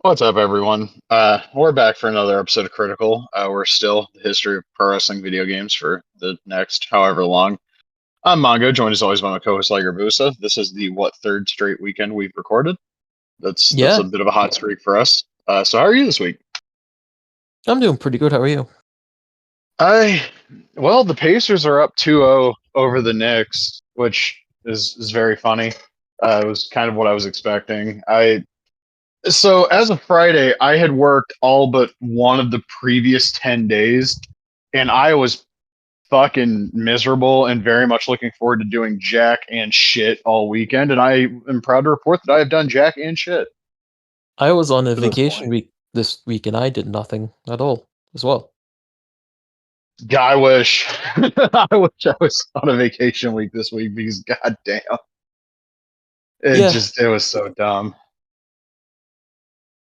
What's up, everyone? We're back for another episode of Critical. We're still the history of pro wrestling video games for the next however long. I'm Mongo, joined as always by my co-host Liger Busa. This is the third straight weekend we've recorded. That's a Yeah, bit of a hot streak for us. So how are you this week? I'm doing pretty good. How are you? I the Pacers are up 2-0 over the Knicks, which is very funny. It was kind of what I was expecting. So as of Friday, I had worked all but one of the previous 10 days, and I was fucking miserable and very much looking forward to doing jack and shit all weekend. And I am proud to report that I have done jack and shit I was on a to this vacation point. week this week and I did nothing at all as well. God, I wish I wish I was on a vacation week this week because goddamn, Yeah, it was so dumb.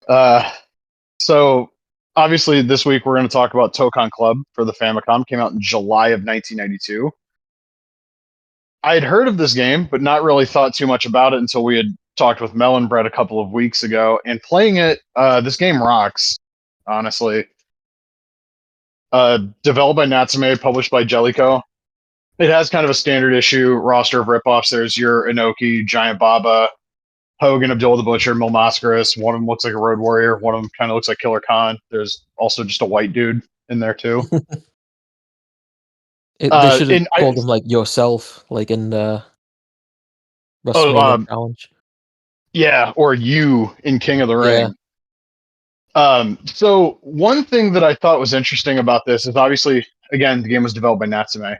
Uh so obviously this week we're going to talk about Toukon Club for the Famicom. Came out in July of 1992. I had heard of this game, but not really thought too much about it until we had talked with Melon Bread a couple of weeks ago. And playing it, this game rocks, honestly. Developed by Natsume, published by Jellico. It has kind of a standard issue roster of ripoffs. There's your Inoki, Giant Baba, Hogan, Abdullah the Butcher, Mil Mascaras. One of them looks like a Road Warrior. One of them kind of looks like Killer Khan. There's also just a white dude in there too. they should have And I called him like yourself, like in the oh WrestleMania challenge. yeah, or you in King of the Yeah, Ring. So one thing that I thought was interesting about this is obviously, again, the game was developed by Natsume.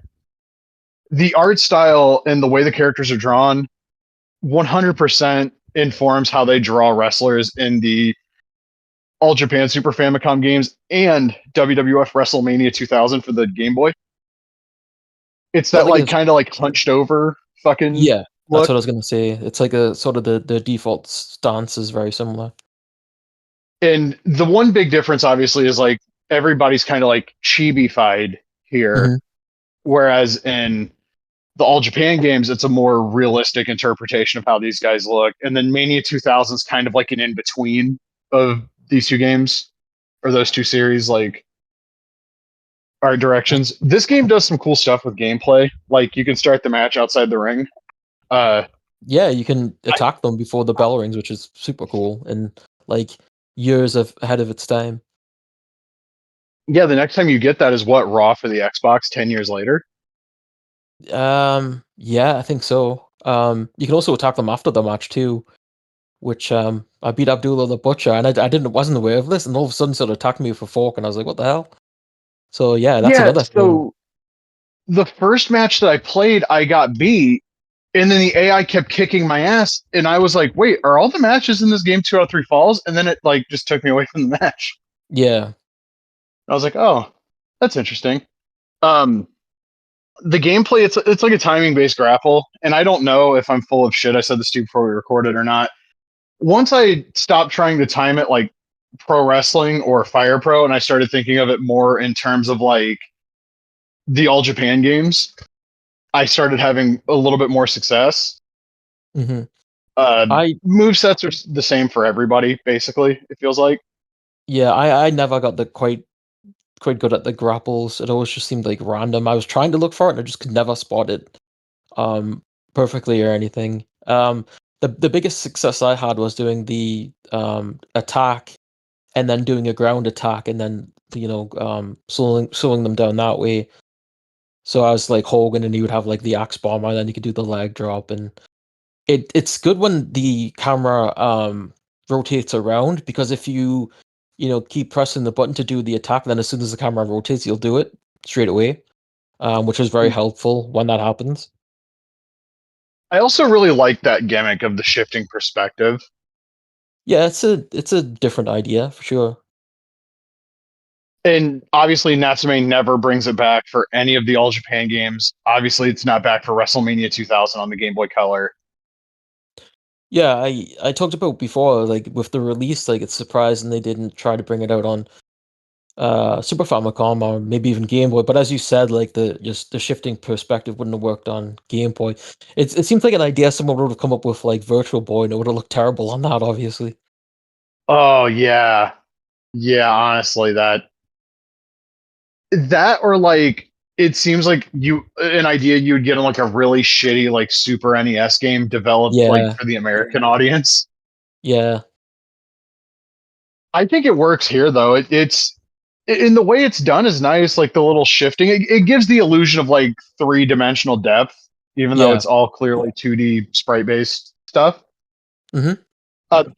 The art style and the way the characters are drawn 100% informs how they draw wrestlers in the All Japan Super Famicom games and WWF WrestleMania 2000 for the Game Boy. It's I that think like it's kind of like hunched over fucking yeah. That's look. what I was gonna say. It's like a sort of the default stance is very similar. And the one big difference obviously is like everybody's kind of like chibi-fied here, Hmm. whereas in the All Japan games, it's a more realistic interpretation of how these guys look. And then Mania 2000 is kind of like an in between of these two games or those two series, like art directions. This game does some cool stuff with gameplay. Like you can start the match outside the ring. Uh, Yeah, you can I, attack them before the bell rings, which is super cool and like ahead of its time. yeah, the next time you get that is what Raw for the Xbox 10 years later. Yeah, I think so. You can also attack them after the match too, which I beat Abdullah the Butcher, and I didn't wasn't aware of this, and all of a sudden sort of attacked me with a fork, and I was like, what the hell? So yeah, that's Yeah, another thing. so the first match that I played, I got beat, and then the AI kept kicking my ass, and I was like, "Wait, are all the matches in this game 2 out of 3 falls?" And then it like just took me away from the match. Yeah, I was like, "Oh, that's interesting." Um, the gameplay, it's like a timing based grapple, and I don't know if I'm full of shit. I said this to you before we recorded or not. Once I stopped trying to time it like pro wrestling or Fire Pro, and I started thinking of it more in terms of like the All Japan games, I started having a little bit more success. hmm Uh, I move sets are the same for everybody, basically. It feels like. yeah, I never got the quite good at the grapples. It always just seemed like random. I was trying to look for it, and I just could never spot it um perfectly or anything. The biggest success I had was doing the attack and then doing a ground attack and then slowing them down that way. So I was like Hogan and he would have like the axe bomber and then you could do the leg drop and it's good when the camera rotates around because if you keep pressing the button to do the attack, then as soon as the camera rotates, you'll do it straight away. Which is very helpful when that happens. I also really like that gimmick of the shifting perspective. Yeah, it's a different idea for sure. And obviously, Natsume never brings it back for any of the All Japan games. Obviously, it's not back for WrestleMania 2000 on the Game Boy Color. Yeah, I talked about before, like with the release, like it's surprising they didn't try to bring it out on Super Famicom or maybe even Game Boy. But as you said, like the shifting perspective wouldn't have worked on Game Boy. It seems like an idea someone would have come up with like Virtual Boy, and it would have looked terrible on that, obviously. Oh yeah, yeah. Honestly, that or like it seems like you an idea you would get in like a really shitty like Super NES game developed like Yeah, for the American audience. yeah, I think it works here though. It's in the way it's done is nice. Like the little shifting, it gives the illusion of like three-dimensional depth, even though yeah. it's all clearly 2D sprite based stuff. Hmm.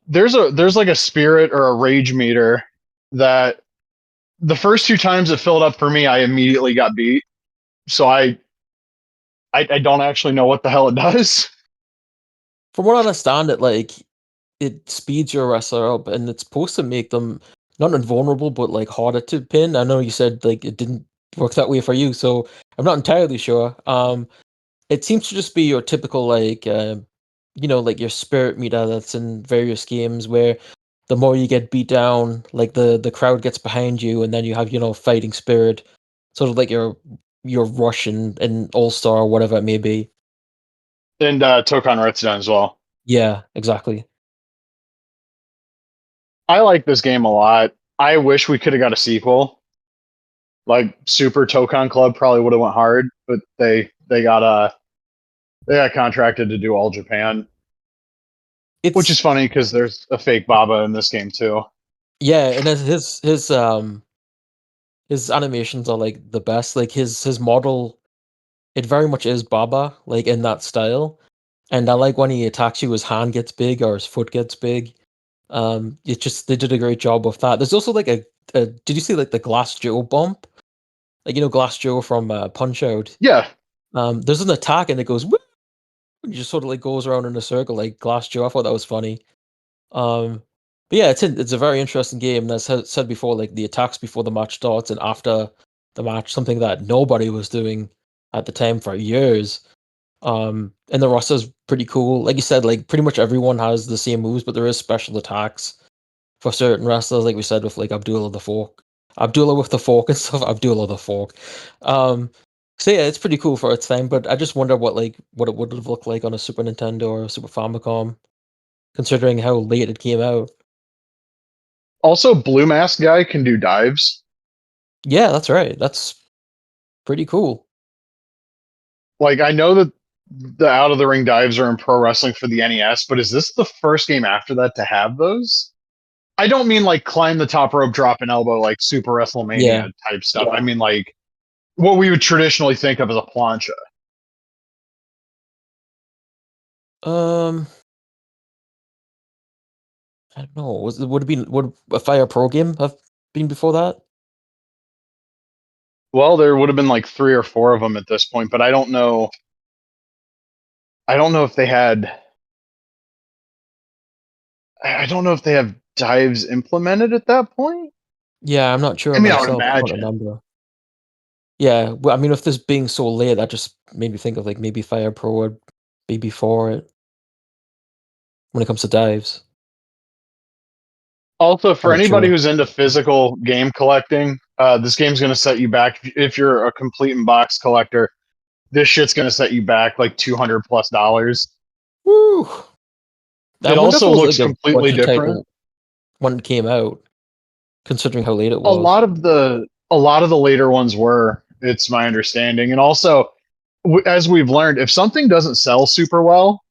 There's like a spirit or a rage meter that the first two times it filled up for me, I immediately got beat. So I don't actually know what the hell it does. From what I understand, it speeds your wrestler up, and it's supposed to make them not invulnerable, but like harder to pin. I know you said like it didn't work that way for you, so I'm not entirely sure. It seems to just be your typical like your spirit meter that's in various games where the more you get beat down, like the crowd gets behind you, and then you have fighting spirit, sort of like your Russian and All Star or whatever it may be. And Toukon Redstone as well. Yeah, exactly. I like this game a lot. I wish we could have got a sequel. Like Super Toukon Club probably would have went hard, but they got contracted to do all Japan, which is It's funny because there's a fake Baba in this game too. Yeah, and his animations are like the best. Like his model, it very much is Baba, like in that style. And I like when he attacks you, his hand gets big or his foot gets big. It just they did a great job with that. There's also like a did you see like the Glass Joe bump? Like Glass Joe from Punch Out. Yeah. There's an attack and it goes whoop, and it just sort of like goes around in a circle like Glass Joe. I thought that was funny. Um, but yeah, it's a very interesting game. And as I said before, like the attacks before the match starts and after the match, something that nobody was doing at the time for years. And the roster's pretty cool. Like you said, like pretty much everyone has the same moves, but there is special attacks for certain wrestlers. Like we said with like Abdullah with the fork and stuff. Abdullah the fork. Um, so yeah, it's pretty cool for its time. But I just wonder what it would have looked like on a Super Nintendo or a Super Famicom, considering how late it came out. Also, Blue Mask guy can do dives. Yeah, that's right. That's pretty cool. Like I know that the out of the ring dives are in pro wrestling for the NES, but is this the first game after that to have those? I don't mean like climb the top rope, drop an elbow, like Super Yeah. WrestleMania type stuff. I mean like what we would traditionally think of as a plancha. Um, I don't know. Would a Fire Pro game have been before that? Well, there would have been like three or four of them at this point, but I don't know. I don't know if they had. I don't know if they have dives implemented at that point. Yeah, I'm not sure I mean, I would myself. I can't imagine. remember. Yeah, well, I mean, with this being so late, that just made me think of like maybe Fire Pro would be before it when it comes to dives. Also, I'm for not anybody sure. who's into physical game collecting, this game's going to set you back. If you're a complete in box collector, this shit's going to set you back like $200 plus. Woo! I It wonder if it also was like looks a completely budget different. title when it came out, considering how late it A was. lot of the later ones were. It's my understanding, and also as we've learned, if something doesn't sell super well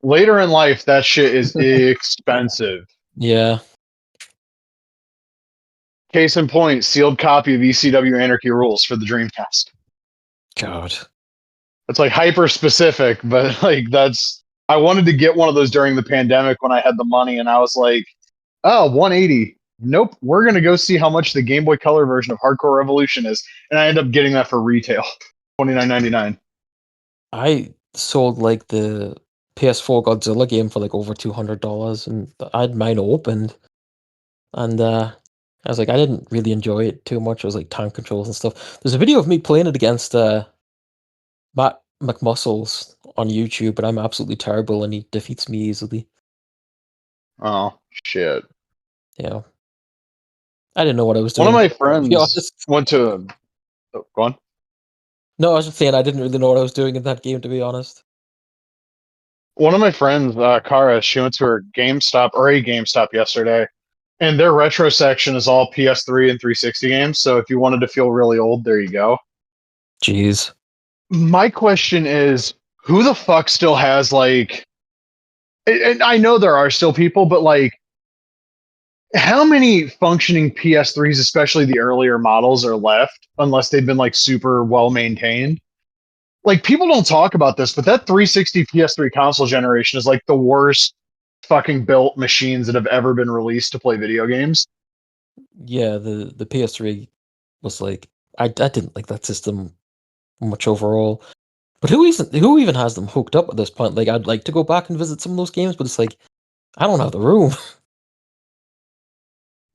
later in life, that shit is expensive. Yeah. Case in point, sealed copy of ECW Anarchy Rules for the Dreamcast. God. It's like hyper specific, but like that's I wanted to get one of those during the pandemic when I had the money, and I was like, oh, 180. Nope, we're gonna go see how much the Game Boy Color version of Hardcore Revolution is, and I ended up getting that for retail, 29.99. I sold like the PS4 Godzilla game for like over $200, and I had mine opened, and I was like, I didn't really enjoy it too much. It was like tank controls and stuff. There's a video of me playing it against Matt McMuscles on YouTube, but I'm absolutely terrible, and he defeats me easily. Oh shit! Yeah, I didn't know what I was One of doing, my to be friends honest. went to. Oh, go on. No, I was just saying I didn't really know what I was doing in that game, to be honest. One of my friends, Kara, she went to her GameStop or a GameStop yesterday, and their retro section is all PS3 and 360 games. So if you wanted to feel really old, there you go. Jeez. My question is, who the fuck still has like? And I know there are still people, but like, how many functioning PS3s, especially the earlier models, are left unless they've been like super well maintained? Like, people don't talk about this, but that 360 PS3 console generation is like the worst fucking built machines that have ever been released to play video games. Yeah, the PS3 was like I didn't like that system much overall. But who even has them hooked up at this point? Like I'd like to go back and visit some of those games, but it's like I don't have the room.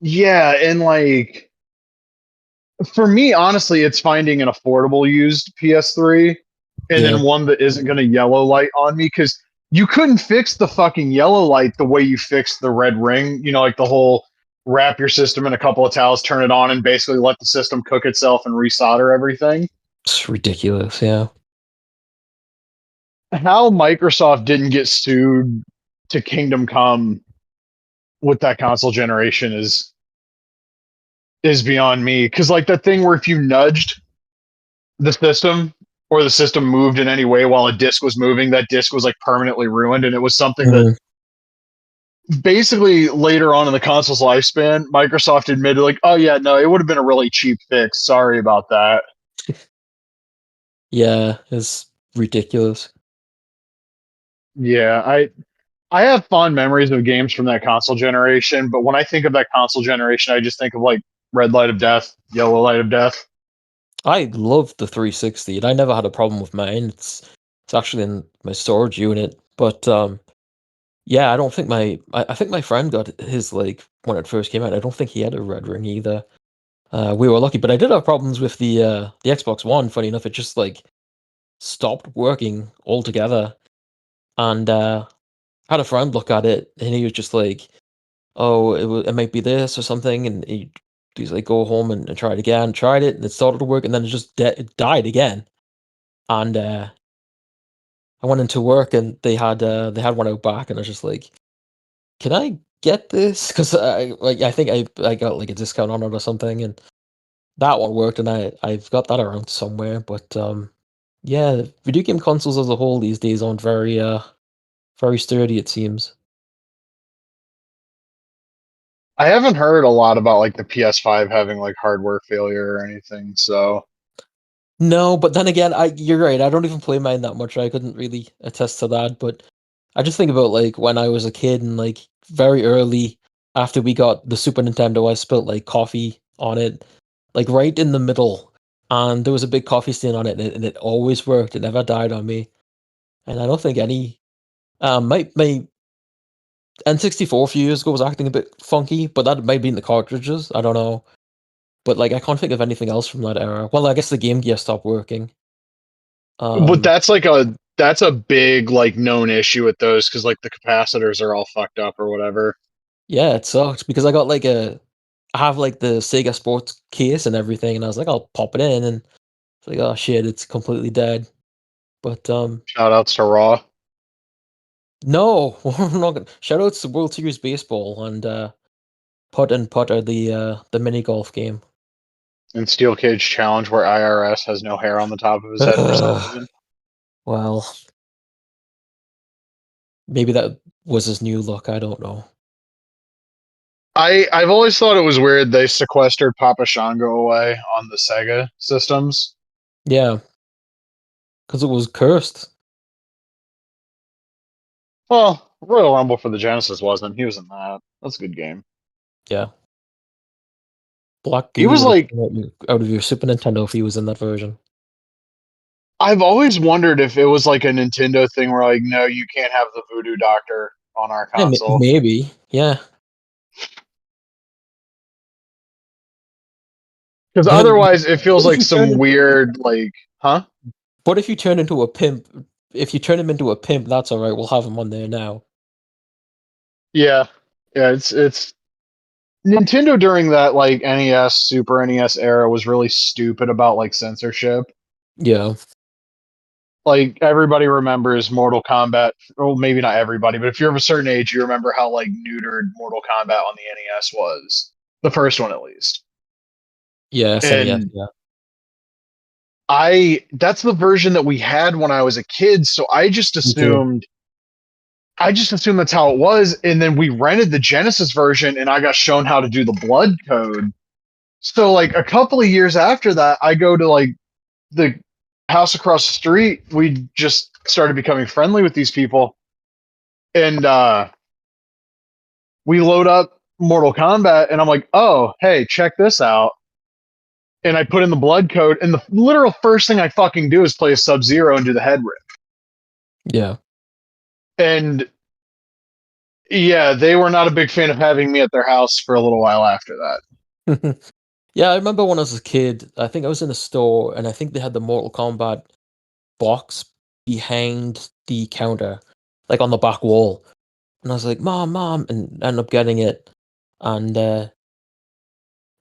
Yeah, and like, for me, honestly, it's finding an affordable used PS3 and Yeah. then one that isn't going to yellow light on me, because you couldn't fix the fucking yellow light the way you fixed the red ring. You know, like the whole wrap your system in a couple of towels, turn it on, and basically let the system cook itself and resolder everything. It's ridiculous, yeah. How Microsoft didn't get sued to Kingdom Come with that console generation is beyond me. Because like that thing where if you nudged the system or the system moved in any way while a disc was moving, that disc was like permanently ruined. And it was something that Mm. basically later on in the console's lifespan, Microsoft admitted, like, oh, yeah, no, it would have been a really cheap fix. Sorry about that. Yeah, it's ridiculous. Yeah, I have fond memories of games from that console generation, but when I think of that console generation, I just think of like Red Light of Death, Yellow Light of Death. I love the 360 and I never had a problem with mine. It's actually in my storage unit. But yeah, I don't think I think my friend got his like when it first came out. I don't think he had a red ring either. We were lucky, but I did have problems with the Xbox One. Funny enough, it just like stopped working altogether. And had a friend look at it, and he was just like, "Oh, it might be this or something." And he's like, "Go home and try it again." Tried it, and it started to work, and then it died again. And I went into work, and they had one out back, and I was just like, "Can I get this?" Because I think I got like a discount on it or something, and that one worked, and I've got that around somewhere. But yeah, video game consoles as a whole these days aren't very sturdy. It seems. I haven't heard a lot about like the PS5 having like hardware failure or anything. So No, but then again, I you're right. I don't even play mine that much. I couldn't really attest to that. But I just think about like when I was a kid and like very early after we got the Super Nintendo, I spilled like coffee on it, like right in the middle, and there was a big coffee stain on it, and it always worked. It never died on me, and I don't think any. My N64 a few years ago was acting a bit funky, but that might be in the cartridges. I don't know. But like I can't think of anything else from that era. Well, I guess the Game Gear stopped working. but Um, that's a big like known issue with those, because like the capacitors are all fucked up or whatever. yeah, it sucks because I have like the Sega Sports case and everything, and I was like, I'll pop it in, and it's like, oh shit, it's completely dead. But Shout outs to Raw no, we're not gonna. Shout outs to World Series Baseball and Putt and Putter, the mini golf game. and Steel Cage Challenge, where IRS has no hair on the top of his head for some reason. Well, maybe that was his new look. I don't know. I've always thought it was weird they sequestered Papa Shango away on the Sega systems. Yeah, because it was cursed. Well, Royal Rumble for the Genesis wasn't. He was in that. That's a good game. Yeah, Black He goo was would have like, come out of your Super Nintendo if he was in that version. I've always wondered if it was like a Nintendo thing where like, no, you can't have the Voodoo Doctor on our Yeah, console. maybe. Yeah. Because Then otherwise it feels what if like you turn some weird like, huh? What if you turn into a pimp? If you turn him into a pimp, that's all right. We'll have him on there now. Yeah. Yeah, it's Nintendo during that like NES, Super NES era was really stupid about like censorship. Yeah. Like everybody remembers Mortal Kombat. Well, maybe not everybody, but if you're of a certain age, you remember how like neutered Mortal Kombat on the NES was. The first one, at least. Yeah, SNES. And Yeah, I that's the version that we had when I was a kid, so me too. I just assumed that's how it was, and then we rented the Genesis version and I got shown how to do the blood code. So like a couple of years after that, I go to like the house across the street. We just started becoming friendly with these people, and we load up Mortal Kombat, and I'm like, "Oh, hey, check this out." And I put in the blood code, and the literal first thing I fucking do is play a Sub Zero and do the head rip. Yeah. And yeah, they were not a big fan of having me at their house for a little while after that. Yeah, I remember when I was a kid, I think I was in a store and I think they had the Mortal Kombat box behind the counter, like on the back wall. And I was like, Mom, Mom, and ended up getting it. And I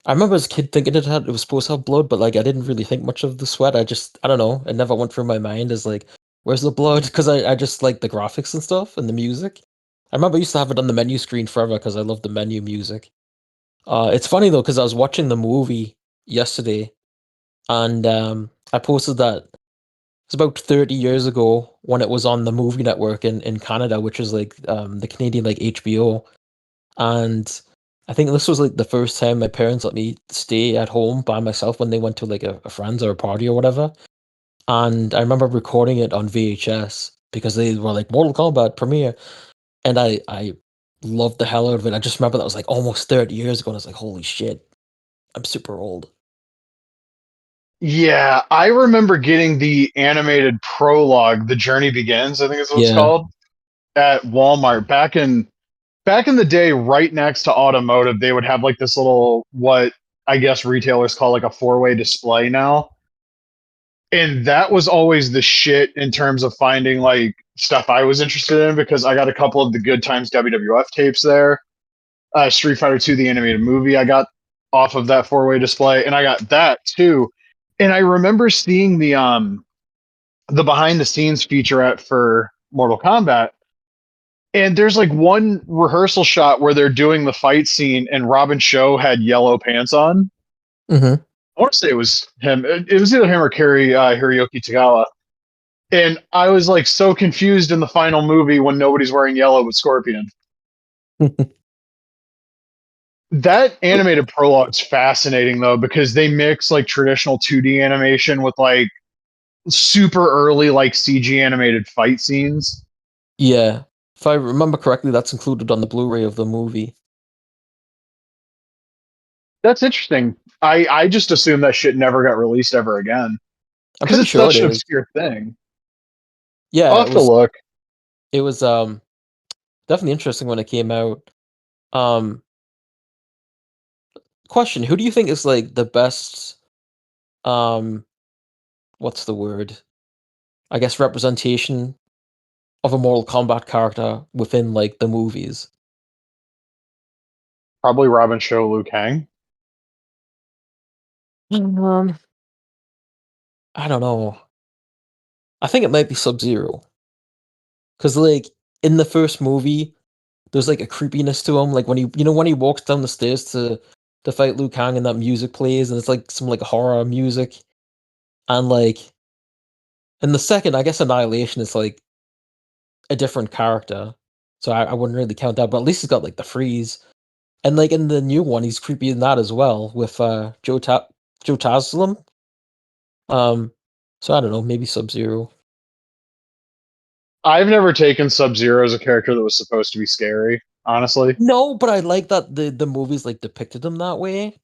remember as a kid thinking it was supposed to have blood, but like I didn't really think much of the sweat. I don't know, it never went through my mind as like, where's the blood? Because I just like the graphics and stuff and the music. I remember I used to have it on the menu screen forever because I loved the menu music. It's funny though, because I was watching the movie yesterday and I posted that it's about 30 years ago when it was on the movie network in Canada, which is like the Canadian like HBO. And I think this was like the first time my parents let me stay at home by myself when they went to like a friend's or a party or whatever. And I remember recording it on VHS because they were like Mortal Kombat premiere, and I loved the hell out of it. I just remember that was like almost 30 years ago, and I was like, holy shit, I'm super old. Yeah, I remember getting the animated prologue, The Journey Begins, I think is what it's Yeah. called, at Walmart back in the day, right next to automotive, they would have like this little what I guess retailers call like a four-way display now. And that was always the shit in terms of finding like stuff I was interested in because I got a couple of the Good Times WWF tapes there. Street Fighter 2, the animated movie, I got off of that four-way display, and I got that too. And I remember seeing the behind the scenes featurette for Mortal Kombat. And there's like one rehearsal shot where they're doing the fight scene and Robin Show had yellow pants on. Hmm. I want to say it was him. It was either him or Kerry Hiroyuki Tagawa. And I was like so confused in the final movie when nobody's wearing yellow but Scorpion. That animated prologue's fascinating though because they mix like traditional 2D animation with like super early like CG animated fight scenes. Yeah. If I remember correctly, that's included on the Blu-ray of the movie. That's interesting. I just assumed that shit never got released ever again I'm because pretty it's sure it such an is. obscure thing. I'll Yeah, have to look. it was definitely interesting when it came out. Um Question, who do you think is like the best um what's the word? I guess representation of a Mortal Kombat character within like the movies? Probably Robin Show Liu Kang. Um I don't know. I think it might be Sub-Zero. Cause like in the first movie, there's like a creepiness to him. Like when when he walks down the stairs to fight Liu Kang and that music plays and it's like some like horror music. And like in the second, I guess Annihilation is like a different character. So I wouldn't really count that, but at least he's got like the freeze. And like in the new one, he's creepy in that as well with Joe Taslim. Um so I don't know, maybe Sub-Zero. I've never taken Sub Zero as a character that was supposed to be scary, honestly. No, but I like that the movies like depicted him that way.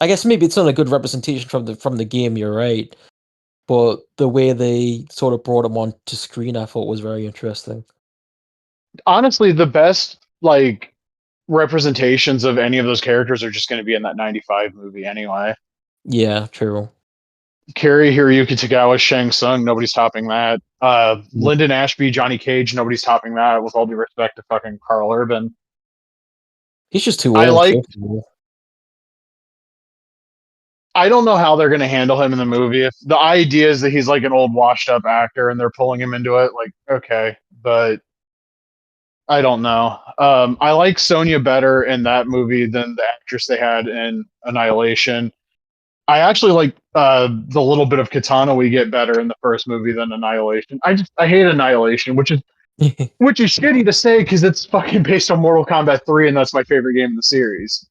I guess maybe it's not a good representation from the game, you're right. But the way they sort of brought him on to screen I thought was very interesting. Honestly, the best like representations of any of those characters are just going to be in that 95 movie anyway. Yeah, true. Kerry Hiroyuki Tagawa, Shang Tsung, nobody's topping that. Lyndon Ashby, Johnny Cage, nobody's topping that. With all due respect to fucking Carl Urban, He's just too I old, like first of all. I don't know how they're going to handle him in the movie. If the idea is that he's like an old washed up actor and they're pulling him into it, like okay, but I don't know. I like Sonya better in that movie than the actress they had in Annihilation. I actually like the little bit of Katana we get better in the first movie than Annihilation. I hate Annihilation, which is shitty to say because it's fucking based on Mortal Kombat 3, and that's my favorite game in the series.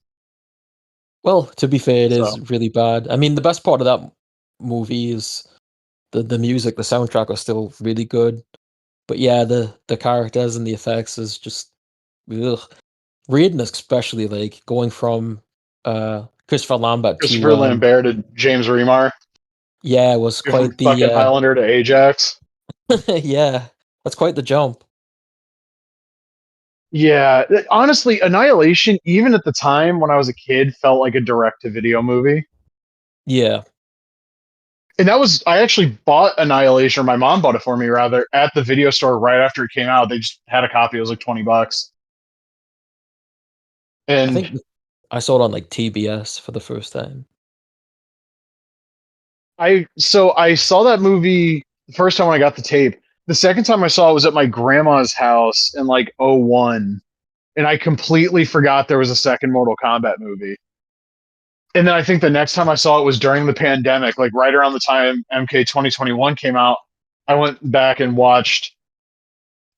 Well, to be fair, it So is really bad. I mean, the best part of that movie is the music, the soundtrack was still really good. But yeah, the characters and the effects is just ugh. Raiden especially like going from Christopher Lambert to Christopher Lambert to James Remar, yeah, was you're from quite the fucking Highlander to Ajax. yeah, that's quite the jump. Yeah, honestly, Annihilation, even at the time when I was a kid, felt like a direct to video movie. Yeah. And that was, I actually bought Annihilation, or my mom bought it for me rather, at the video store right after it came out. They just had a copy, it was like $20. I And think I saw it on like TBS for the first time. I saw that movie the first time when I got the tape. The second time I saw it was at my grandma's house in like '01, and I completely forgot there was a second Mortal Kombat movie. And then I think the next time I saw it was during the pandemic, like right around the time MK 2021 came out. I went back and watched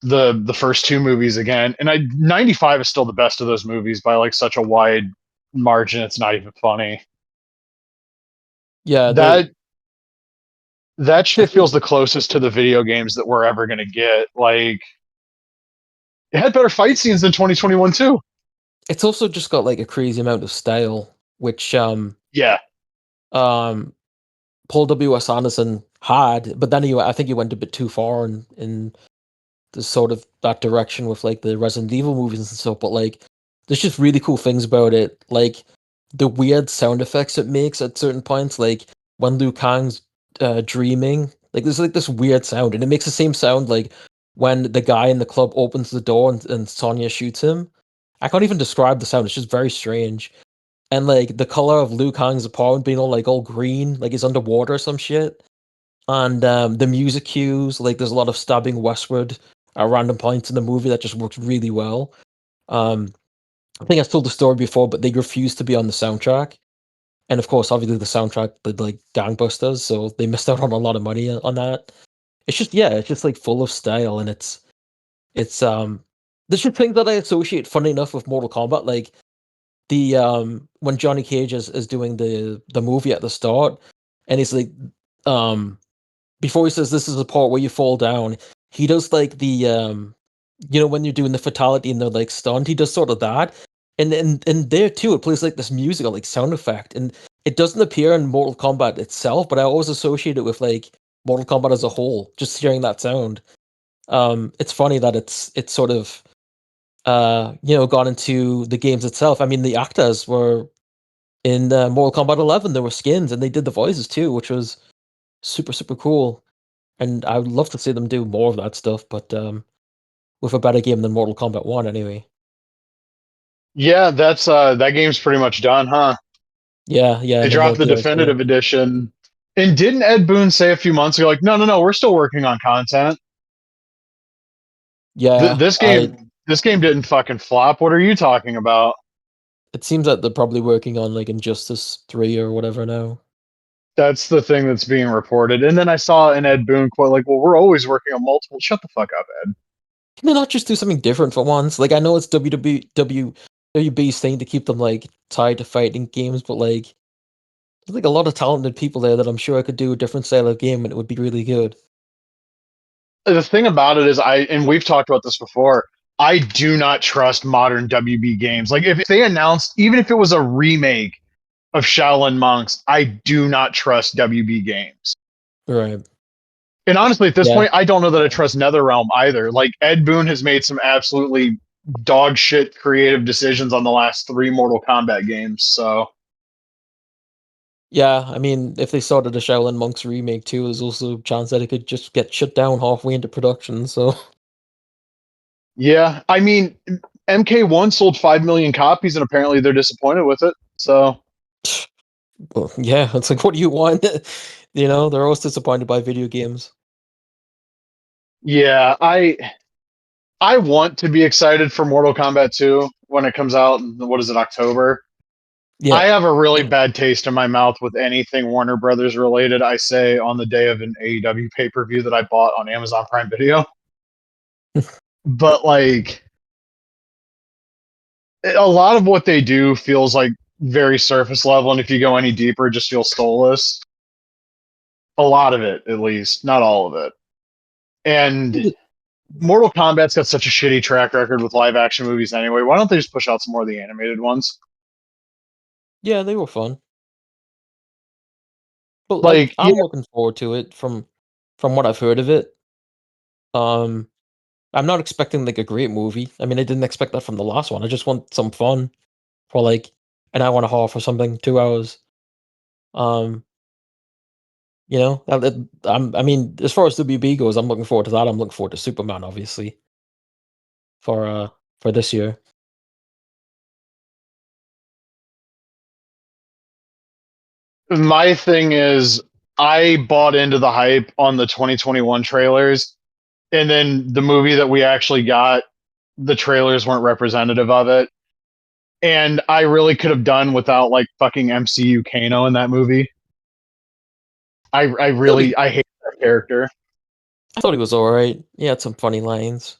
the first two movies again, and I 95 is still the best of those movies by like such a wide margin. It's not even funny. Yeah, the That that I shit think feels the closest to the video games that we're ever gonna get. Like it had better fight scenes than 2021 too. it's also just got like a crazy amount of style, which Yeah, um Paul W.S. Anderson had, but then I think he went a bit too far in the sort of that direction with like the Resident Evil movies and stuff. But like, there's just really cool things about it, like the weird sound effects it makes at certain points, like when Liu Kang's dreaming. Like there's like this weird sound, and it makes the same sound like when the guy in the club opens the door and Sonya shoots him. I can't even describe the sound. It's just very strange. And like the color of Liu Kang's apartment being all green, like he's underwater or some shit. And the music cues, like there's a lot of stabbing westward at random points in the movie that just works really well. Um, I think I've told the story before, but they refused to be on the soundtrack. And of course, obviously the soundtrack did like gangbusters, so they missed out on a lot of money on that. It's just yeah, it's just like full of style, and it's there's just things that I associate, funny enough, with Mortal Kombat, like the when Johnny Cage is doing the movie at the start, and he's like um before he says this is the part where you fall down, he does like the when you're doing the fatality and they're like stunned, he does sort of that. And there too, it plays like this musical like sound effect. And it doesn't appear in Mortal Kombat itself, but I always associate it with like Mortal Kombat as a whole, just hearing that sound. It's funny that it's sort of gone into the games itself. I mean, the actors were in Mortal Kombat 11, there were skins and they did the voices too, which was super, super cool. And I would love to see them do more of that stuff, but with a better game than Mortal Kombat 1 anyway. yeah, that's that game's pretty much done, huh? Yeah, yeah, They and then dropped the the DLC. definitive edition. And didn't Ed Boon say a few months ago, like, no, no, no, we're still working on content. Yeah, This game didn't fucking flop. What are you talking about? it seems that they're probably working on like Injustice 3 or whatever now. That's the thing that's being reported. And then I saw an Ed Boon quote, like, well, we're always working on multiple. Shut the fuck up, Ed. Can they not just do something different for once? Like I know it's WWB's thing to keep them like tied to fighting games, but like there's like a lot of talented people there that I'm sure I could do a different style of game and it would be really good. The thing about it is, and we've talked about this before, I do not trust modern WB games. Like, if they announced, even if it was a remake of Shaolin Monks, I do not trust WB games. Right. And honestly, at this Yeah. point, I don't know that I trust NetherRealm either. Like Ed Boon has made some absolutely dog shit creative decisions on the last three Mortal Kombat games. So Yeah, I mean, if they started a Shaolin Monks remake too, there's also a chance that it could just get shut down halfway into production. So yeah, I mean, MK1 sold 5 million copies, and apparently they're disappointed with it. So Well, yeah, it's like, what do you want? They're always disappointed by video games. Yeah, I want to be excited for Mortal Kombat 2 when it comes out. What is it, October? Yeah, I have a really bad taste in my mouth with anything Warner Brothers related. I say on the day of an AEW pay per view that I bought on Amazon Prime Video, but like a lot of what they do feels like very surface level, and if you go any deeper, it just feels soulless. A lot of it, at least, not all of it. And Mortal Kombat's got such a shitty track record with live action movies anyway. Why don't they just push out some more of the animated ones? yeah, they were fun. But like, Like, I'm looking forward to it from what I've heard of it. Um, I'm not expecting like a great movie. I mean, I didn't expect that from the last one. I just want some fun for like an hour and a half or something, 2 hours. Um, I mean, as far as WB goes, I'm looking forward to that. I'm looking forward to Superman, obviously, for uh for this year. my thing is, I bought into the hype on the 2021 trailers, and then the movie that we actually got, the trailers weren't representative of it. And I really could have done without like fucking MCU Kano in that movie. I I thought really he, I hate that character. I thought he was all right. He had some funny lines.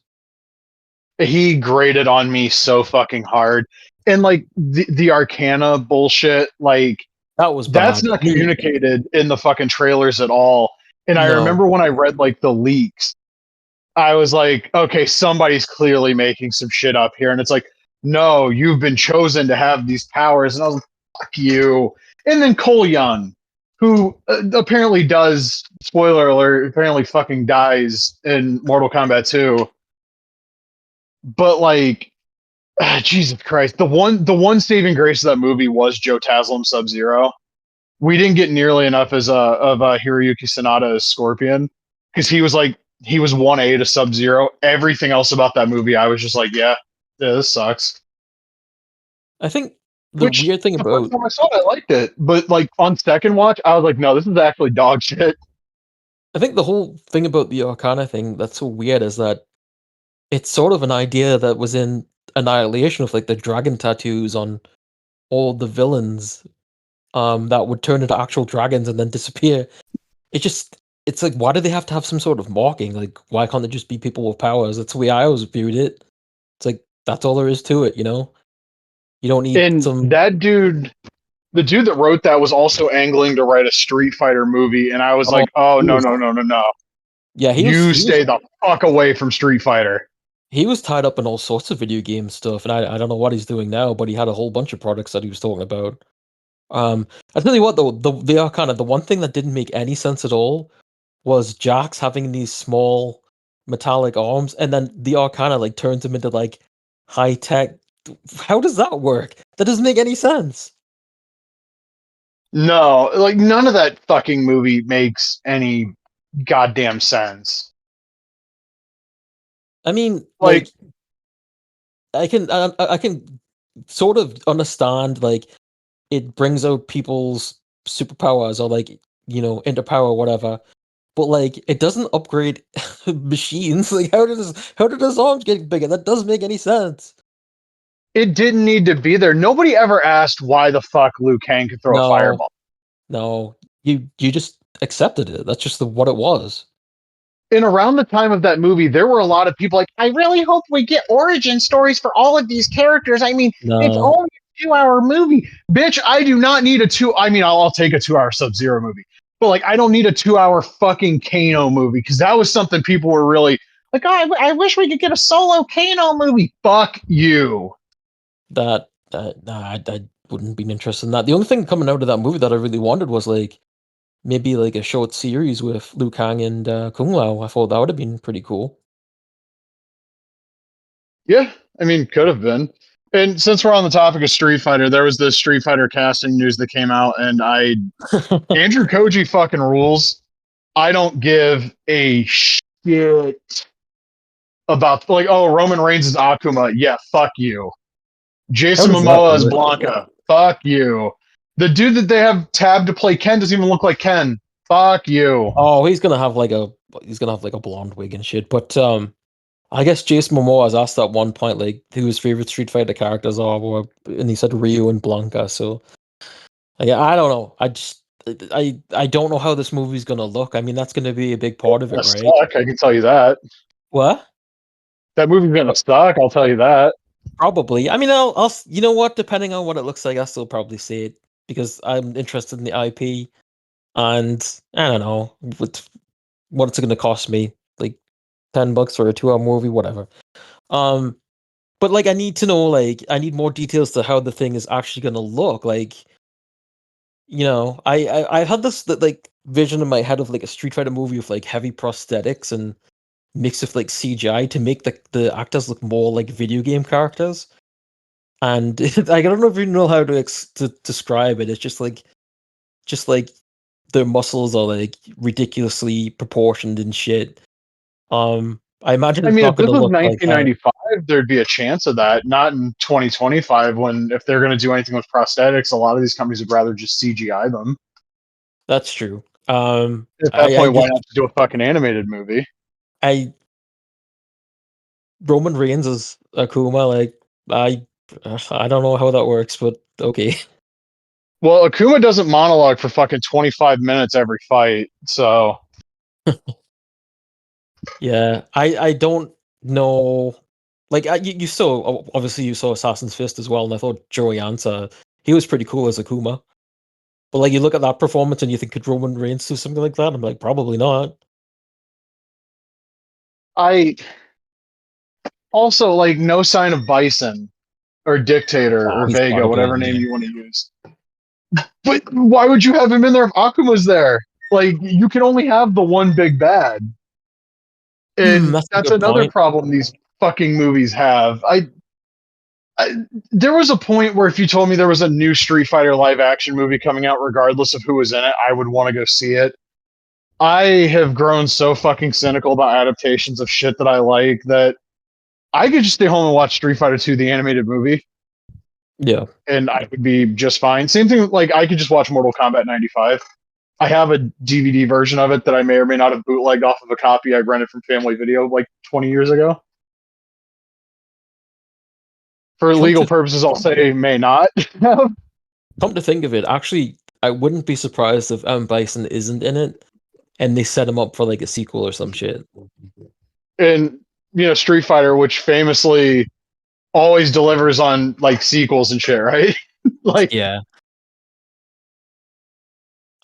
He grated on me so fucking hard. And like the Arcana bullshit, like That was that's bad. not I mean, communicated in the fucking trailers at all. And I no, remember when I read like the leaks, I was like, okay, somebody's clearly making some shit up here. And it's like, no, you've been chosen to have these powers. And I was like, fuck you. And then Cole Young, who apparently does, spoiler alert, apparently fucking dies in Mortal Kombat 2. But like, Jesus Christ, the one saving grace of that movie was Joe Taslim Sub Zero. We didn't get nearly enough as of Hiroyuki Sanada as Scorpion, because he was 1A to Sub Zero. Everything else about that movie, I was just like, yeah, this sucks. I think the Which weird thing the first about time I saw it, I liked it, but like on second watch, I was like, no, this is actually dog shit. I think the whole thing about the Arcana thing that's so weird is that it's sort of an idea that was in Annihilation with like the dragon tattoos on all the villains that would turn into actual dragons and then disappear. It's like, why do they have to have some sort of marking? Like, why can't they just be people with powers? That's the way I always viewed it. It's like that's all there is to it, you know? You don't need And some that dude, the dude that wrote that, was also angling to write a Street Fighter movie, and I was oh like, oh he no was no no no no, yeah, you stay the fuck away from Street Fighter. he was tied up in all sorts of video game stuff, and I don't know what he's doing now, but he had a whole bunch of products that he was talking about. I tell you what though, they are kind of the one thing that didn't make any sense at all was Jax having these small metallic arms, and then the Arcana like turns him into like high tech. How does that work? That doesn't make any sense. No, like none of that fucking movie makes any goddamn sense. I mean, like Like, I can sort of understand like it brings out people's superpowers or like interpower or whatever, but like it doesn't upgrade machines. Like how did his arms get bigger? That doesn't make any sense. it didn't need to be there. Nobody ever asked why the fuck Liu Kang could throw a No, fireball. no, you just accepted it. That's just what it was. And around the time of that movie, there were a lot of people like, I really hope we get origin stories for all of these characters. I mean, it's No, only a 2 hour movie. Bitch, I do not need a two. I mean, I'll take a 2 hour Sub Zero movie. But like, I don't need a 2 hour fucking Kano movie, because that was something people were really like, oh, I wish we could get a solo Kano movie. Fuck you. nah, I wouldn't be interested in that. The only thing coming out of that movie that I really wanted was like maybe like a short series with Liu Kang and Kung Lao. I thought that would have been pretty cool. Yeah, I mean, could have been. And since we're on the topic of Street Fighter, there was this Street Fighter casting news that came out, and Andrew Koji fucking rules. I don't give a shit about like, oh, Roman Reigns is Akuma. Yeah, fuck you. How Jason does that Momoa is work? Blanca. Fuck you. The dude that they have tabbed to play Ken doesn't even look like Ken. Fuck you. Oh, he's gonna have like a blonde wig and shit. But I guess Jason Momoa has asked at one point like who his favorite Street Fighter characters are, and he said Ryu and Blanca. So yeah, I don't know. I don't know how this movie's gonna look. I mean, that's gonna be a big part of it, Gonna right? suck, I can tell you that. What? That movie's gonna suck, I'll tell you that. Probably. I mean, you know what? Depending on what it looks like, I'll still probably see it because I'm interested in the IP, and I don't know what it's going to cost me, like $10 for a 2 hour movie, whatever. Um, but like, I need more details to how the thing is actually going to look. Like, I had this like vision in my head of like a Street Fighter movie with like heavy prosthetics and mix of like CGI to make the actors look more like video game characters. And I don't know if you know how to describe it. It's just like their muscles are like ridiculously proportioned and shit. I imagine I it's mean, not if going this to was look like that. 1995, there'd be a chance of that. Not in 2025, when if they're gonna do anything with prosthetics, a lot of these companies would rather just CGI them. That's true. At that I point, why just not just do a fucking animated movie? I Roman Reigns is Akuma. Like I don't know how that works, but okay. Well, Akuma doesn't monologue for fucking 25 minutes every fight, so Yeah, I don't know. Like you saw obviously you saw Assassin's Fist as well, and I thought Joey Ansa he was pretty cool as Akuma. But like you look at that performance and you think could Roman Reigns do something like that? I'm like probably not. I also like no sign of Bison or Dictator or He's gotta Vega, go whatever in name there. you want to use. But why would you have him in there if Akuma's there? Like, you can only have the one big bad. And That's a that's good another point. problem these fucking movies have. I there was a point where if you told me there was a new Street Fighter live action movie coming out, regardless of who was in it, I would want to go see it. I have grown so fucking cynical about adaptations of shit that I like that I could just stay home and watch Street Fighter 2, the animated movie, Yeah. and I would be just fine. Same thing, like I could just watch Mortal Kombat 95. I have a DVD version of it that I may or may not have bootlegged off of a copy I rented from Family Video like 20 years ago. For Come legal to purposes, I'll say may not have. come to think of it, actually, I wouldn't be surprised if M. Bison isn't in it and they set him up for like a sequel or some shit. And Street Fighter, which famously always delivers on like sequels and shit, right? Like Yeah.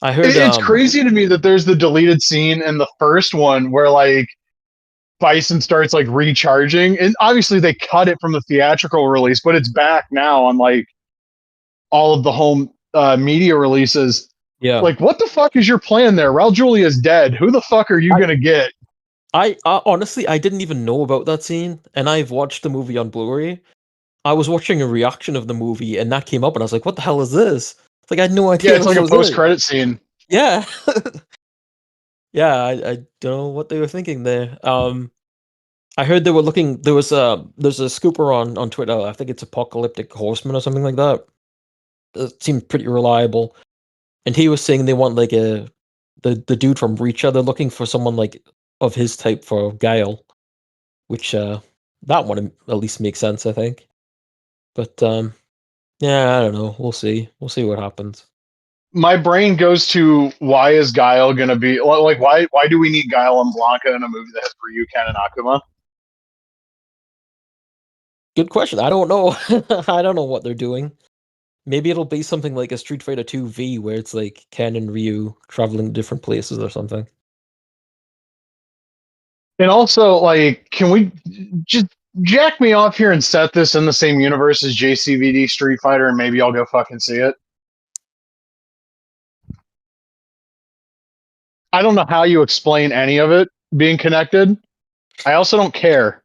I heard it's crazy to me that there's the deleted scene in the first one where like Bison starts like recharging, and obviously they cut it from the theatrical release, but it's back now on like all of the home media releases. yeah. Like, what the fuck is your plan there? Raul Julia's dead. Who the fuck are you I gonna get? I honestly I didn't even know about that scene and I've watched the movie on Blu-ray. I was watching a reaction of the movie and that came up and I was like, what the hell is this? It's like I had no Yeah, idea it's this like a was post it. credit scene. Yeah. Yeah, I don't know what they were thinking there. I heard they were looking there's a scooper on Twitter, I think it's Apocalyptic Horseman or something like that. It seemed pretty reliable. And he was saying they want like the dude from Reacher, they're looking for someone like of his type for Guile, which that one at least makes sense, I think. But yeah, I don't know. We'll see. We'll see what happens. My brain goes to why is Guile gonna be like why do we need Guile and Blanca in a movie that has Ryu, Ken, and Akuma? Good question. I don't know. I don't know what they're doing. Maybe it'll be something like a Street Fighter 2 V where it's like Ken and Ryu traveling to different places or something. And also, like, can we just jack me off here and set this in the same universe as JCVD Street Fighter, and maybe I'll go fucking see it? I don't know how you explain any of it being connected. I also don't care.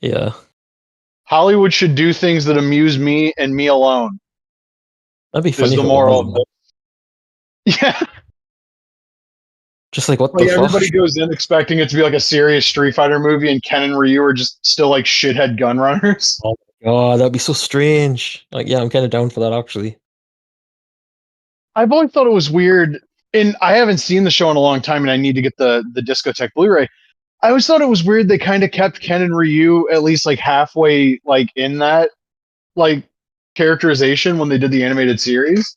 Yeah. Hollywood should do things that amuse me and me alone. That'd be Is funny the if it was, moral of though. this? Yeah, Just like what the like fuck? everybody goes in expecting it to be like a serious Street Fighter movie, and Ken and Ryu are just still like shithead gun runners. Oh my god, that'd be so strange. Like, yeah, I'm kind of down for that actually. I've always thought it was weird, and I haven't seen the show in a long time, and I need to get the Discotheque Blu-ray. I always thought it was weird they kind of kept Ken and Ryu at least like halfway like in that like characterization when they did the animated series.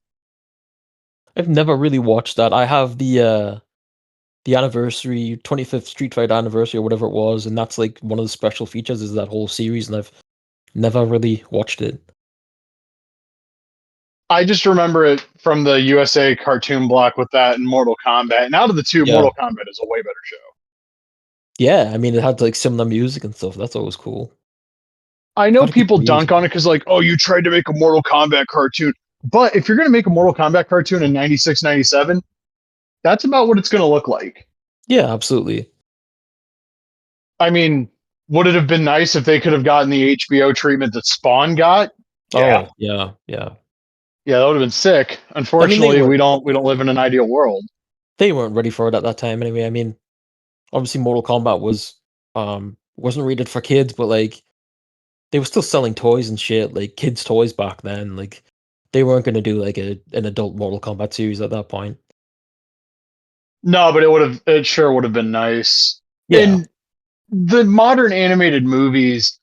I've never really watched that. I have the anniversary 25th Street Fighter anniversary or whatever it was, and that's like one of the special features is that whole series, and I've never really watched it. I just remember it from the USA cartoon block with that and Mortal Kombat. And out of the two, Yeah. Mortal Kombat is a way better show. Yeah, I mean it had like similar music and stuff. That's always cool. I know Gotta keep people dunk reusing on it it. because, like, oh, you tried to make a Mortal Kombat cartoon. But if you're going to make a Mortal Kombat cartoon in 96, 97, that's about what it's going to look like. Yeah, absolutely. I mean, would it have been nice if they could have gotten the HBO treatment that Spawn got? Yeah. Oh, yeah, yeah. Yeah, that would have been sick. I mean Unfortunately, we don't live in an ideal world. they weren't ready for it at that time anyway. I mean, obviously Mortal Kombat wasn't rated for kids, but like they were still selling toys and shit, like kids' toys back then. Like they weren't gonna do like an adult Mortal Kombat series at that point. No, but it sure would have been nice. Yeah. In the modern animated movies,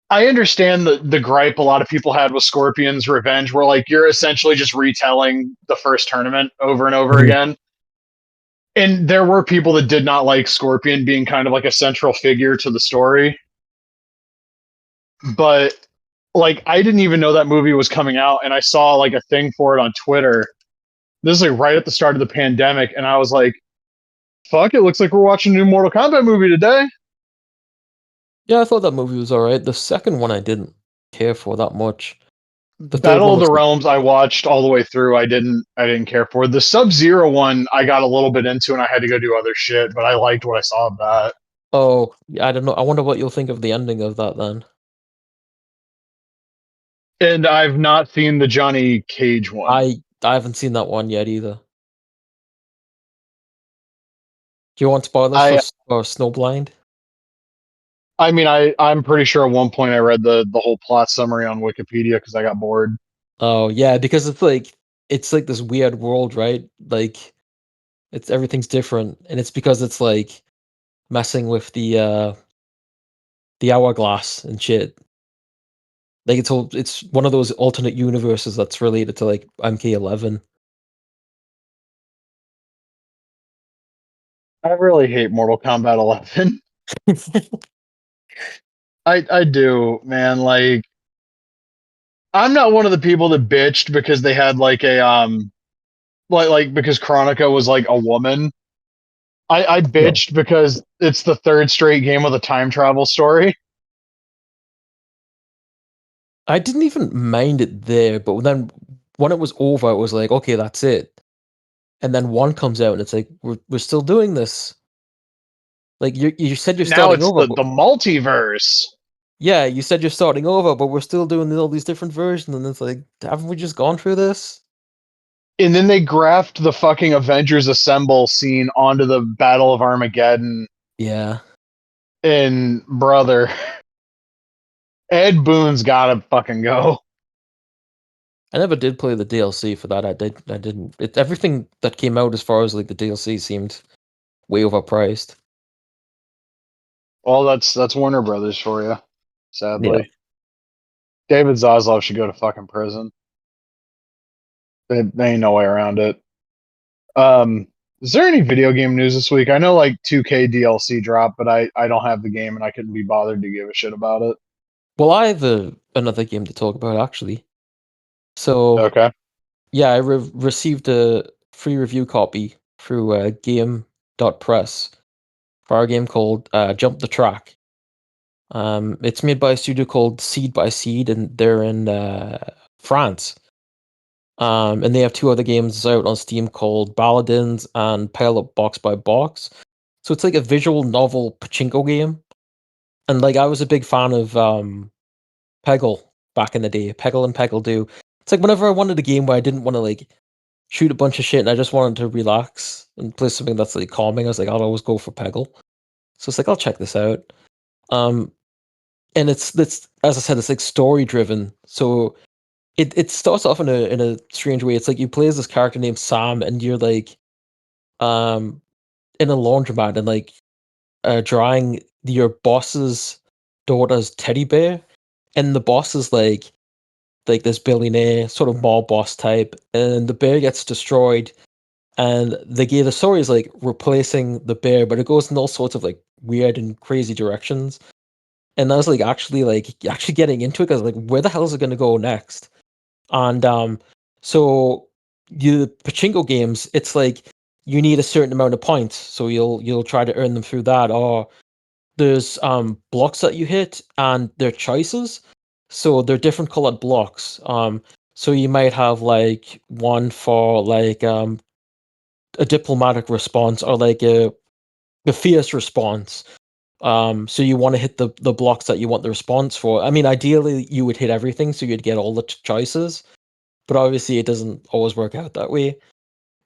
I understand the gripe a lot of people had with Scorpion's Revenge, where like you're essentially just retelling the first tournament over and over Mhm. again. And there were people that did not like Scorpion being kind of like a central figure to the story. But like I didn't even know that movie was coming out, and I saw like a thing for it on Twitter. This is like right at the start of the pandemic, and I was like, "Fuck! It looks like we're watching a new Mortal Kombat movie today." Yeah, I thought that movie was alright. The second one I didn't care for that much. The third Battle one of the was like, Realms I watched all the way through. I didn't care for. The Sub-Zero one I got a little bit into and I had to go do other shit, but I liked what I saw of that. oh, yeah, I don't know. I wonder what you'll think of the ending of that then. And I've not seen the Johnny Cage one. I haven't seen that one yet either. Do you want spoilers I for Snowblind? I mean I'm pretty sure at one point I read the whole plot summary on Wikipedia because I got bored. Oh yeah, because it's like this weird world, right? Like it's everything's different, and it's because it's like messing with the hourglass and shit. Like it's one of those alternate universes that's related to like MK11. I really hate Mortal Kombat 11. I do, man. Like I'm not one of the people that bitched because they had like a like because Chronica was like a woman. I No, bitched because it's the third straight game with a time travel story. I didn't even mind it there, but then when it was over, it was like, okay, that's it. And then one comes out, and it's like we're still doing this. Like you said you're Now starting it's over, the but the multiverse. yeah, you said you're starting over, but we're still doing all these different versions, and it's like, haven't we just gone through this? And then they graft the fucking Avengers Assemble scene onto the Battle of Armageddon. Yeah. And brother, Ed Boon's gotta fucking go. I never did play the DLC for that. I didn't. Everything that came out as far as like the DLC seemed way overpriced. Well, that's Warner Brothers for you. Yeah. Sadly, David Zaslav should go to fucking prison. There ain't no way around it. Um, is there any video game news this week? I know like 2K DLC dropped, but I don't have the game and I couldn't be bothered to give a shit about it. Well, I have another game to talk about actually. So Okay. yeah, I received a free review copy through Game.press for our game called Jump the Track. It's made by a studio called Seed by Seed, and they're in France. And they have two other games out on Steam called Paladins and Pile Up Box by Box. So it's like a visual novel pachinko game. And like I was a big fan of Peggle back in the day. Peggle and Peggle Do. It's like whenever I wanted a game where I didn't want to like shoot a bunch of shit and I just wanted to relax and play something that's like calming, I was like, I'll always go for Peggle. So it's like I'll check this out. Um and it's as I said, it's like story driven. So it starts off in a strange way. It's like you play as this character named Sam, and you're like um in a laundromat and like drawing your boss's daughter's teddy bear, and the boss is like this billionaire sort of mob boss type, and the bear gets destroyed, and the story is like replacing the bear, but it goes in all sorts of like weird and crazy directions. And I was like actually getting into it because like where the hell is it going to go next? And so you pachinko games, it's like you need a certain amount of points, so you'll try to earn them through that, or there's blocks that you hit and they're choices. So they're different colored blocks. So you might have like one for like a diplomatic response or like a fierce response. So you want to hit the blocks that you want the response for. I mean, ideally you would hit everything so you'd get all the choices, but obviously it doesn't always work out that way.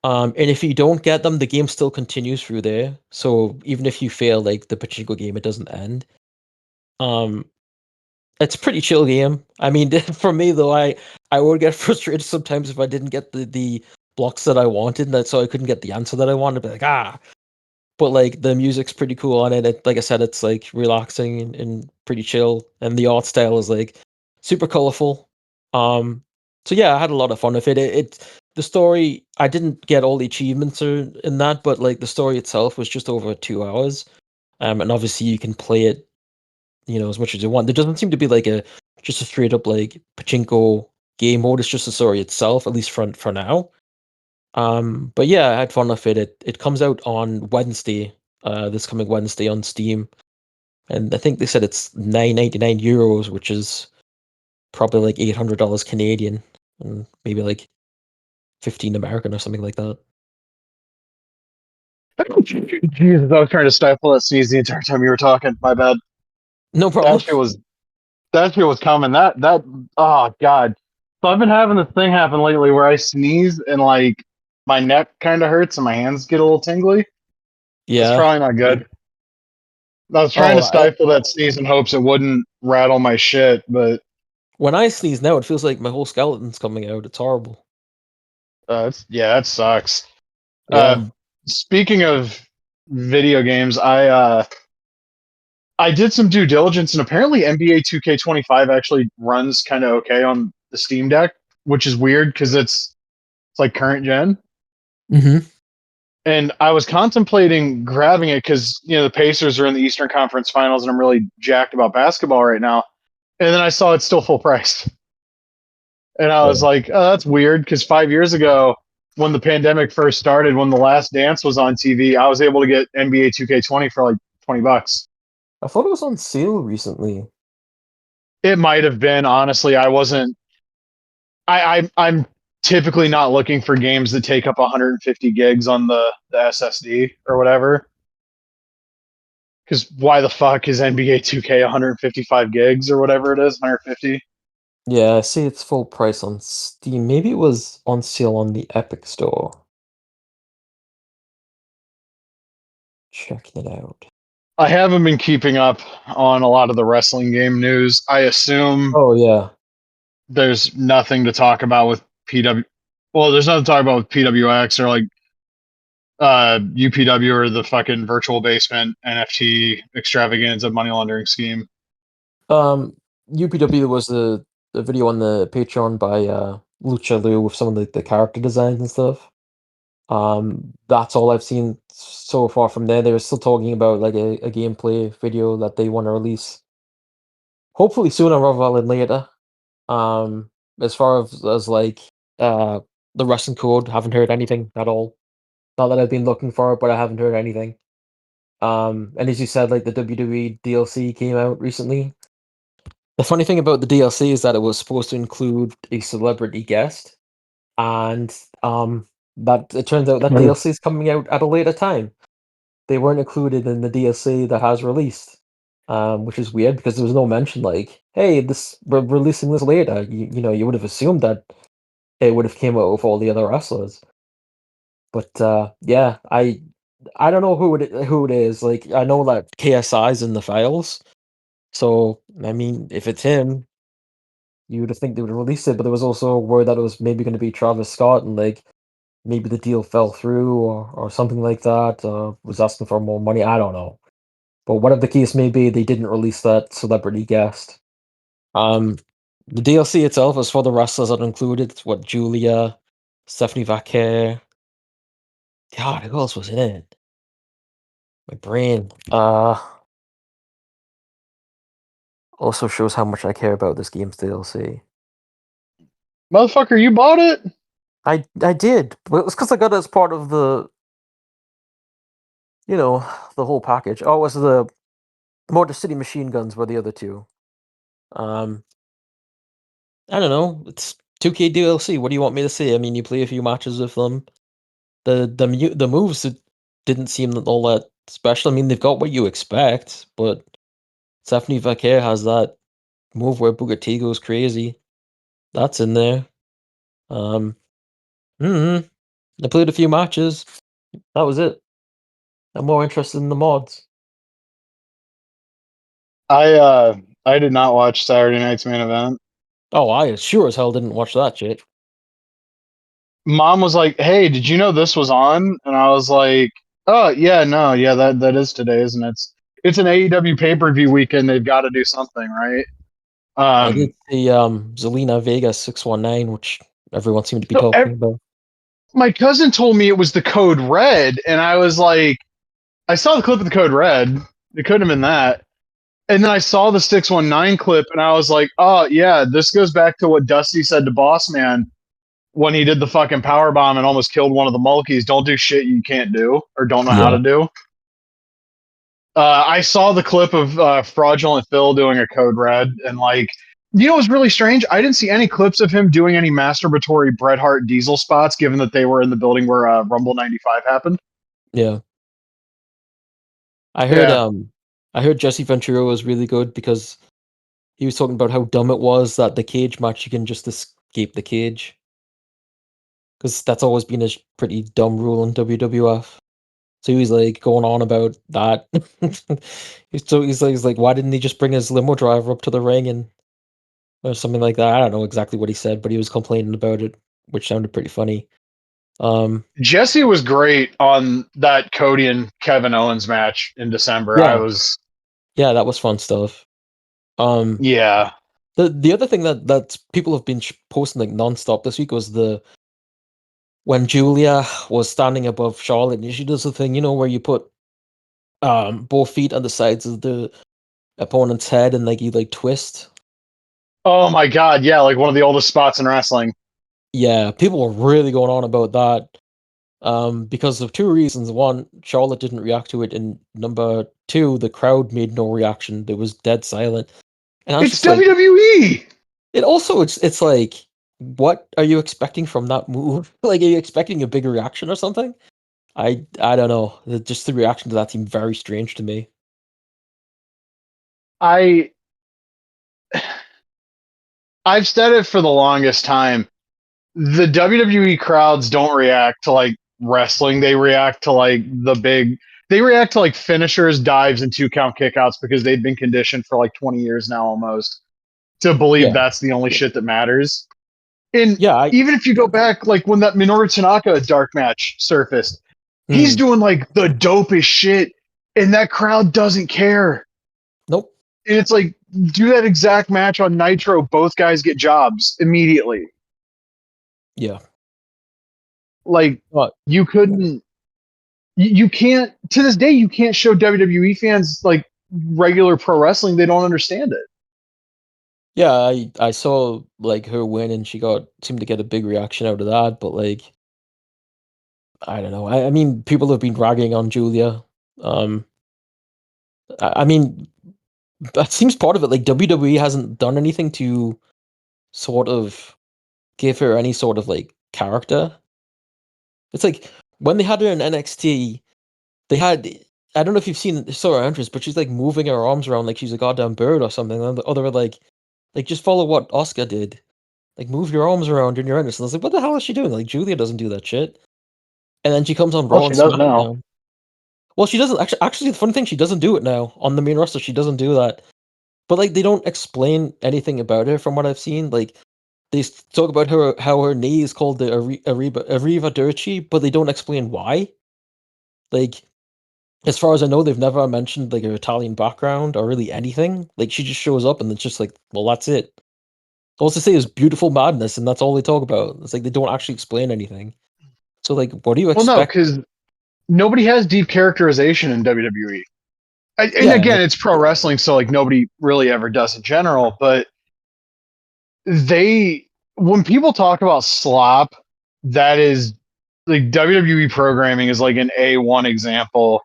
And if you don't get them, the game still continues through there. So even if you fail like the pachinko game, it doesn't end. Um, it's a pretty chill game. I mean, for me though, I would get frustrated sometimes if I didn't get the blocks that I wanted, and that so I couldn't get the answer that I wanted. Be like, ah. But like the music's pretty cool on it. Like I said, it's like relaxing and pretty chill, and the art style is like super colorful. Um, so yeah, I had a lot of fun with it. The story, I didn't get all the achievements in that, but like the story itself was just over 2 hours. And obviously you can play it, as much as you want. There doesn't seem to be like a just a straight up like pachinko game mode. It's just the story itself, at least for now. But yeah, I had fun with it. It comes out on Wednesday, this coming Wednesday on Steam, and I think they said it's 9.99 euros, which is probably like $800 Canadian, and maybe like 15 American or something like that. Jesus, I was trying to stifle that sneeze the entire time you were talking. My bad. No problem. That shit was that shit was coming. That oh god. So I've been having this thing happen lately where I sneeze and like my neck kind of hurts and my hands get a little tingly. That's Yeah. probably not good. I was trying Oh, to stifle that sneeze in hopes it wouldn't rattle my shit, but when I sneeze now, it feels like my whole skeleton's coming out. It's horrible. yeah, that sucks. Yeah. Speaking of video games, I did some due diligence, and apparently NBA 2K25 actually runs kind of okay on the Steam Deck, which is weird because it's like current gen. Mm-hmm. And I was contemplating grabbing it because the Pacers are in the Eastern Conference Finals, and I'm really jacked about basketball right now. And then I saw it's still full price, and I was Oh. like, "Oh, that's weird." Because 5 years ago, when the pandemic first started, when The Last Dance was on TV, I was able to get NBA 2K20 for like $20. I thought it was on sale recently. It might have been. Honestly, I wasn't. I'm typically not looking for games that take up 150 gigs on the SSD or whatever. Because why the fuck is NBA 2K 155 gigs or whatever it is, 150? Yeah, I see it's full price on Steam. Maybe it was on sale on the Epic Store. Checking it out. I haven't been keeping up on a lot of the wrestling game news. I assume Oh yeah. there's nothing to talk about with PW. Well, there's nothing to talk about with PWX or like UPW or the fucking virtual basement NFT extravaganza money laundering scheme. Um, UPW was the video on the Patreon by Lucha Lu with some of the character designs and stuff. That's all I've seen so far from there. They're still talking about like a gameplay video that they want to release. Hopefully sooner rather than later. As far as like uh the wrestling code, haven't heard anything at all. Not that I've been looking for it, but I haven't heard anything. And as you said, like the WWE DLC came out recently. The funny thing about the DLC is that it was supposed to include a celebrity guest, and that it turns out that DLC is coming out at a later time. They weren't included in the DLC that has released, which is weird because there was no mention like, "Hey, this we're releasing this later." You would have assumed that it would have came out with all the other wrestlers, but yeah, I don't know who it is. Like I know that KSI's in the files, so I mean, if it's him, You would have think they would have released it, but there was also a word that it was maybe going to be Travis Scott, and like maybe the deal fell through or something like that. Was asking for more money. I don't know, but whatever the case may be, they didn't release that celebrity guest. Um, the DLC itself is for the wrestlers that are included. It's what Julia, Stephanie Vaquer. God, who else was in it? My brain. Also shows how much I care about this game's DLC. Motherfucker, you bought it? I did, but it was because I got it as part of the the whole package. Oh, it was the Motor City Machine Guns were the other two. Um, I don't know. It's 2K DLC. What do you want me to say? I mean, you play a few matches with them. The moves didn't seem all that special. I mean, they've got what you expect, but Stephanie Vaquer has that move where Bugatti goes crazy. That's in there. Um, mm I played a few matches. That was it. I'm more interested in the mods. I uh I did not watch Saturday night's main event. Oh, I sure as hell didn't watch that shit. Mom was like, "Hey, did you know this was on?" And I was like, "Oh yeah, no, yeah, that is today, isn't it? It's an AEW pay-per-view weekend. They've got to do something, right?" I did Um, see Zelina Vega 619, which everyone seemed to be so talking about. my cousin told me it was the code red, and I was like, I saw the clip of the code red. It couldn't have been that. And then I saw the 619 clip, and I was like, "Oh yeah, this goes back to what Dusty said to Boss Man when he did the fucking power bomb and almost killed one of the Mulkeys. Don't do shit you can't do or don't know how Yeah. to do." I saw the clip of fraudulent Phil doing a code red, and like, you know, it was really strange. I didn't see any clips of him doing any masturbatory Bret Hart Diesel spots, given that they were in the building where Rumble '95 happened. Yeah. I heard Yeah, um I heard Jesse Ventura was really good because he was talking about how dumb it was that the cage match you can just escape the cage. Because that's always been a pretty dumb rule in WWF. So he was like going on about that. He's like, why didn't he just bring his limo driver up to the ring and or something like that? I don't know exactly what he said, but he was complaining about it, which sounded pretty funny. Um, Jesse was great on that Cody and Kevin Owens match in December. I yeah, was, yeah, that was fun stuff. Um, yeah. the other thing that people have been posting like nonstop this week was the when Julia was standing above Charlotte and she does the thing, where you put both feet on the sides of the opponent's head and like you like twist. Oh my god, yeah, like one of the oldest spots in wrestling. Yeah, people were really going on about that. Because of two reasons. One, Charlotte didn't react to it, and number two, the crowd made no reaction. It was dead silent. And I was It's just like, WWE. it's like, what are you expecting from that move? Like, are you expecting a big reaction or something? I don't know. Just the reaction to that seemed very strange to me. I I've said it for the longest time. The WWE crowds don't react to like wrestling. They react to like they react to like finishers, dives, and 2 count kickouts because they've been conditioned for like 20 years now almost to believe Yeah, that's the only shit that matters. And yeah. I even if you go back, like when that Minoru Tanaka dark match surfaced, he's hmm, doing like the dopest shit, and that crowd doesn't care. nope. And it's like, do that exact match on Nitro, both guys get jobs immediately. Yeah, Like, but you couldn't, you can't, to this day, you can't show WWE fans like regular pro wrestling. They don't understand it. yeah. I saw like her win, and she got seemed to get a big reaction out of that. But like, I don't know. I mean, people have been ragging on Julia. Um, I mean, that seems part of it. Like WWE hasn't done anything to sort of give her any sort of like character. It's like when they had her in NXT, they had I don't know if you've saw her entrance, but she's like moving her arms around like she's a goddamn bird or something. And the other like just follow what Oscar did. Like move your arms around in your entrance. And I was like, what the hell is she doing? Like Julia doesn't do that shit. And then she comes on Well, Raw and she does now. SmackDown. Well, she doesn't actually. Actually, the funny thing, she doesn't do it now on the main roster. She doesn't do that. but like they don't explain anything about her from what I've seen. Like they talk about her how her knee is called the Arriva Dirci, but they don't explain why. Like as far as I know, they've never mentioned like her Italian background or really anything. Like she just shows up and it's just like, well, that's it. All to say is beautiful madness, and that's all they talk about. It's like they don't actually explain anything. So like, what do you Well, no, expect? because nobody has deep characterization in WWE. And Yeah, again, it's pro wrestling, so like nobody really ever does in general. But they, when people talk about slop, that is like WWE programming is like an A1 example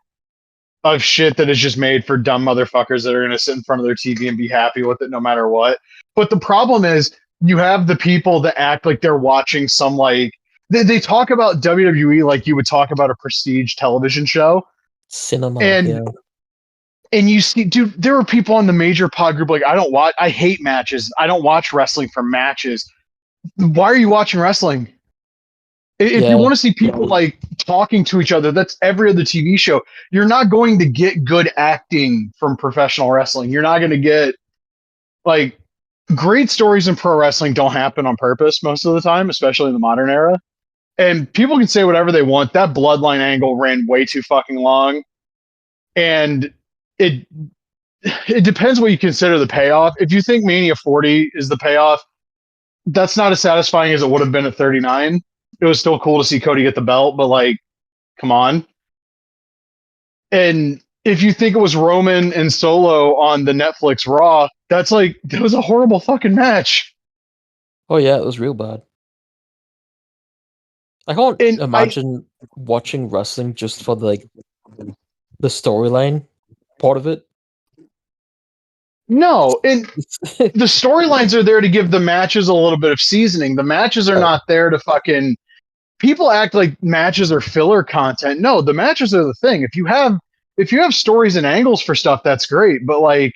of shit that is just made for dumb motherfuckers that are going to sit in front of their TV and be happy with it no matter what. But the problem is, you have the people that act like they're watching some like they talk about WWE like you would talk about a prestige television show, cinema. and Yeah, you see, dude, there are people on the major pod group like, I hate matches. I don't watch wrestling for matches. Why are you watching wrestling? If you yeah. want to see people like talking to each other, that's every other TV show. You're not going to get good acting from professional wrestling. You're not going to get like great stories in pro wrestling don't happen on purpose most of the time, especially in the modern era. And people can say whatever they want. That bloodline angle ran way too fucking long. And it it depends what you consider the payoff. If you think Mania 40 is the payoff, that's not as satisfying as it would have been at 39. It was still cool to see Cody get the belt, but like, come on. And if you think it was Roman and Solo on the Netflix Raw, that's like, that was a horrible fucking match. Oh yeah, it was real bad. I can't And I, imagine watching wrestling just for the storyline part of it. no, and the storylines are there to give the matches a little bit of seasoning. The matches are Right. not there to fucking, people act like matches are filler content. No, the matches are the thing. If you have stories and angles for stuff, that's great. But like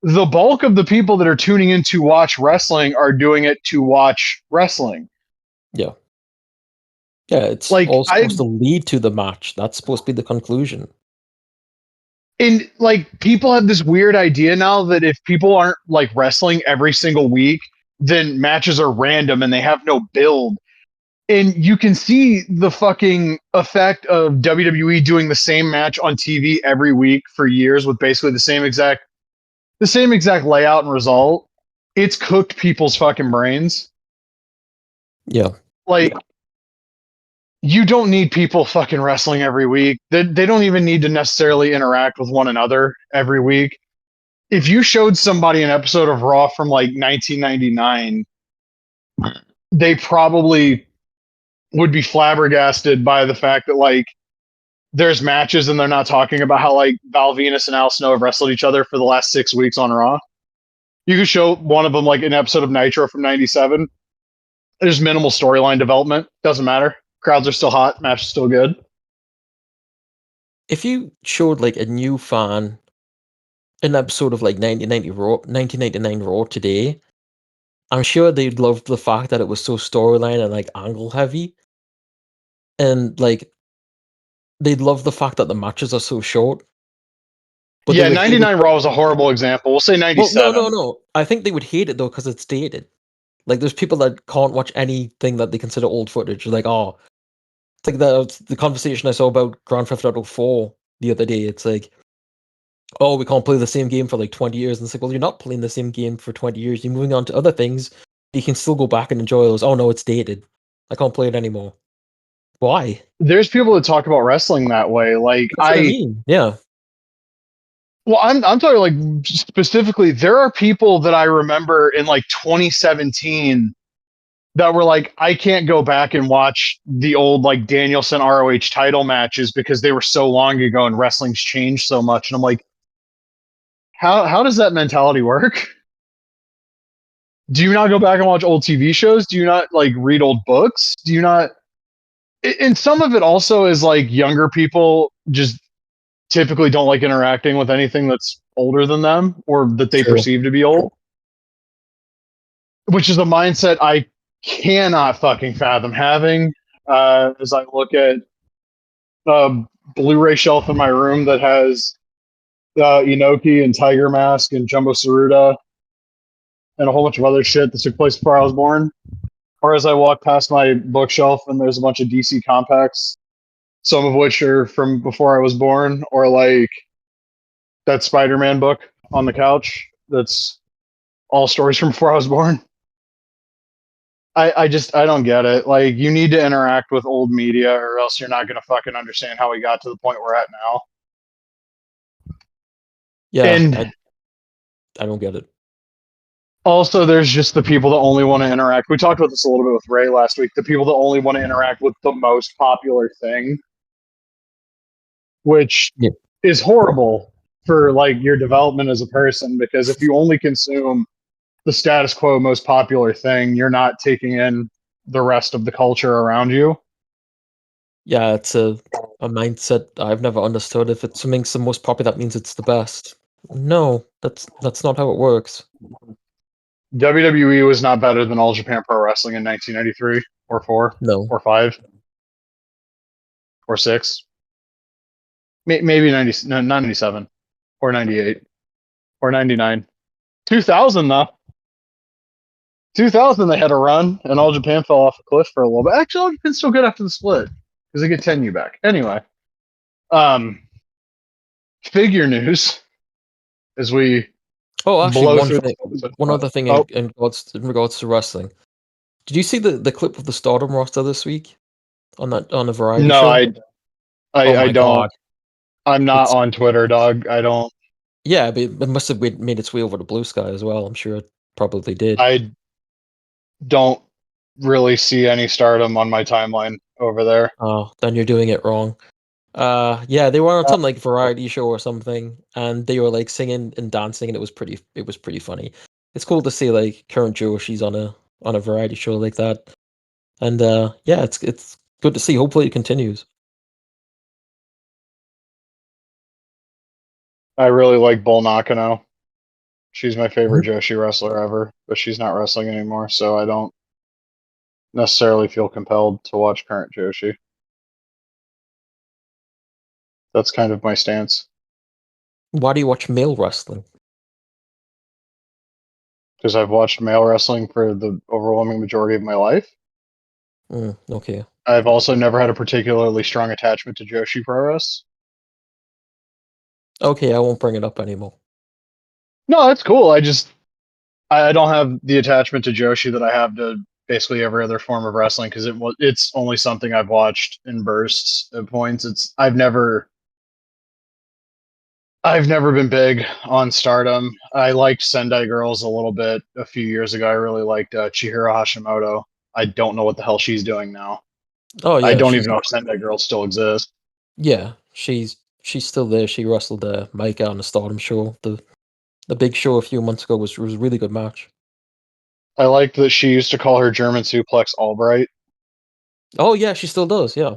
the bulk of the people that are tuning in to watch wrestling are doing it to watch wrestling. Yeah. Yeah, it's Like all supposed I to lead to the match. That's supposed to be the conclusion. and like people have this weird idea now that if people aren't like wrestling every single week, then matches are random and they have no build. And you can see the fucking effect of WWE doing the same match on TV every week for years with basically the same exact layout and result. It's cooked people's fucking brains. Yeah. Like you don't need people fucking wrestling every week. They don't even need to necessarily interact with one another every week. If you showed somebody an episode of Raw from like 1999, they probably would be flabbergasted by the fact that like there's matches and they're not talking about how like Val Venus and Al Snow have wrestled each other for the last 6 weeks on Raw. You could show one of them like an episode of Nitro from '97. There's minimal storyline development. Doesn't matter. Crowds are still hot. Match is still good. If you showed like a new fan an episode of like 1999 Raw today, I'm sure they'd love the fact that it was so storyline and like angle heavy. And like they'd love the fact that the matches are so short. But they Yeah, would hate it. '99 Raw was a horrible example. We'll say Well, no, no, '97. no. I think they would hate it though because it's dated. Like there's people that can't watch anything that they consider old footage. Like, oh, it's like the conversation I saw about Grand Theft Auto 4 the other day. It's like, oh, we can't play the same game for like 20 years. And it's like, well, you're not playing the same game for 20 years. You're moving on to other things. You can still go back and enjoy those. Oh no, it's dated. I can't play it anymore. Why? There's people that talk about wrestling that way. That's what I mean. Yeah, I'm talking like specifically. There are people that I remember in like 2017 that were like, I can't go back and watch the old like Danielson ROH title matches because they were so long ago and wrestling's changed so much. And I'm like, how does that mentality work? Do you not go back and watch old TV shows? Do you not like read old books? Do you not? And some of it also is like younger people just typically don't like interacting with anything that's older than them or that they true. perceive to be old, which is a mindset I cannot fucking fathom having. As I look at a Blu-ray shelf in my room that has Inoki and Tiger Mask and Jumbo Tsuruta and a whole bunch of other shit that took place before I was born. Or as I walk past my bookshelf and there's a bunch of DC compacts, some of which are from before I was born, or like that Spider-Man book on the couch that's all stories from before I was born. I don't get it. Like you need to interact with old media or else you're not gonna fucking understand how we got to the point we're at now. Yeah, And I don't get it. also there's just the people that only want to interact. We talked about this a little bit with Ray last week. The people that only want to interact with the most popular thing, which Yeah. is horrible for like your development as a person because if you only consume the status quo most popular thing, you're not taking in the rest of the culture around you. Yeah, it's a mindset I've never understood. If it's something's the most popular, that means it's the best. No, that's not how it works. WWE was not better than All Japan Pro Wrestling in 1993 or 4 No. or 5 or 6. Maybe 90, no, not 97 or 98 or 99. 2000 though. 2000 they had a run and All Japan fell off a cliff for a little bit. Actually, All Japan's still good after the split because they get 10U back. Anyway, um, figure news as we Oh, actually, blow through this episode. one other thing Oh, in regards to wrestling. Did you see the clip of the Stardom roster this week on the variety no, show? Oh I my don't. god, I'm not it's on Twitter, dog. I don't. yeah, but it must have made its way over to Blue Sky as well. I'm sure it probably did. I don't really see any stardom on my timeline over there. Oh, then you're doing it wrong. Yeah, they were on Uh, some like variety show or something, and they were like singing and dancing, and it was pretty funny. It's cool to see like current Joshi's on a variety show like that, and yeah, it's good to see. Hopefully, it continues. I really like Bull Nakano. She's my Mhm. favorite Joshi wrestler ever, but she's not wrestling anymore, so I don't necessarily feel compelled to watch current Joshi. That's kind of my stance Why do you watch male wrestling? because I've watched male wrestling for the overwhelming majority of my life. Okay. I've also never had a particularly strong attachment to Joshi Pro Wrestling. Okay, I won't bring it up anymore. No, that's cool. I don't have the attachment to Joshi that I have to basically every other form of wrestling because it's only something I've watched in bursts at points. I've never been big on Stardom. I liked Sendai Girls a little bit a few years ago. I really liked Chihiro Hashimoto. I don't know what the hell she's doing now. Oh I yeah, don't even know if Sendai Girls still exists. yeah, she's still there. She wrestled Micah on the Stardom show. The big show a few months ago was a really good match. I liked that she used to call her German suplex Albright. Oh yeah, she still does. Yeah.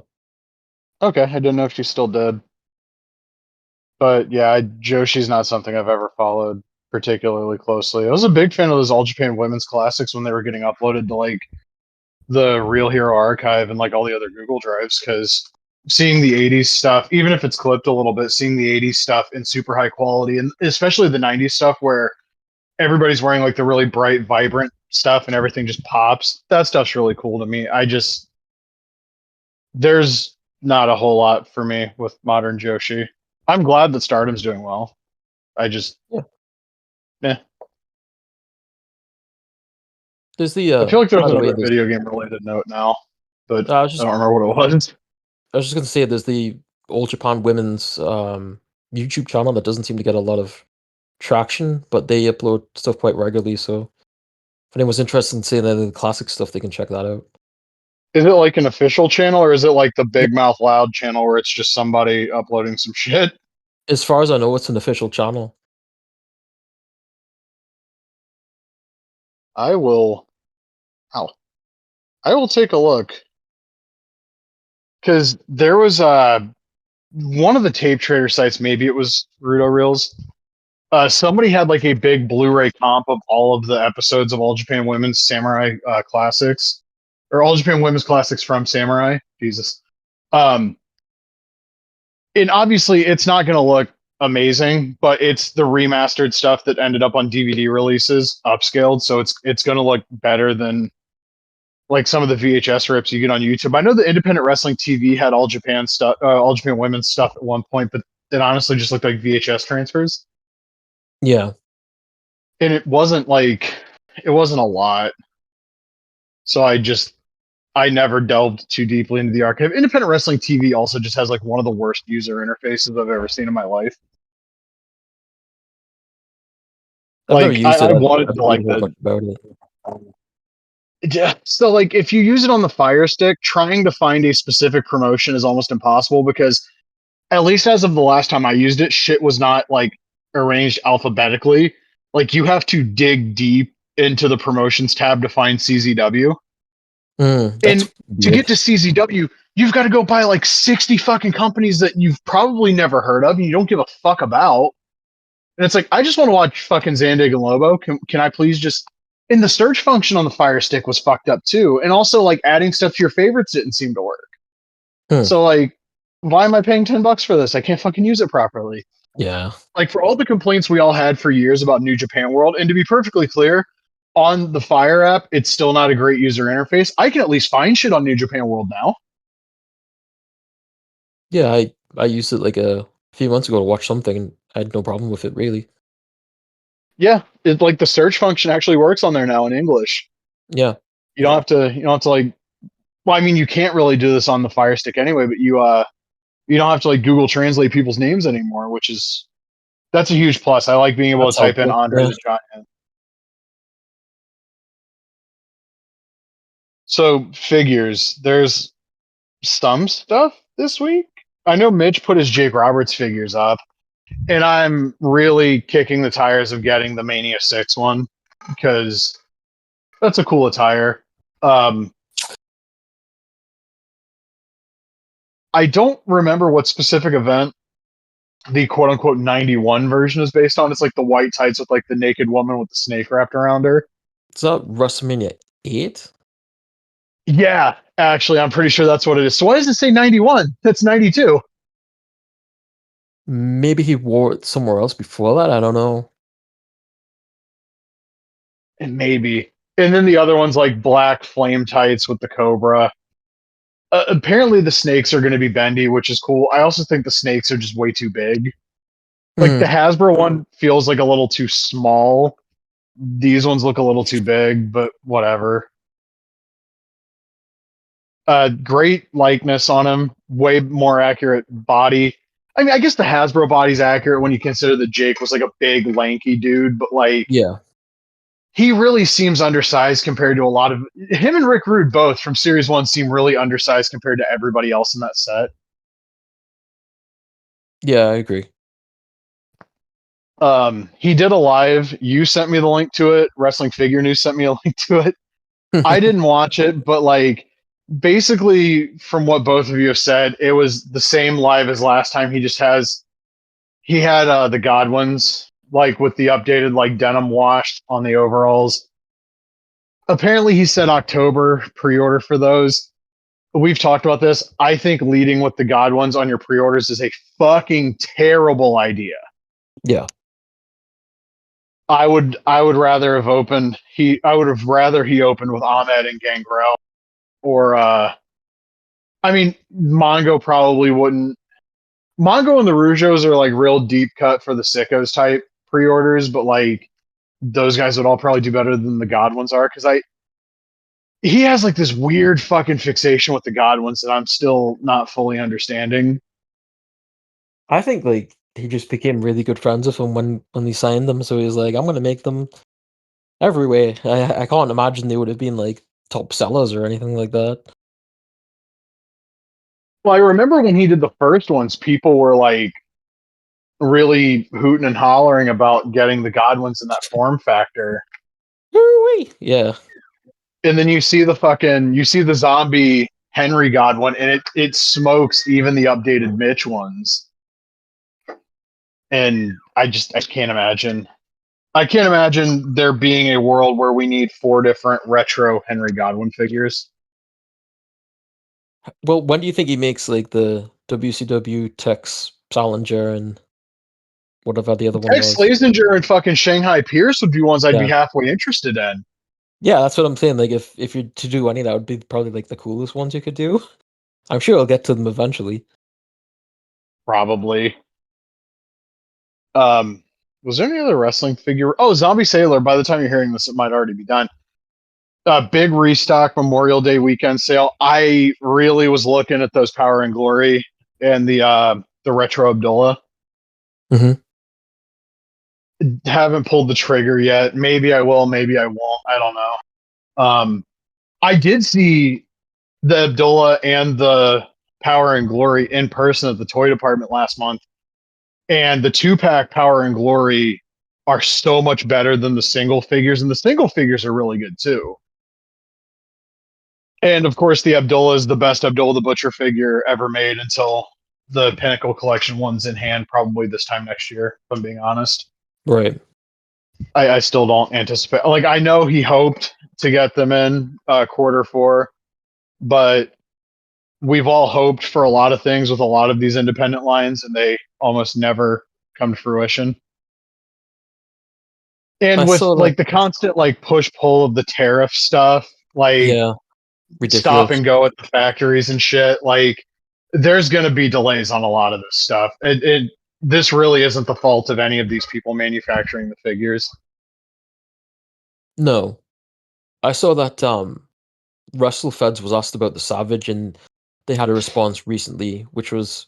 Okay, I didn't know if she still did. But yeah, Joshi's not something I've ever followed particularly closely. I was a big fan of those All Japan Women's Classics when they were getting uploaded to like the Real Hero Archive and like all the other Google Drives because seeing the 80s stuff, even if it's clipped a little bit, seeing the 80s stuff in super high quality and especially the 90s stuff where everybody's wearing like the really bright, vibrant stuff and everything just pops, that stuff's really cool to me. There's not a whole lot for me with modern Joshi. I'm glad that Stardom's doing well. I just, Yeah. eh. There's the I feel like there's by the way, another there's video game related note now, but I was I just don't remember what it was. I was just gonna say there's the All Japan Women's YouTube channel that doesn't seem to get a lot of traction, but they upload stuff quite regularly. So if anyone's interested in seeing any of the classic stuff, they can check that out. Is it like an official channel or is it like the Yeah. Big Mouth Loud channel where it's just somebody uploading some shit? As far as I know, it's an official channel. I will. Ow. I will take a look because there was one of the tape trader sites. Maybe it was Rudo Reels. Somebody had like a big Blu-ray comp of all of the episodes of All Japan Women's Samurai Classics, or All Japan Women's Classics from Samurai. Jesus. Um, and obviously, it's not going to look amazing, but it's the remastered stuff that ended up on DVD releases, upscaled, so it's going to look better than like some of the VHS rips you get on YouTube. I know the Independent Wrestling TV had All Japan stuff, All Japan Women's stuff at one point, but it honestly just looked like VHS transfers, Yeah, and it wasn't a lot. So I never delved too deeply into the archive. Independent Wrestling TV also just has like one of the worst user interfaces I've ever seen in my life. I've never Like used it. I I wanted to don't really like know much about it. yeah. So like if you use it on the Fire Stick, trying to find a specific promotion is almost impossible because at least as of the last time I used it, shit was not like arranged alphabetically. Like you have to dig deep into the promotions tab to find CZW. That's And to weird. get to CZW, you've got to go buy like 60 fucking companies that you've probably never heard of and you don't give a fuck about. And it's like, I just want to watch fucking Zandig and Lobo. Can I please just. And the search function on the Fire Stick was fucked up too. And also, like, adding stuff to your favorites didn't seem to work. Hmm. So, like, why am I paying $10 for this? I can't fucking use it properly. Yeah. Like, for all the complaints we all had for years about New Japan World, and to be perfectly clear, on the Fire app, it's still not a great user interface. I can at least find shit on New Japan World now. Yeah, I used it like a few months ago to watch something, and I had no problem with it really. Yeah, it like the search function actually works on there now in English. Yeah, You don't have to like well, I mean you can't really do this on the Fire Stick anyway, but you don't have to like Google Translate people's names anymore, which is that's a huge plus. I like being able that's to type in helpful. Andre Yeah. the Giant. So figures, there's some stuff this week. I know Mitch put his Jake Roberts figures up, and I'm really kicking the tires of getting the Mania 6 one because that's a cool attire. Um, I don't remember what specific event the quote unquote 91 version is based on. It's like the white tights with like the naked woman with the snake wrapped around her. Is that WrestleMania 8? Yeah, actually, I'm pretty sure that's what it is. So why does it say 91? That's 92. Maybe he wore it somewhere else before that. I don't know. And maybe. And then the other one's like black flame tights with the cobra. Apparently, the snakes are going to be bendy, which is cool. I also think the snakes are just way too big. Like the Hmm. Hasbro one feels like a little too small. These ones look a little too big, but whatever. Great likeness on him, way more accurate body. I mean, I guess the Hasbro body's accurate when you consider that Jake was like a big, lanky dude, but like Yeah. he really seems undersized compared to a lot of him and Rick Rude both from Series One seem really undersized compared to everybody else in that set. Yeah, I agree. He did a live. You sent me the link to it. Wrestling Figure News sent me a link to it. I didn't watch it, but like basically from what both of you have said, it was the same live as last time. He had the Godwins like with the updated like denim wash on the overalls. Apparently he said October pre-order for those. We've talked about this. I think leading with the Godwins on your pre-orders is a fucking terrible idea. Yeah. I would rather have opened he I would have rather he opened with Ahmed and Gangrel or I mean Mongo probably wouldn't. Mongo and the Rougeos are like real deep cut for the sickos type pre-orders, but like those guys would all probably do better than the Godwins are because I he has like this weird fucking fixation with the Godwins that I'm still not fully understanding. I think like he just became really good friends with him when he signed them. So he's like, I'm gonna make them every way. I can't imagine they would have been like top sellers or anything like that. Well, I remember when he did the first ones, people were like really hooting and hollering about getting the Godwins in that form factor. Woo-wee. Yeah. And then you see the zombie Henry Godwin and it smokes even the updated Mitch ones. And I can't imagine. I can't imagine there being a world where we need four different retro Henry Godwin figures. Well, when do you think he makes like the WCW Tex Salinger and whatever the other one Tex was. Slazenger and fucking Shanghai Pierce would be ones I'd be Yeah. halfway interested in. Yeah, that's what I'm saying. Like, if you're to do any, that would be probably like the coolest ones you could do. I'm sure I'll get to them eventually. Probably. Was there any other wrestling figure? Oh, Zombie Sailor. By the time you're hearing this, it might already be done. Big restock Memorial Day weekend sale. I really was looking at those Power and Glory and the retro Abdullah. Hmm. Haven't pulled the trigger yet. Maybe I will. Maybe I won't. I don't know. I did see the Abdullah and the Power and Glory in person at the toy department last month, and the 2-pack Power and Glory are so much better than the single figures, and the single figures are really good too. And of course, the Abdullah is the best Abdullah the Butcher figure ever made until the Pinnacle Collection one's in hand, probably this time next year, if I'm being honest. Right. I still don't anticipate. Like, I know he hoped to get them in quarter 4, but we've all hoped for a lot of things with a lot of these independent lines, and they almost never come to fruition. I And with saw that. like the constant like push pull of the tariff stuff, like Yeah, stop ridiculous. and go at the factories and shit, like there's going to be delays on a lot of this stuff. This really isn't the fault of any of these people manufacturing the figures. No, I saw that. WrestleFeds was asked about the Savage, and they had a response recently, which was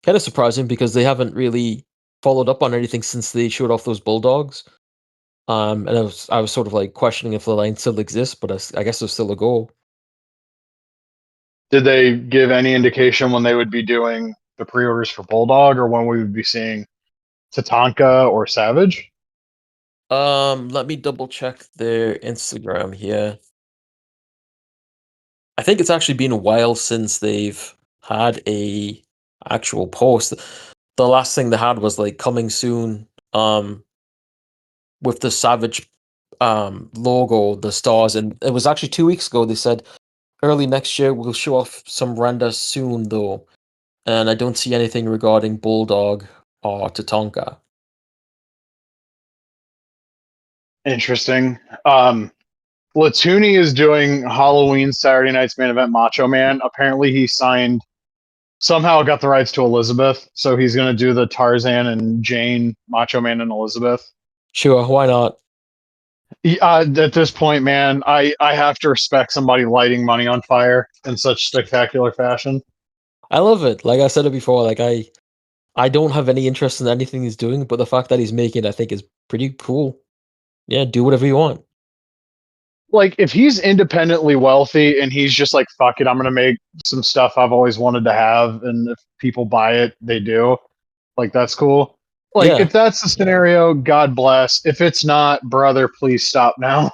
kind of surprising because they haven't really followed up on anything since they showed off those bulldogs. And I was sort of like questioning if the line still exists, but I guess there's still a goal. Did they give any indication when they would be doing the pre-orders for Bulldog, or when we would be seeing Tatanka or Savage? Let me double check their Instagram here. I think it's actually been a while since they've had a actual post. The last thing they had was like coming soon, with the Savage logo, the stars, and it was actually 2 weeks ago. They said early next year we'll show off some render soon though, and I don't see anything regarding Bulldog or Tatonka. Interesting. Latuni is doing Halloween Saturday night's main event Macho Man. Apparently he signed somehow got the rights to Elizabeth, so he's going to do the Tarzan and Jane Macho Man and Elizabeth. Sure, why not? At this point, man, I have to respect somebody lighting money on fire in such spectacular fashion. I love it. Like I said it before, like I don't have any interest in anything he's doing, but the fact that he's making it, I think is pretty cool. Yeah, do whatever you want. Like, if he's independently wealthy and he's just like, fuck it, I'm going to make some stuff I've always wanted to have, and if people buy it, they do. Like, that's cool. Like, Yeah, if that's the scenario, God bless. If it's not, brother, please stop now.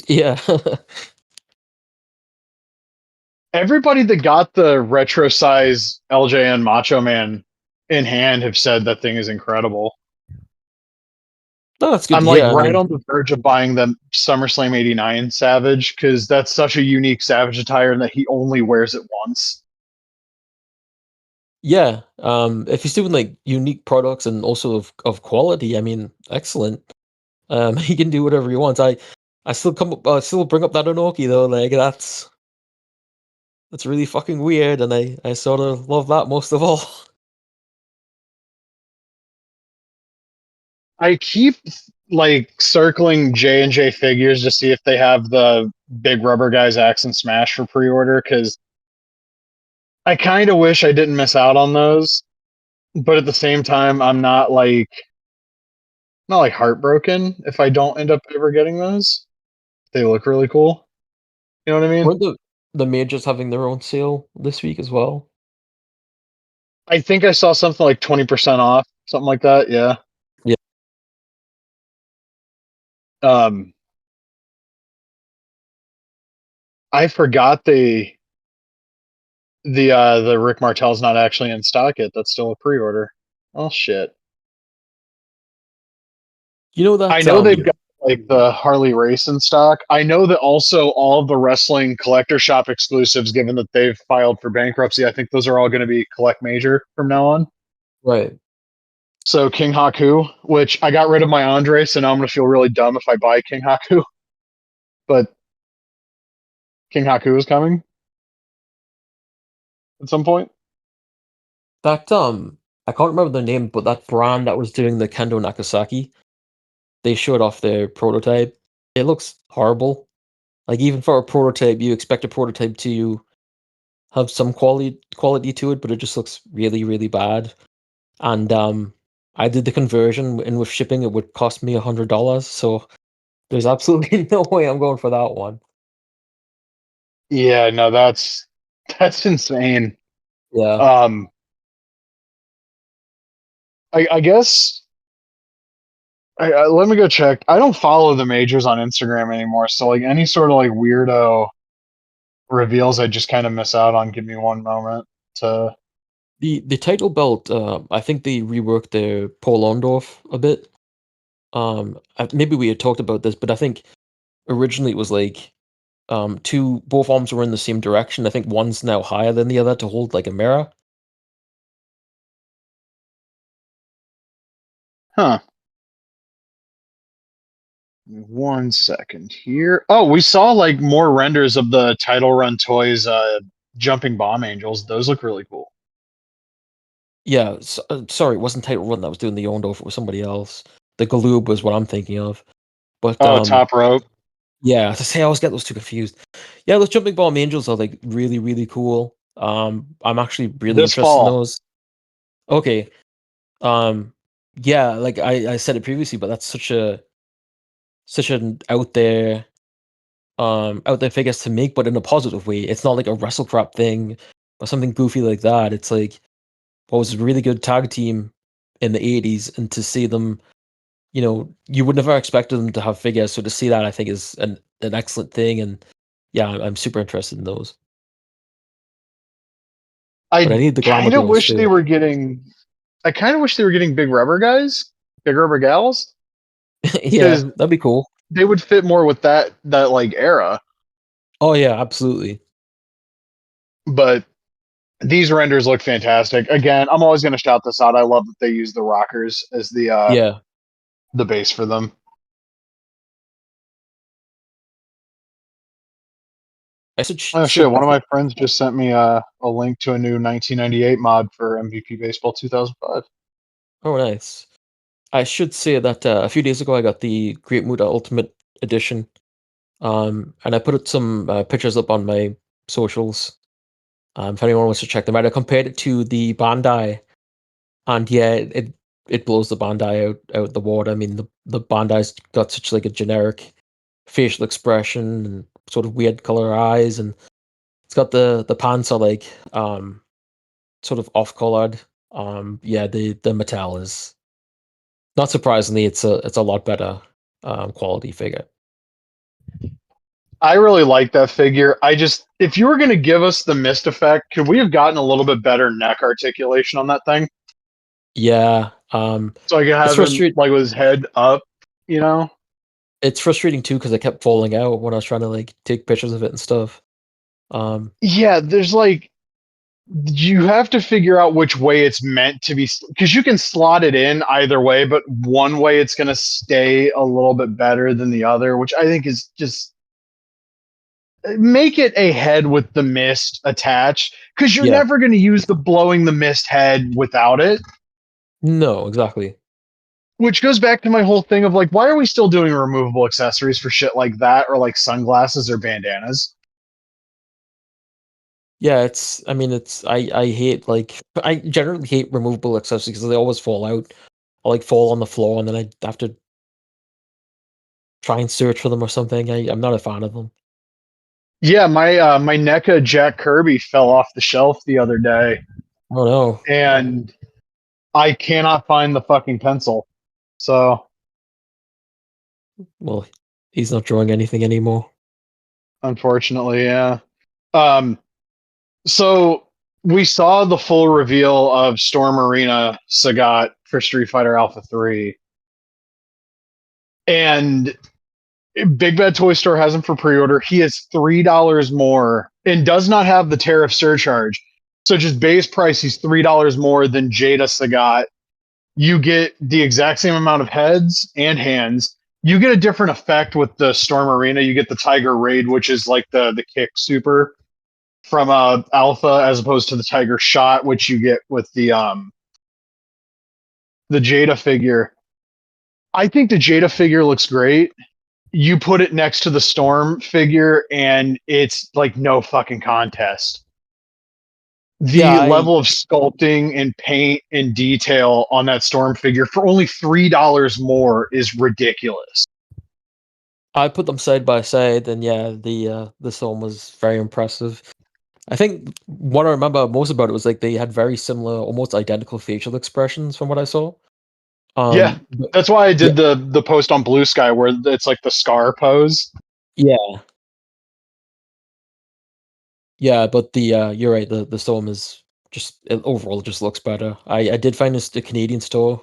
yeah. Everybody that got the retro size LJN Macho Man in hand have said that thing is incredible. No, that's good I'm to like hear. I right mean, on the verge of buying the SummerSlam '89 Savage, because that's such a unique Savage attire and that he only wears it once. yeah. If he's doing like unique products and also of quality, I mean, excellent. He can do whatever he wants. I still still bring up that Inoki though. Like that's really fucking weird, and I sort of love that most of all. I keep like circling J&J figures to see if they have the big rubber guys Axe and Smash for pre-order, because I kind of wish I didn't miss out on those, but at the same time, I'm not like heartbroken if I don't end up ever getting those. They look really cool. You know what I mean? Weren't the majors having their own sale this week as well? I think I saw something like 20% off, something like that. Yeah. Yeah. Um, I forgot the Rick Martel's not actually in stock yet. That's still a pre-order. Oh shit. You know I that know they've got like the Harley race in stock. I know that also all of the wrestling collector shop exclusives, given that they've filed for bankruptcy, I think those are all going to be collect major from now on. right. So King Haku, which I got rid of my Andre, so now I'm gonna feel really dumb if I buy King Haku. But King Haku is coming at some point. That I can't remember the name, but that brand that was doing the Kendo Nagasaki, they showed off their prototype. It looks horrible. Like even for a prototype, you expect a prototype to have some quality to it, but it just looks really, really bad. And I did the conversion, and with shipping, it would cost me $100. So there's absolutely no way I'm going for that one. Yeah, no, that's insane. Yeah, Um, I guess let me go check. I don't follow the majors on Instagram anymore, so like any sort of like weirdo reveals, I just kind of miss out on. Give me one moment to. the title belt. I think they reworked the Paul Orndorff a bit. Maybe we had talked about this, but I think originally it was like two both arms were in the same direction. I think one's now higher than the other to hold like a mirror. Huh. One second here. Oh, we saw like more renders of the Title Run toys jumping bomb angels. Those look really cool. Yeah, sorry, it wasn't Title Run that was doing the Orndorff. It was somebody else. The Galoob was what I'm thinking of. But Oh, top rope. yeah, to say I always get those two confused. Yeah, those jumping bomb angels are like really, really cool. I'm actually really This interested in fall. those. Okay. Um, yeah, like I said it previously, but that's such an out there figures to make, but in a positive way. It's not like a wrestle crap thing or something goofy like that. It's like what was a really good tag team in the 80s, and to see them, you would never expected them to have figures. So to see that, I think, is an excellent thing. And yeah, I'm super interested in those. But I I need the glamour kind of girls wish they too. were getting. I kind of wish they were getting big rubber guys, big rubber gals, Yeah, because that'd be cool. they would fit more with that like era. Oh yeah, absolutely. But these renders look fantastic. Again, I'm always going to shout this out. I love that they use the rockers as Yeah, the base for them. I should sh- Oh shit! should One of my friends just sent me a link to a new 1998 mod for MVP Baseball 2005. Oh nice. I should say that a few days ago I got the Great Muta Ultimate Edition. And I put some pictures up on my socials. If anyone wants to check them out, I compared it to the Bandai, and yeah, it blows the Bandai out the water. I mean, the Bandai's got such like a generic facial expression and sort of weird color eyes, and it's got the pants are like sort of off colored. Yeah, the metal is not surprisingly it's a lot better quality figure. I really like that figure. I just, if you were going to give us the mist effect, could we have gotten a little bit better neck articulation on that thing? Yeah, So I could it's have him frustrating. like with his head up, you know? It's frustrating too because I kept falling out when I was trying to like take pictures of it and stuff. Um, Yeah, there's like, you have to figure out which way it's meant to be, because you can slot it in either way, but one way it's going to stay a little bit better than the other, which I think is just make it a head with the mist attached, because you're yeah, never going to use the blowing the mist head without it. no, exactly. Which goes back to my whole thing of like, why are we still doing removable accessories for shit like that, or like sunglasses or bandanas? Yeah, I mean, I hate like I generally hate removable accessories because they always fall out. I like fall on the floor and then I have to try and search for them or something. I'm not a fan of them. Yeah, my NECA Jack Kirby fell off the shelf the other day, Oh no. and I cannot find the fucking pencil. So Well, he's not drawing anything anymore. unfortunately, yeah. Um, so we saw the full reveal of Storm Arena Sagat for Street Fighter Alpha 3, and Big Bad Toy Store has him for pre-order. He is $3 more and does not have the tariff surcharge. So just base price, he's $3 more than Jada Sagat you get the exact same amount of heads and hands. You get a different effect with the Storm Arena. You get the Tiger Raid, which is like the kick super from Alpha, as opposed to the Tiger Shot, which you get with the Jada figure. I think the Jada figure looks great. You put it next to the Storm figure, and it's like no fucking contest. Yeah, The I level of sculpting and paint and detail on that Storm figure for only $3 more is ridiculous. I put them side by side, and yeah, the Storm was very impressive. I think what I remember most about it was like they had very similar, almost identical facial expressions from what I saw. Yeah, But that's why I yeah, did the post on Blue Sky where it's like the scar pose. yeah, yeah. But the you're right. The Storm is just overall just looks better. I did find this the Canadian store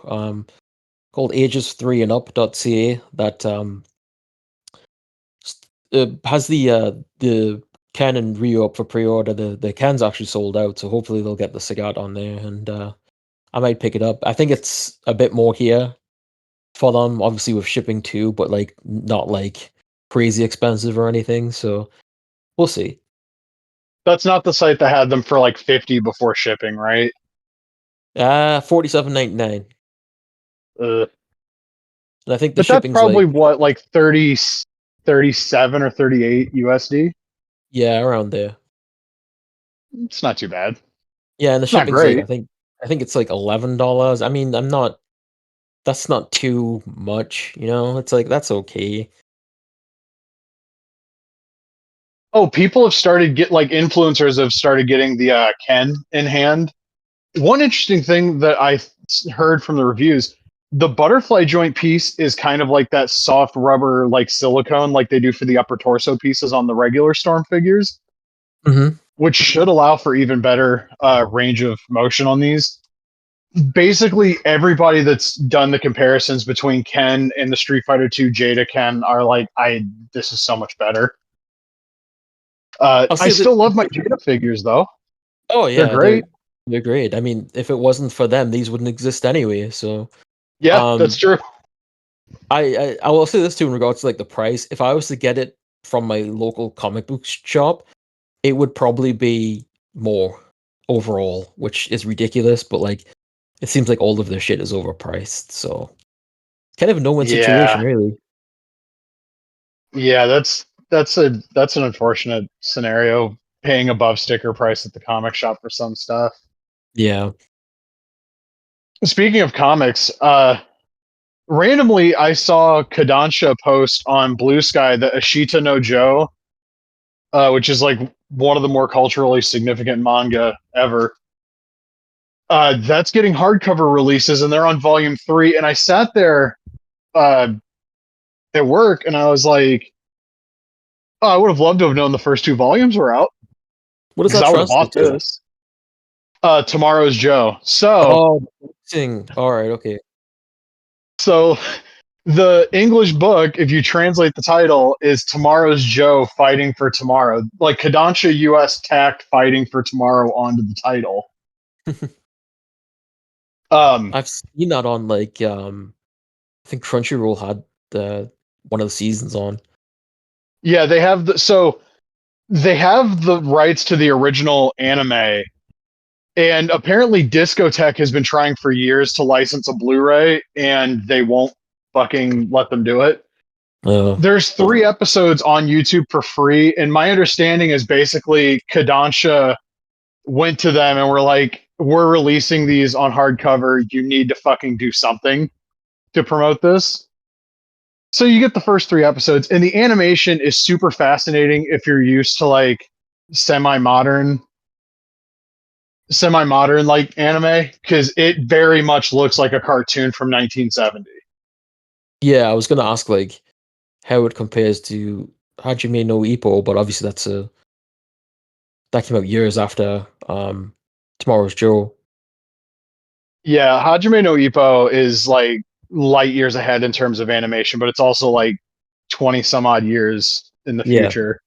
called ages3andup.ca that has the Ken and Rio up for pre-order. The Ken's actually sold out, so hopefully they'll get the Sagat on there, and I might pick it up. I think it's a bit more here for them, obviously with shipping too, but like not like crazy expensive or anything. So we'll see. That's not the site that had them for like 50 before shipping, right? 47.99, Uh, and I think the but that's shipping's probably like what, like 30, 37 or 38 USD. yeah around there. It's not too bad. Yeah, and the It's not shipping's like great. I think it's like $11. I mean, I'm not. That's not too much, you know. It's like that's okay. Oh, people have started get like influencers have started getting the Ken in hand. One interesting thing that I heard from the reviews, the butterfly joint piece is kind of like that soft rubber like silicone like they do for the upper torso pieces on the regular Storm figures, Hmm. which should allow for even better range of motion on these. Basically, everybody that's done the comparisons between Ken and the Street Fighter 2 Jada Ken are like, I this is so much better. I'll I say that. still love my Jada figures though. Oh They're yeah, great. they're great. I mean, if it wasn't for them, these wouldn't exist anyway. So, Yeah, that's um, true. I will say this too in regards to like the price. If I was to get it from my local comic book shop, it would probably be more overall, which is ridiculous. But like, it seems like all of their shit is overpriced. So, kind of a no-win situation, Yeah, really. yeah, that's an unfortunate scenario. Paying above sticker price at the comic shop for some stuff. Yeah. Speaking of comics, randomly I saw Kodansha post on Blue Sky that Ashita no Joe, which is like one of the more culturally significant manga ever. That's getting hardcover releases, and they're on volume 3. And I sat there uh, at work, and I was like, oh, I would have loved to have known the first 2 volumes were out What does because that I would have translate bought to? this. Tomorrow's Joe. So, Oh, boxing. All right. Okay. so the English book, if you translate the title, is Tomorrow's Joe Fighting for Tomorrow. Like Kodansha US tacked Fighting for Tomorrow onto the title. Um, I've seen that on like I think Crunchyroll had the one of the seasons on. yeah, they have the rights to the original anime, and apparently Discotech has been trying for years to license a Blu-ray, and they won't fucking let them do it. Oh. There's 3 episodes on YouTube for free, and my understanding is basically Kodansha went to them and were like, "We're releasing these on hardcover. You need to fucking do something to promote this." So you get the first 3 episodes, and the animation is super fascinating if you're used to like semi-modern, semi-modern like anime, because it very much looks like a cartoon from 1970. Yeah, I was gonna ask like how it compares to Hajime no Ippo, but obviously that came out years after Tomorrow's Joe. Yeah, Hajime no Ippo is like light years ahead in terms of animation, but it's also like 20 some odd years in the Yeah. future.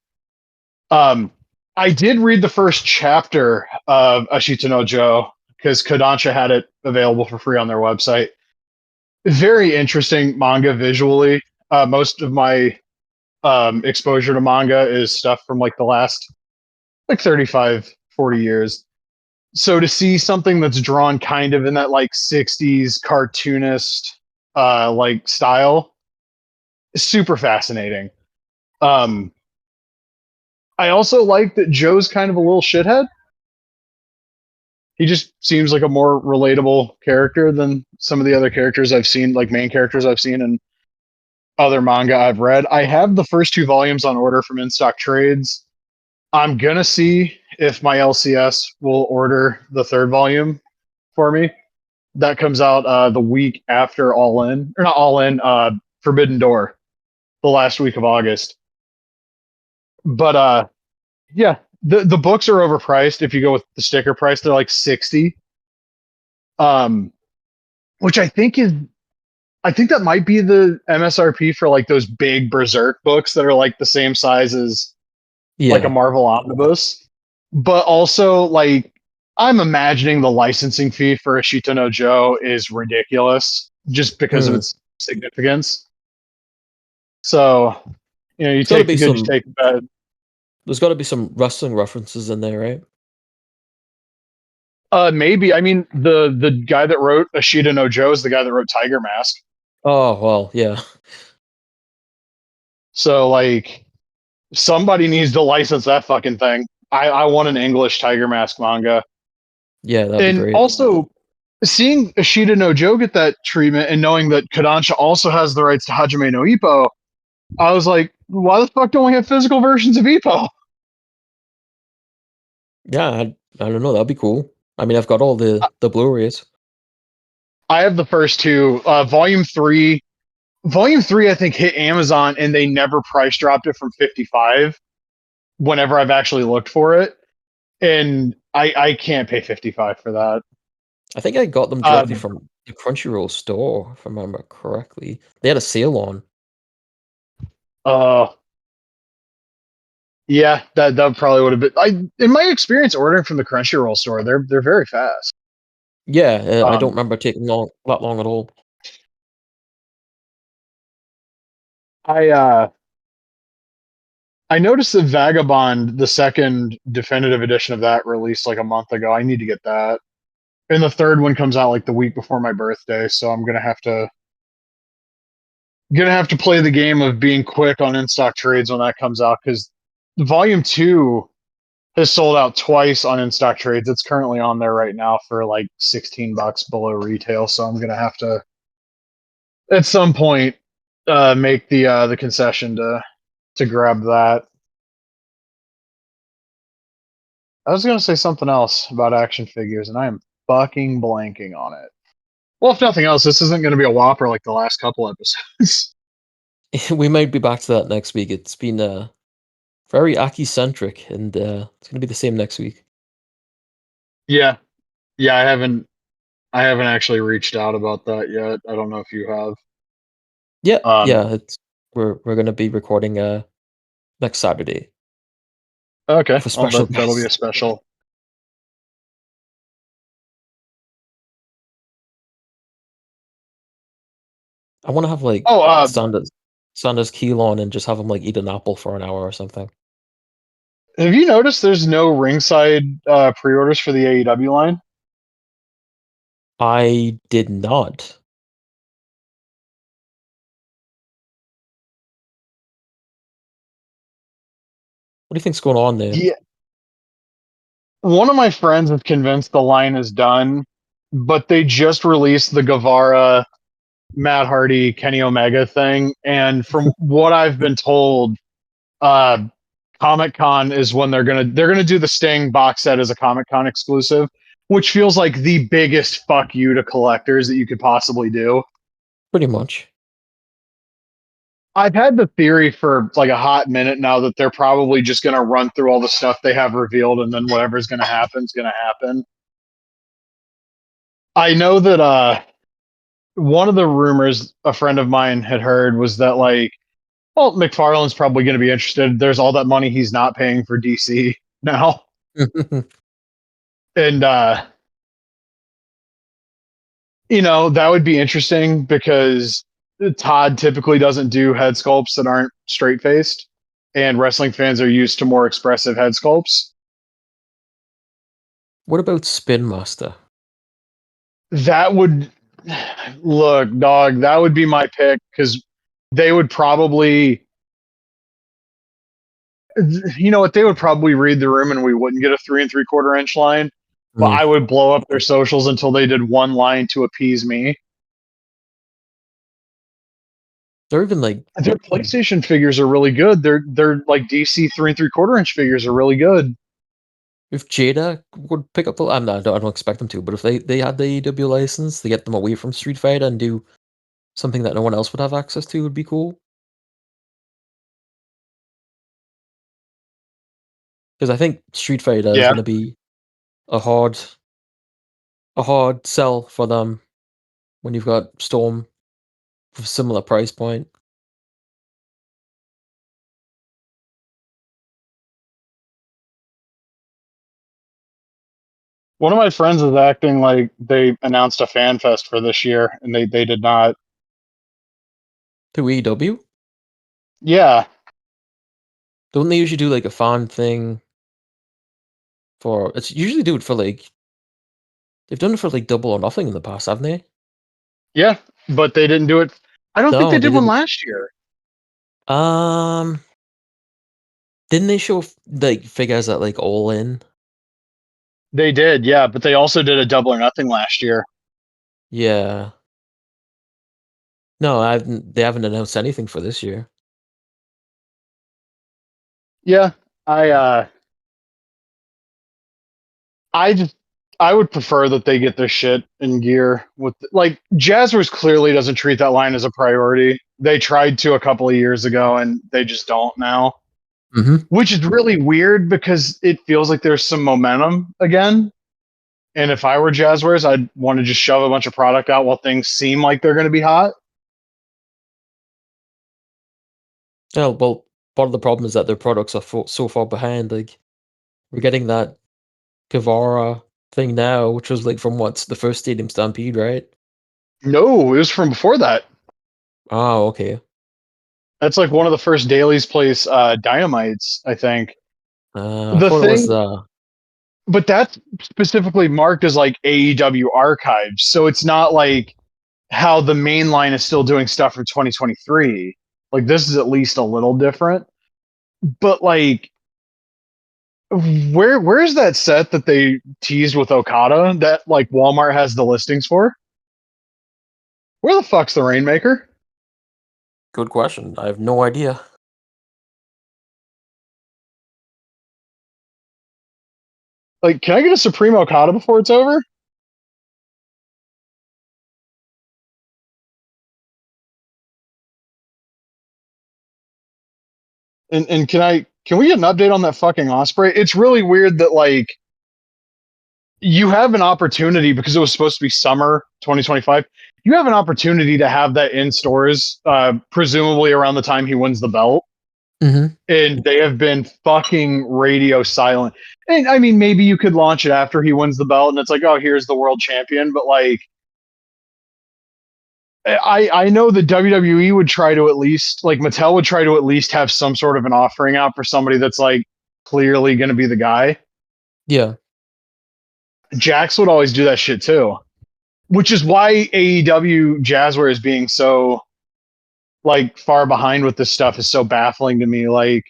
Um, I did read the first chapter of Ashita no Joe because Kodansha had it available for free on their website. Very interesting manga visually. Most of my exposure to manga is stuff from like the last like 35, 40 years. So to see something that's drawn kind of in that like 60s cartoonist like style is super fascinating. Um, I also like that Joe's kind of a little shithead. He just seems like a more relatable character than some of the other characters I've seen, like main characters I've seen in other manga I've read. I have the first two volumes on order from In Stock Trades. I'm gonna see if my LCS will order the third volume for me. That comes out the week after All In, or not All In, Forbidden Door, the last week of August. But yeah, the books are overpriced. If you go with the sticker price, they're like 60. Um, which I think that might be the MSRP for like those big Berserk books that are like the same size as like a Yeah. Marvel omnibus. But also like I'm imagining the licensing fee for Ashita no Joe is ridiculous just because of Mm. its significance. So, you know, you It's got to take the be good, you some. take the bad. There's got to be some wrestling references in there, right? Maybe. I mean, the guy that wrote Ashita no Joe is the guy that wrote Tiger Mask. Oh well, yeah, So like somebody needs to license that fucking thing. I want an English Tiger Mask manga. yeah, that'd be And great. also seeing Ashita no Joe get that treatment and knowing that Kodansha also has the rights to Hajime no Ippo, I was like, why the fuck don't we have physical versions of Ippo? Yeah, I don't know. That'd be cool. I mean, I've got all the Blu-rays. I have the first two. Volume three. Volume three, I think, hit Amazon and they never price dropped it from 55 whenever I've actually looked for it. And I can't pay 55 for that. I think I got them Uh, directly from the Crunchyroll store, if I remember correctly. They had a sale on. uh, yeah, that probably would have been. In my experience ordering from the Crunchyroll store, they're very fast. Yeah, I don't Um, remember taking long that long at all. I I noticed that Vagabond, the second definitive edition of that, released like a month ago. I need to get that. And the third one comes out like the week before my birthday, so I'm gonna have to play the game of being quick on in stock trades when that comes out because volume two has sold out twice on in stock trades. It's currently on there right now for like $16 below retail, so I'm gonna have to at some point make the concession to grab that. I was gonna say something else about action figures, and I am fucking blanking on it. Well, if nothing else, this isn't gonna be a whopper like the last couple episodes. We might be back to that next week. It's been very Aki-centric, and it's gonna be the same next week. Yeah, yeah, I haven't actually reached out about that yet. I don't know if you have. Yeah, Um, yeah, it's we're gonna be recording next Saturday okay, with a well special that'll be a guest. special. I want to have like Oh, Sanders keel on and just have him like eat an apple for an hour or something. have you noticed there's no ringside pre-orders for the AEW line? I did not. What do you think's going on there? Yeah, one of my friends is convinced the line is done, but they just released the Guevara, Matt Hardy, Kenny Omega thing, and from what I've been told, uh, Comic Con is when they're gonna do the Sting box set as a Comic Con exclusive, which feels like the biggest fuck you to collectors that you could possibly do. Pretty much. I've had the theory for like a hot minute now that they're probably just gonna run through all the stuff they have revealed, and then whatever's gonna happen is gonna happen. I know that one of the rumors a friend of mine had heard was that like, well, McFarlane's probably going to be interested. There's all that money he's not paying for DC now, and That would be interesting because Todd typically doesn't do head sculpts that aren't straight faced, and wrestling fans are used to more expressive head sculpts. What about Spin Master? That would look, dog, that would be my pick because they would probably, you know what, they would probably read the room and we wouldn't get a 3 3/4 inch line, but Mm. I would blow up their socials until they did one line to appease me. Or even like Their PlayStation figures are really good. They're like DC 3 3/4 inch figures are really good. if Jada would pick up the, I don't expect them to, but if they had the AEW license to get them away from Street Fighter and do something that no one else would have access to, would be cool. Because I think Street Fighter is Yeah. going to be a hard a hard sell for them when you've got Storm for a similar price point. One of my friends is acting like they announced a fan fest for this year, and they did not. To AEW, Yeah, don't they usually do like a fan thing for? It's usually do it for like they've done it for like Double or Nothing in the past, haven't they? yeah, but they didn't do it. I don't think No, they they did one didn't. last year. Um, didn't they show like figures at like All In? They did, yeah, but they also did a Double or Nothing last year. Yeah. No, I haven't. They haven't announced anything for this year. Yeah, I uh, I just I would prefer that they get their shit in gear with like Jazzwares clearly doesn't treat that line as a priority. They tried to a couple of years ago, and they just don't now, Mm-hmm. which is really weird because it feels like there's some momentum again. And if I were Jazzwares, I'd want to just shove a bunch of product out while things seem like they're going to be hot. Yeah, well, part of the problem is that their products are so far behind. Like we're getting that Kavara thing now, which was like from what's the first Stadium Stampede, right? No, it was from before that. Oh, okay. That's like one of the first Dailies Place dynamites, I think. I The thought it was thing, but that's specifically marked as like AEW archives. So it's not like how the main line is still doing stuff for 2023. Like this is at least a little different. But like where's that set that they teased with Okada that like Walmart has the listings for? Where the fuck's the Rainmaker? good question. I have no idea. Like, can I get a Supreme Okada before it's over? And can we get an update on that fucking Osprey? It's really weird that like you have an opportunity because it was supposed to be summer 2025. You have an opportunity to have that in stores, presumably around the time he wins the belt, Mm-hmm. and they have been fucking radio silent. And I mean, maybe you could launch it after he wins the belt, and it's like, oh, here's the world champion. But like, I know the WWE would try to at least like Mattel would try to at least have some sort of an offering out for somebody that's like clearly going to be the guy. Yeah. Jax would always do that shit too, which is why AEW Jazzware is being so like far behind with this stuff is so baffling to me. Like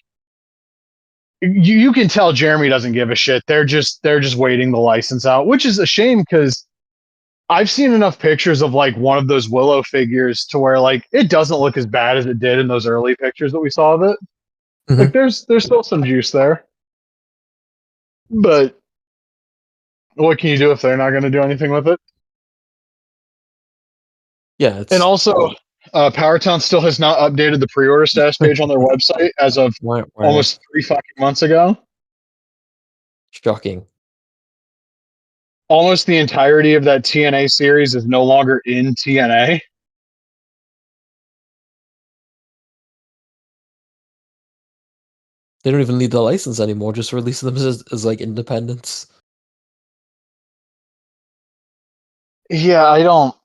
you can tell Jeremy doesn't give a shit. They're just waiting the license out, which is a shame because I've seen enough pictures of like one of those Willow figures to where like it doesn't look as bad as it did in those early pictures that we saw of it. Like Mm-hmm. there's still some juice there, but what can you do if they're not going to do anything with it? Yeah, And it's also, Powertown still has not updated the pre-order status page on their website as of why almost 3 fucking months ago. shocking. Almost the entirety of that TNA series is no longer in TNA. They don't even need the license anymore. Just release them as like independents. Yeah, I don't.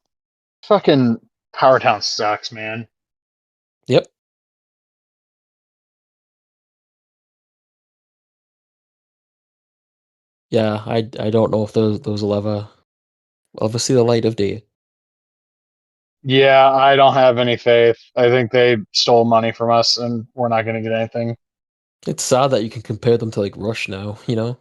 Fucking Power Town sucks, man. Yep. Yeah, I don't know if those will ever see the light of day. Yeah, I don't have any faith. I think they stole money from us, and we're not going to get anything. It's sad that you can compare them to like Rush now, you know?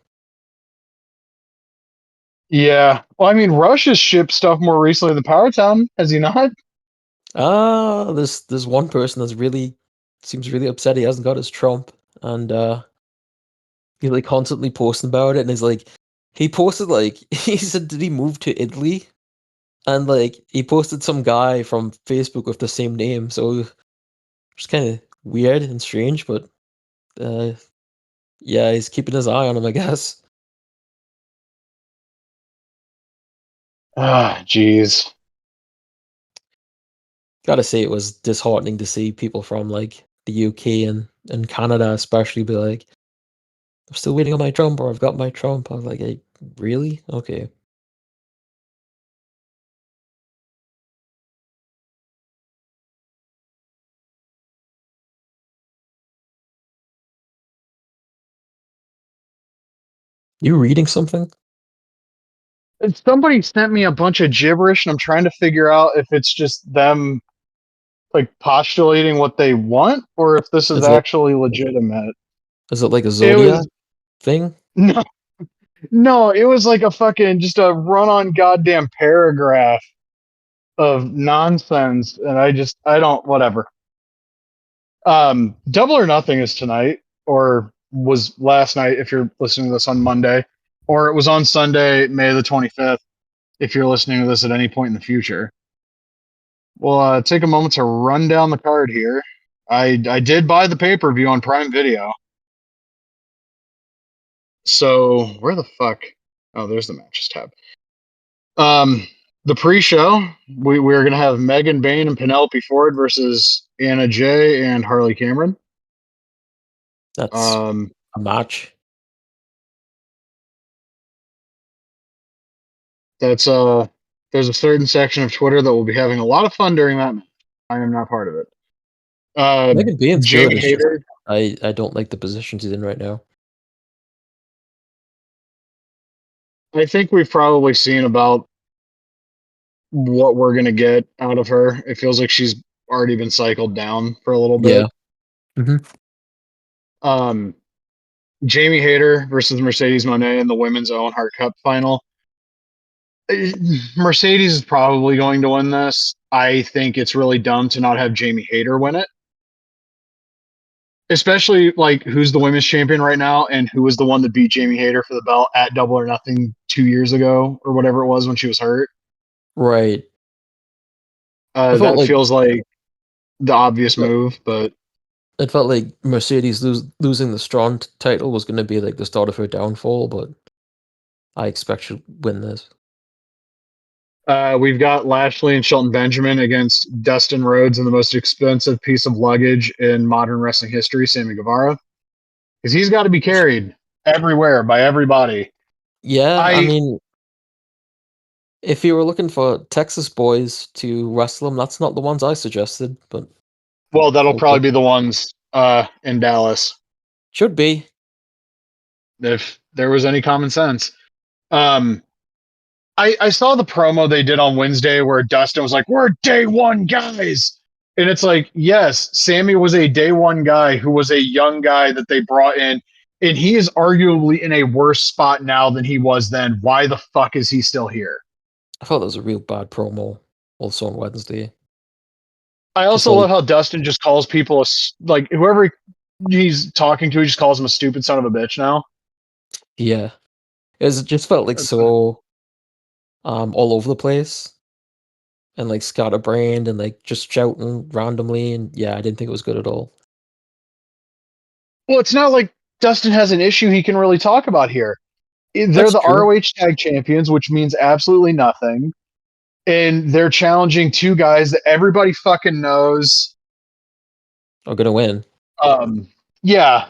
Yeah. Well, I mean, Rush has shipped stuff more recently than Power Town, has he not? There's one person that's really seems really upset he hasn't got his Trump, and he's like constantly posting about it, and he's like, he posted like he said, did he move to Italy? And like he posted some guy from Facebook with the same name, so it's kind of weird and strange, but uh, yeah, he's keeping his eye on him, I guess. Ah, jeez. Gotta say, it was disheartening to see people from like the UK and Canada, especially, be like, "I'm still waiting on my Trump," or "I've got my Trump." I was like, hey, "Really? Okay." You reading something? And somebody sent me a bunch of gibberish, and I'm trying to figure out if it's just them like postulating what they want, or if this is Is it actually legitimate. is it like a It Zodiac was thing? no, no, it was like a fucking just a run-on goddamn paragraph of nonsense, and I don't whatever. Double or Nothing is tonight, or was last night if you're listening to this on Monday, or it was on Sunday, May the 25th, if you're listening to this at any point in the future. We'll take a moment to run down the card here. I did buy the pay-per-view on Prime Video. So where the fuck? Oh, there's the matches tab. Um, the pre-show, we're gonna have Megan Bain and Penelope Ford versus Anna Jay and Harley Cameron. That's Um, a match. that's there's a certain section of Twitter that will be having a lot of fun during that. I am not part of it. Uh, Megan Bain's good. Jamie It's just Hayter. I don't like the position she's in right now. I think we've probably seen about what we're gonna get out of her. It feels like she's already been cycled down for a little bit. Yeah. Hmm. Um, Jamie Hayter versus Mercedes Monet in the women's Owen Hart Cup final. Mercedes is probably going to win this. I think it's really dumb to not have Jamie Hayter win it, especially like who's the women's champion right now and who was the one that beat Jamie Hayter for the belt at Double or Nothing 2 years ago or whatever it was when she was hurt. Right. I felt That like feels like the it obvious felt, move, but it felt like Mercedes losing the Strong title was going to be like the start of her downfall, but I expect she'll win this. we've got Lashley and Shelton Benjamin against Dustin Rhodes and the most expensive piece of luggage in modern wrestling history, Sammy Guevara, because he's got to be carried everywhere by everybody. Yeah, I I mean, if you were looking for Texas boys to wrestle them, that's not the ones I suggested, but Well, that'll okay. probably be the ones in Dallas Should be. if there was any common sense. Um, I saw the promo they did on Wednesday where Dustin was like, "We're day one guys," and it's like, yes, Sammy was a day one guy who was a young guy that they brought in, and he is arguably in a worse spot now than he was then. Why the fuck is he still here? I thought that was a real bad promo also on Wednesday. I Just also like, love how Dustin just calls people like whoever he's talking to, he just calls him a stupid son of a bitch now. yeah. It just felt like so all over the place and like scatterbrained and like just shouting randomly, and yeah, I didn't think it was good at all. Well, it's not like Dustin has an issue he can really talk about here. They're That's the true. ROH Tag Champions, which means absolutely nothing. And they're challenging two guys that everybody fucking knows. I'm gonna win. Um, yeah.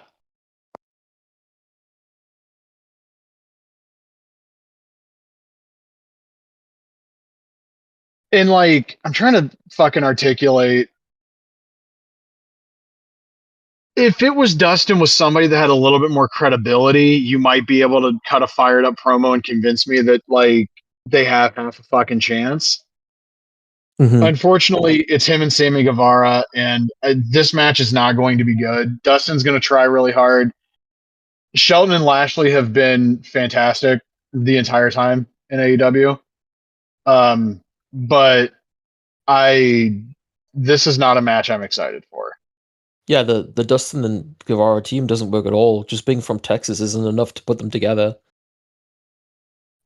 And like, I'm trying to fucking articulate. If it was Dustin with somebody that had a little bit more credibility, you might be able to cut a fired up promo and convince me that like they have half a fucking chance. Hmm. Unfortunately, it's him and Sammy Guevara, and this match is not going to be good. Dustin's going to try really hard. Shelton and Lashley have been fantastic the entire time in AEW. But I this is not a match I'm excited for. Yeah, the Dustin and Guevara team doesn't work at all. Just being from Texas isn't enough to put them together.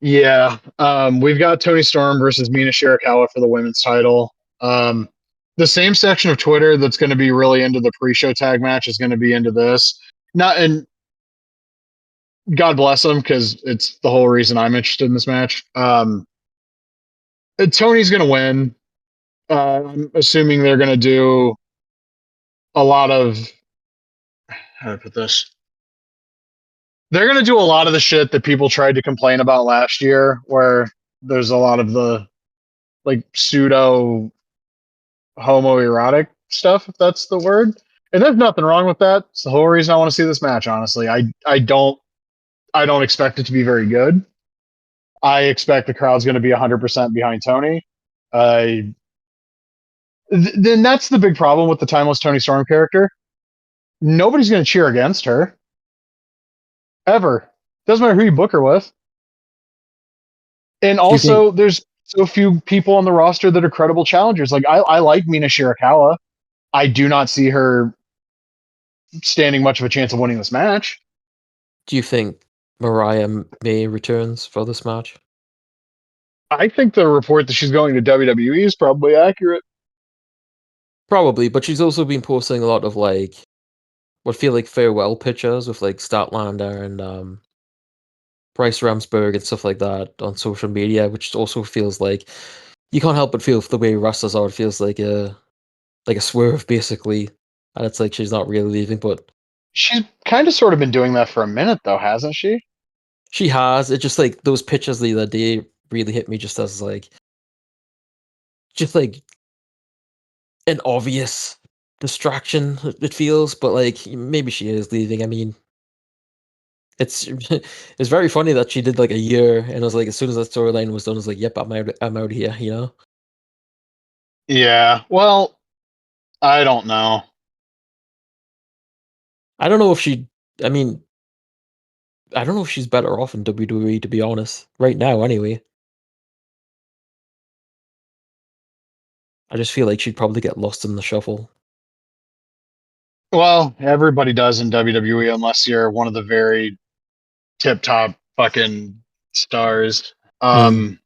Yeah, we've got Tony Storm versus Mina Shirakawa for the women's title. The same section of Twitter that's going to be really into the pre-show tag match is going to be into this. Not and God bless them because it's the whole reason I'm interested in this match. Tony's going to win. I'm assuming they're going to do a lot of how do I put this? They're going to do a lot of the shit that people tried to complain about last year, where there's a lot of the like pseudo homoerotic stuff, if that's the word. And there's nothing wrong with that. It's the whole reason I want to see this match. Honestly, I don't expect it to be very good. I expect the crowd's going to be 100% behind Tony. Then that's the big problem with the timeless Tony Storm character. Nobody's going to cheer against her ever. Doesn't matter who you book her with. And Do you think also, there's so few people on the roster that are credible challengers. Like I like Mina Shirakawa. I do not see her standing much of a chance of winning this match. do you think Mariah May returns for this match? I think the report that she's going to WWE is probably accurate. Probably, but she's also been posting a lot of like what feel like farewell pictures with like Statlander and Bryce Ramsberg and stuff like that on social media, which also feels like you can't help but feel the way wrestlers are. It feels like a swerve basically, and it's like she's not really leaving, but She's kind of sort of been doing that for a minute, though, hasn't she? she has. It just like those pictures the other day really hit me just as like an obvious distraction. It feels, but like maybe she is leaving. I mean, it's it's very funny that she did like a year, and it was like as soon as that storyline was done, I was like, "Yep, I'm out here." You know. Yeah. Well, I don't know. I don't know if she. I mean, I don't know if she's better off in WWE to be honest. Right now, anyway. I just feel like she'd probably get lost in the shuffle. Well, everybody does in WWE unless you're one of the very tip top fucking stars. Mm.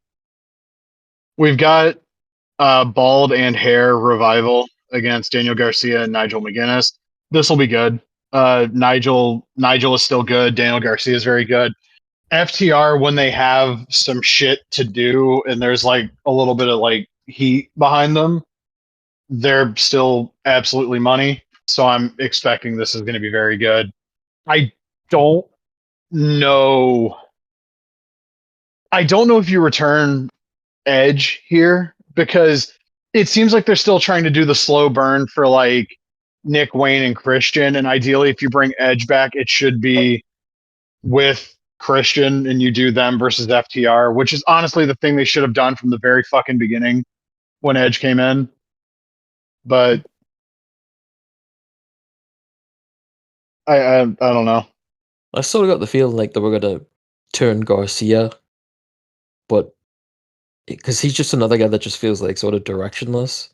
We've got Bald and Hair Revival against Daniel Garcia and Nigel McGuinness. This will be good. Nigel is still good. Daniel Garcia is very good. FTR when they have some shit to do and there's like a little bit of like heat behind them, they're still absolutely money. So I'm expecting this is going to be very good. I don't know. I don't know if you return Edge here because it seems like they're still trying to do the slow burn for like Nick Wayne and Christian. And ideally, if you bring Edge back, it should be with Christian and you do them versus FTR, which is honestly the thing they should have done from the very fucking beginning when Edge came in. But I don't know. I sort of got the feeling like they were gonna turn Garcia, but because he's just another guy that just feels like sort of directionless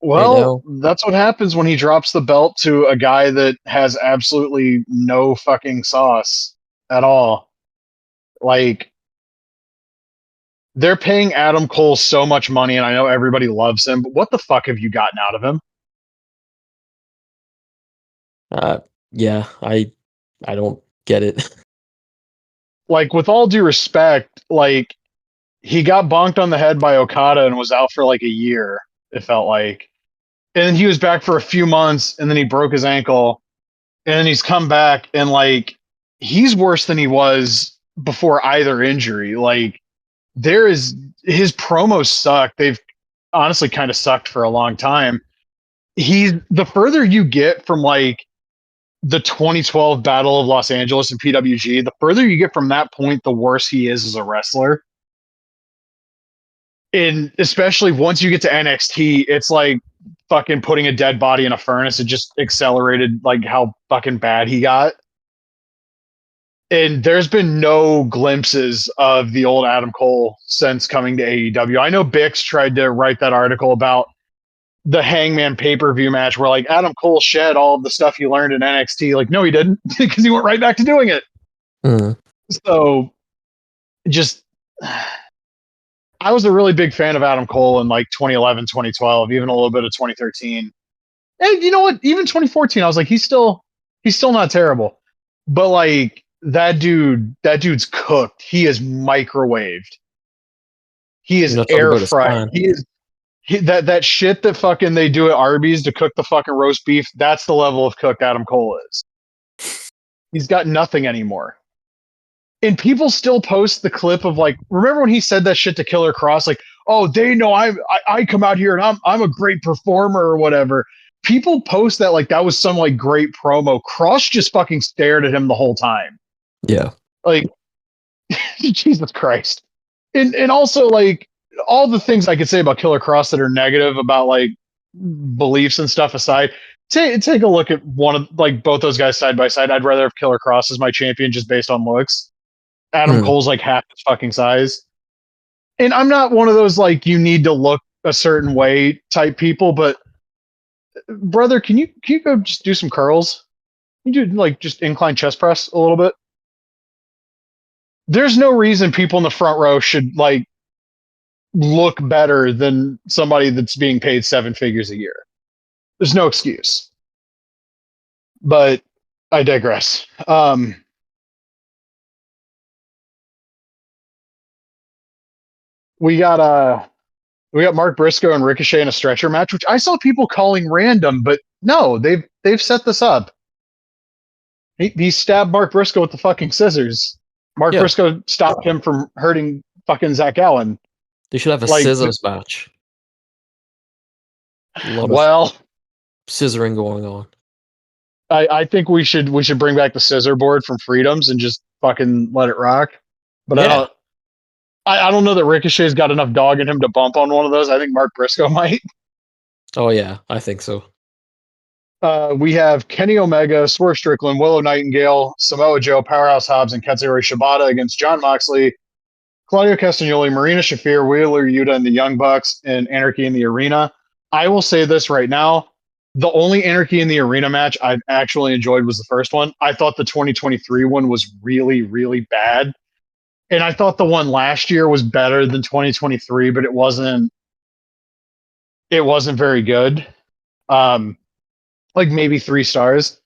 right Well, now. that's what happens when he drops the belt to a guy that has absolutely no fucking sauce at all. Like they're paying Adam Cole so much money, and I know everybody loves him, but what the fuck have you gotten out of him? Uh, yeah, I don't get it. Like, with all due respect, like he got bonked on the head by Okada and was out for like a year, it felt like. And then he was back for a few months, and then he broke his ankle, and then he's come back, and like he's worse than he was before either injury. Like, there is his promos suck. They've honestly kind of sucked for a long time. He's the further you get from like the 2012 Battle of Los Angeles and PWG, the further you get from that point, the worse he is as a wrestler. And especially once you get to NXT, it's like fucking putting a dead body in a furnace. It just accelerated like how fucking bad he got. And there's been no glimpses of the old Adam Cole since coming to AEW. I know Bix tried to write that article about the Hangman pay-per-view match where like Adam Cole shed all of the stuff he learned in NXT. Like, no, he didn't, because he went right back to doing it. So just I was a really big fan of Adam Cole in like 2011, 2012, even a little bit of 2013. And you know what? Even 2014, I was like, he's still not terrible. But like that dude's cooked. He is microwaved. He is air fried. That shit that fucking they do at Arby's to cook the fucking roast beef. That's the level of cooked Adam Cole is. He's got nothing anymore. And people still post the clip of like, remember when he said that shit to Killer Cross? Like, oh, they know I come out here and I'm a great performer or whatever. People post that like that was some like great promo. Cross just fucking stared at him the whole time. Yeah. Like, Jesus Christ. And also like all the things I could say about Killer Cross that are negative about like beliefs and stuff aside, take a look at one of like both those guys side by side. I'd rather have Killer Cross as my champion just based on looks. Adam Cole's like half his fucking size. And I'm not one of those like you need to look a certain way type people, but brother, can you go just do some curls? You do like just incline chest press a little bit. There's no reason people in the front row should like look better than somebody that's being paid 7 figures a year. There's no excuse. But I digress. We got Mark Briscoe and Ricochet in a stretcher match, which I saw people calling random, but no, they've set this up. He stabbed Mark Briscoe with the fucking scissors. Mark Briscoe stopped him from hurting fucking Zach Allen. They should have a like, scissors match. A lot of scissoring going on. I think we should bring back the scissor board from Freedoms and just fucking let it rock. But I don't know that Ricochet's got enough dog in him to bump on one of those. I think Mark Briscoe might. Oh yeah, I think so. We have Kenny Omega, Swerve Strickland, Willow Nightingale, Samoa Joe, Powerhouse Hobbs, and Katsuyori Shibata against Jon Moxley, Claudio Castagnoli, Marina Shafir, Wheeler Yuta, and the Young Bucks in Anarchy in the Arena. I will say this right now. The only Anarchy in the Arena match I've actually enjoyed was the first one. I thought the 2023 one was really, really bad. And I thought the one last year was better than 2023, but it wasn't very good. Like maybe 3 stars.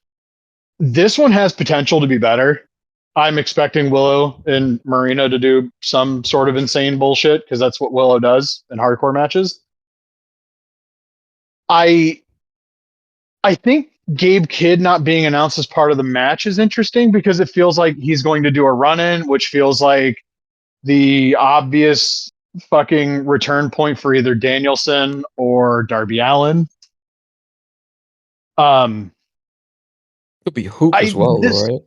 This one has potential to be better. I'm expecting Willow and Marina to do some sort of insane bullshit because that's what Willow does in hardcore matches. I think Gabe Kidd not being announced as part of the match is interesting because it feels like he's going to do a run-in, which feels like the obvious fucking return point for either Danielson or Darby Allin. Could be Hook as well, though, right?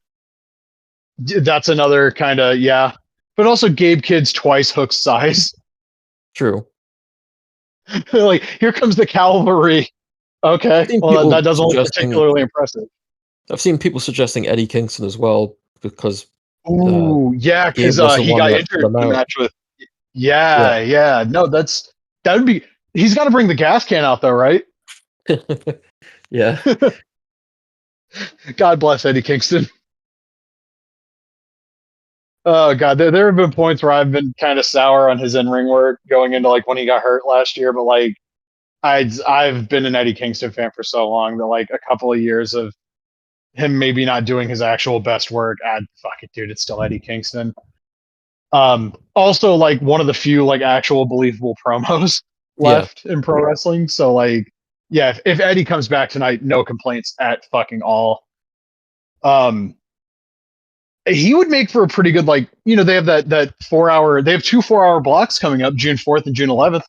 That's another kind of, yeah. But also Gabe Kidd's twice Hook's size. True. Like, here comes the cavalry. Okay, well, that doesn't look particularly impressive. I've seen people suggesting Eddie Kingston as well because yeah, because he got injured in the match with yeah. No, that would be, he's got to bring the gas can out though, right? Yeah. God bless Eddie Kingston. Oh god, there have been points where I've been kind of sour on his in-ring work going into like when he got hurt last year, but like I've been an Eddie Kingston fan for so long that like a couple of years of him maybe not doing his actual best work, fuck it, dude, it's still Eddie Kingston. Also like one of the few like actual believable promos left in pro wrestling. So like, yeah, if Eddie comes back tonight, no complaints at fucking all. he would make for a pretty good, like, they have that 4 hour, they have 2 4 hour blocks coming up, June 4th and June 11th.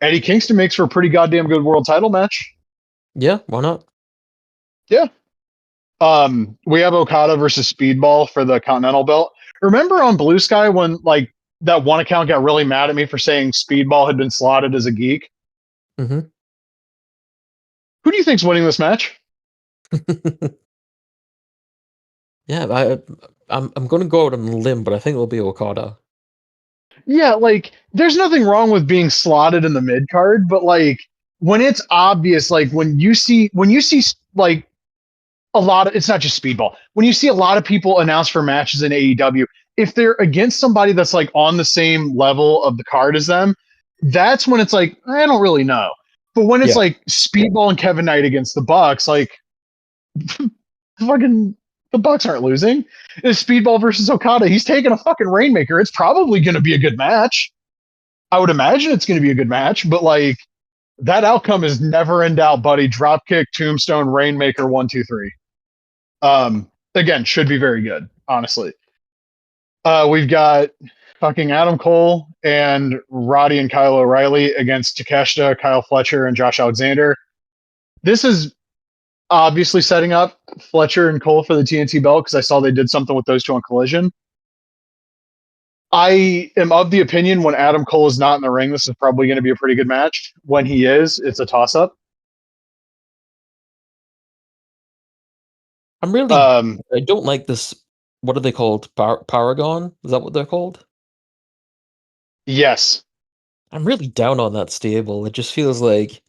Eddie Kingston makes for a pretty goddamn good world title match. Yeah, why not? Yeah. We have Okada versus Speedball for the Continental belt. Remember on Blue Sky when like that one account got really mad at me for saying Speedball had been slotted as a geek? Mm-hmm. Who do you think's winning this match? Yeah, I'm gonna go out on a limb, but I think it'll be Okada. Yeah, like there's nothing wrong with being slotted in the mid card, but like when it's obvious, like when you see like a lot of, it's not just Speedball. When you see a lot of people announce for matches in AEW, if they're against somebody that's like on the same level of the card as them, that's when it's like, I don't really know. But when it's Yeah. like Speedball and Kevin Knight against the Bucks, like fucking the Bucks aren't losing. It's Speedball versus Okada. He's taking a fucking Rainmaker. It's probably going to be a good match. I would imagine it's going to be a good match, but like that outcome is never in doubt, buddy. Dropkick, Tombstone, Rainmaker, 1, 2, 3. Again, should be very good, honestly. We've got fucking Adam Cole and Roddy and Kyle O'Reilly against Takeshita, Kyle Fletcher, and Josh Alexander. This is obviously setting up Fletcher and Cole for the TNT belt because I saw they did something with those two on Collision. I am of the opinion when Adam Cole is not in the ring, this is probably going to be a pretty good match. When he is, it's a toss up. I'm really Um, I don't like this. What are they called? Paragon? Is that what they're called? yes. I'm really down on that stable. It just feels like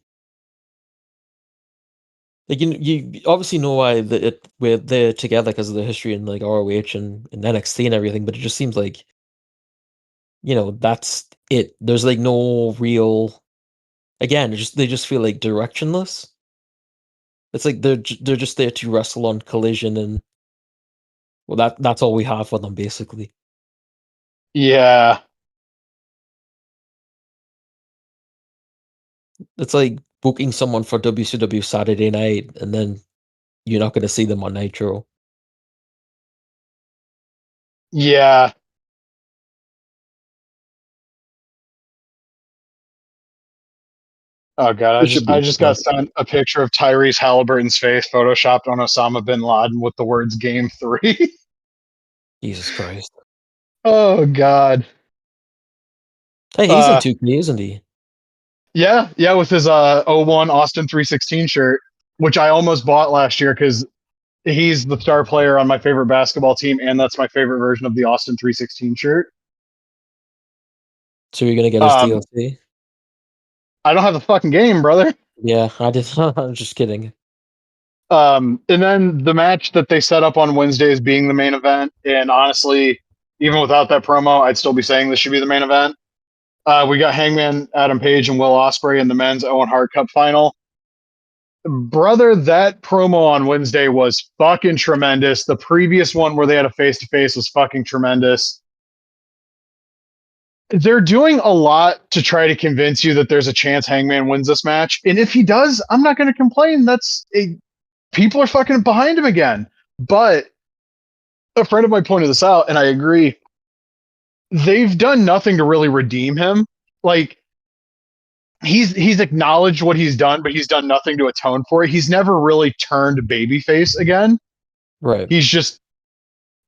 you obviously know why we're they're together because of the history in like ROH and NXT and everything, but it just seems like that's it. There's like no real again. They just feel like directionless. It's like they're just there to wrestle on Collision, and well, that's all we have for them basically. Yeah. It's like booking someone for WCW Saturday night, and then you're not going to see them on Nitro. Yeah. Oh god, I It should just be I a just good got match. sent a picture of Tyrese Halliburton's face photoshopped on Osama bin Laden with the words "Game 3." Jesus Christ! Oh god. Hey, he's in Uh 2K, isn't he? yeah, yeah, with his '01 Austin 316 shirt, which I almost bought last year cuz he's the star player on my favorite basketball team and that's my favorite version of the Austin 316 shirt. So you're gonna get his Um DLC? I don't have the fucking game, brother. Yeah, I did. I'm just kidding. And then the match that they set up on Wednesday is being the main event and honestly, even without that promo, I'd still be saying this should be the main event. We got Hangman Adam Page and Will Ospreay in the men's Owen Hart Cup final. Brother, that promo on Wednesday was fucking tremendous. The previous one where they had a face to face was fucking tremendous. They're doing a lot to try to convince you that there's a chance Hangman wins this match. And if he does, I'm not going to complain. People are fucking behind him again. But a friend of mine pointed this out, and I agree. They've done nothing to really redeem him. Like, he's acknowledged what he's done, but he's done nothing to atone for it. He's never really turned babyface again. Right. He's just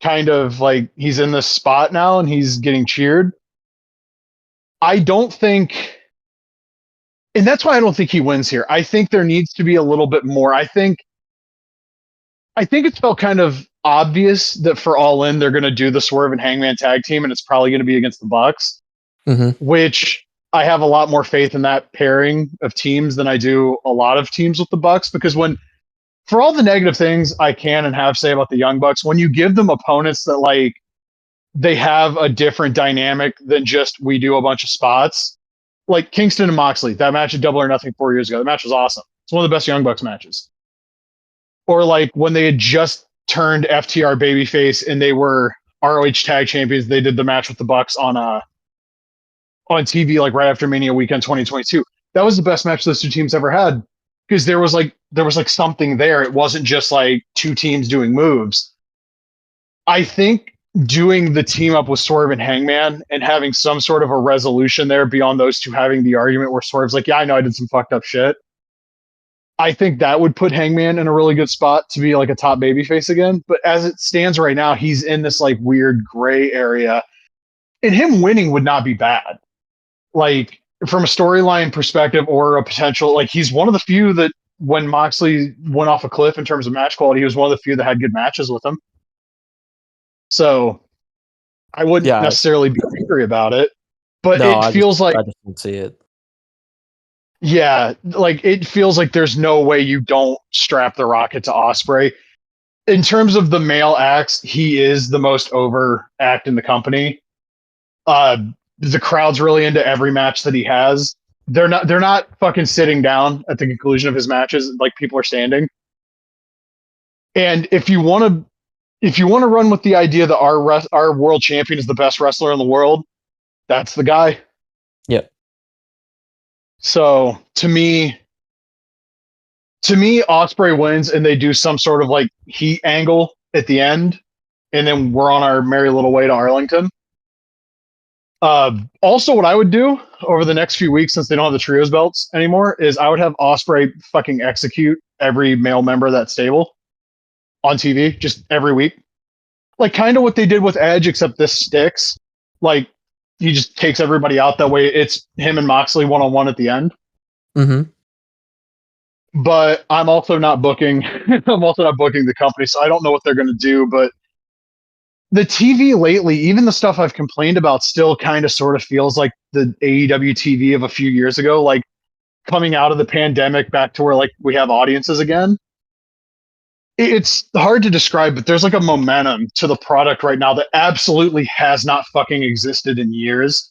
kind of like he's in this spot now and he's getting cheered. I don't think, and that's why I don't think he wins here. I think there needs to be a little bit more. I think it's felt kind of obvious that for All In they're going to do the Swerve and Hangman tag team, and it's probably going to be against the Bucks, Mm-hmm. which I have a lot more faith in that pairing of teams than I do a lot of teams with the Bucks because when for all the negative things I can and have say about the Young Bucks, when you give them opponents that like they have a different dynamic than just we do a bunch of spots, like Kingston and Moxley, that match at Double or Nothing 4 years ago, the match was awesome. It's one of the best Young Bucks matches. Or like when they had just turned FTR babyface and they were ROH tag champions, they did the match with the Bucks on TV like right after Mania weekend 2022. That was the best match those two teams ever had because there was like something there. It wasn't just like two teams doing moves. I think doing the team up with Swerve and Hangman and having some sort of a resolution there beyond those two having the argument where Swerve's like, yeah, I know I did some fucked up shit. I think that would put Hangman in a really good spot to be like a top babyface again. But as it stands right now, he's in this like weird gray area. And him winning would not be bad. Like from a storyline perspective or a potential, like he's one of the few that when Moxley went off a cliff in terms of match quality, he was one of the few that had good matches with him. So I wouldn't Yeah, necessarily be angry about it, but no, it feels like, I just don't see it. yeah, like it feels like there's no way you don't strap the Rocket to Osprey. In terms of the male acts, he is the most over act in the company. Uh, the crowd's really into every match that he has. They're not fucking sitting down at the conclusion of his matches like people are standing. And if you want to run with the idea that our world champion is the best wrestler in the world, that's the guy. Yeah. So to me, Osprey wins, and they do some sort of like heat angle at the end, and then we're on our merry little way to Arlington. Also, what I would do over the next few weeks, since they don't have the trios belts anymore, is I would have Osprey fucking execute every male member of that stable on TV just every week, like kind of what they did with Edge, except this sticks. Like he just takes everybody out. That way, it's him and Moxley one on one at the end. Mm-hmm. But I'm also not booking. I'm also not booking the company, so I don't know what they're going to do. But the TV lately, even the stuff I've complained about, still kind of sort of feels like the AEW TV of a few years ago, like coming out of the pandemic back to where like we have audiences again. It's hard to describe, but there's like a momentum to the product right now that absolutely has not fucking existed in years.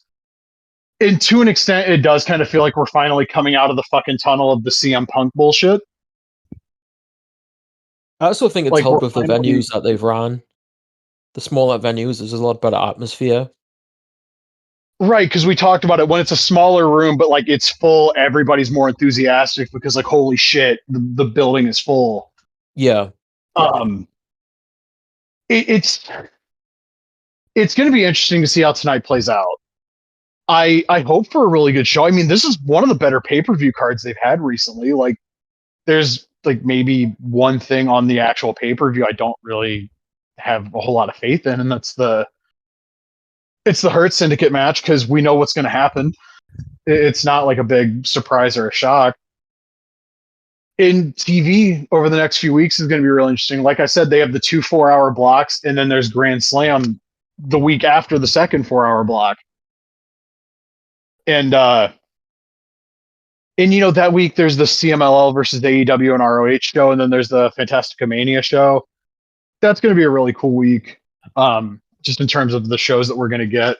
And to an extent, it does kind of feel like we're finally coming out of the fucking tunnel of the CM Punk bullshit. I also think it's Like helped we're with the finally venues that they've run. The smaller venues, there's a lot better atmosphere. right, because we talked about it when it's a smaller room, but like it's full, everybody's more enthusiastic because like holy shit, the building is full. Yeah. Um, it's going to be interesting to see how tonight plays out. I hope for a really good show. I mean, this is one of the better pay per view cards they've had recently. Like, there's like maybe one thing on the actual pay per view I don't really have a whole lot of faith in, and it's the Hurt Syndicate match because we know what's going to happen. It's not like a big surprise or a shock. In TV over the next few weeks is going to be really interesting. Like I said, they have the 2 4-hour blocks, and then there's Grand Slam the week after the second 4-hour block. And that week there's the CMLL versus the AEW and ROH show, and then there's the Fantastica Mania show. That's going to be a really cool week, just in terms of the shows that we're going to get.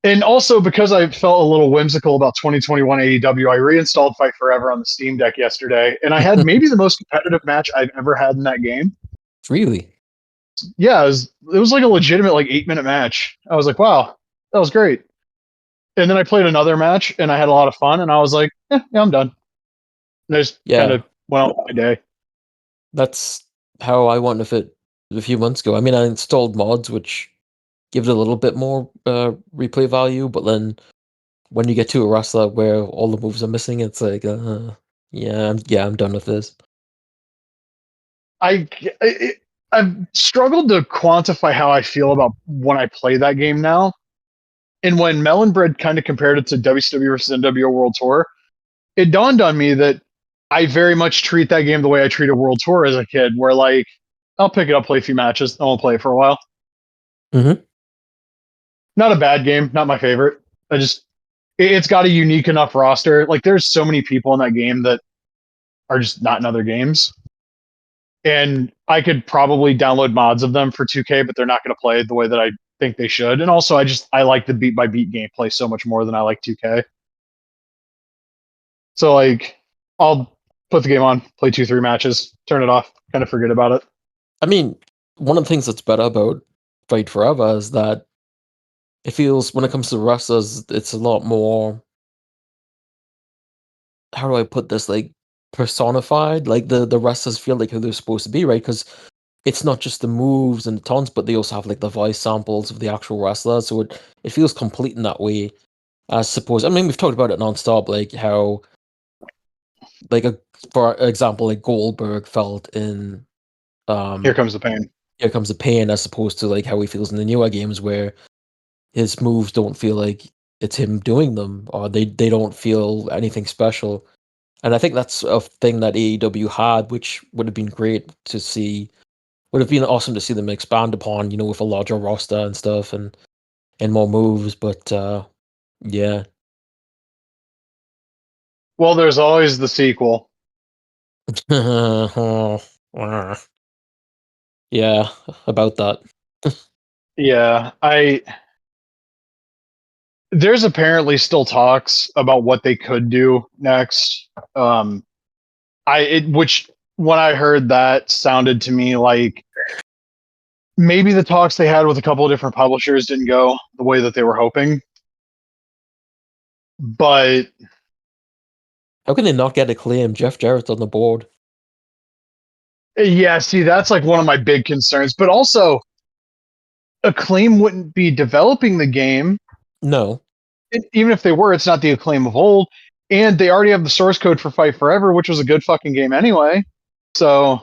And also because I felt a little whimsical about 2021 AEW, I reinstalled Fight Forever on the Steam Deck yesterday, and I had maybe the most competitive match I've ever had in that game. Really? Yeah, it was like a legitimate like 8-minute match. I was like, wow, that was great. And then I played another match, and I had a lot of fun, and I was like, yeah, I'm done. And I just kind Yeah. of went on with my day. That's how I went with it a few months ago. I mean, I installed mods, which give it a little bit more replay value, but then when you get to a wrestler where all the moves are missing, it's like, I'm done with this. I, I I've struggled to quantify how I feel about when I play that game now. And when Melonbread kind of compared it to WCW versus NWO World Tour, it dawned on me that I very much treat that game the way I treated World Tour as a kid, where like I'll pick it up, play a few matches, I won't play it for a while. Mm-hmm. Not a bad game, not my favorite. It's got a unique enough roster. Like there's so many people in that game that are just not in other games. And I could probably download mods of them for 2K, but they're not going to play it the way that I think they should. And also, I like the beat by beat gameplay so much more than I like 2K. So like, I'll put the game on, play 2 3 matches, turn it off, kind of forget about it. I mean, one of the things that's better about Fight Forever is that it feels, when it comes to wrestlers, it's a lot more, how do I put this, like, personified. Like the wrestlers feel like who they're supposed to be, right? Because it's not just the moves and the taunts, but they also have like the voice samples of the actual wrestlers, so it feels complete in that way. I suppose. I mean, we've talked about it nonstop, like how, like for example, like Goldberg felt in Here um comes the pain. Here Comes the Pain, as opposed to like how he feels in the newer games, where his moves don't feel like it's him doing them, or they don't feel anything special. And I think that's a thing that AEW had, which would have been great to see. Would have been awesome to see them expand upon, with a larger roster and stuff, and more moves. But yeah, Well, there's always the sequel. yeah, about that. Yeah, there's apparently still talks about what they could do next. Which when I heard that sounded to me like maybe the talks they had with a couple of different publishers didn't go the way that they were hoping. But How can they not get a claim? Jeff Jarrett's on the board. yeah, see, that's like one of my big concerns. But also, Acclaim wouldn't be developing the game. No, Even if they were, it's not the Acclaim of old. And they already have the source code for Fight Forever, which was a good fucking game anyway. So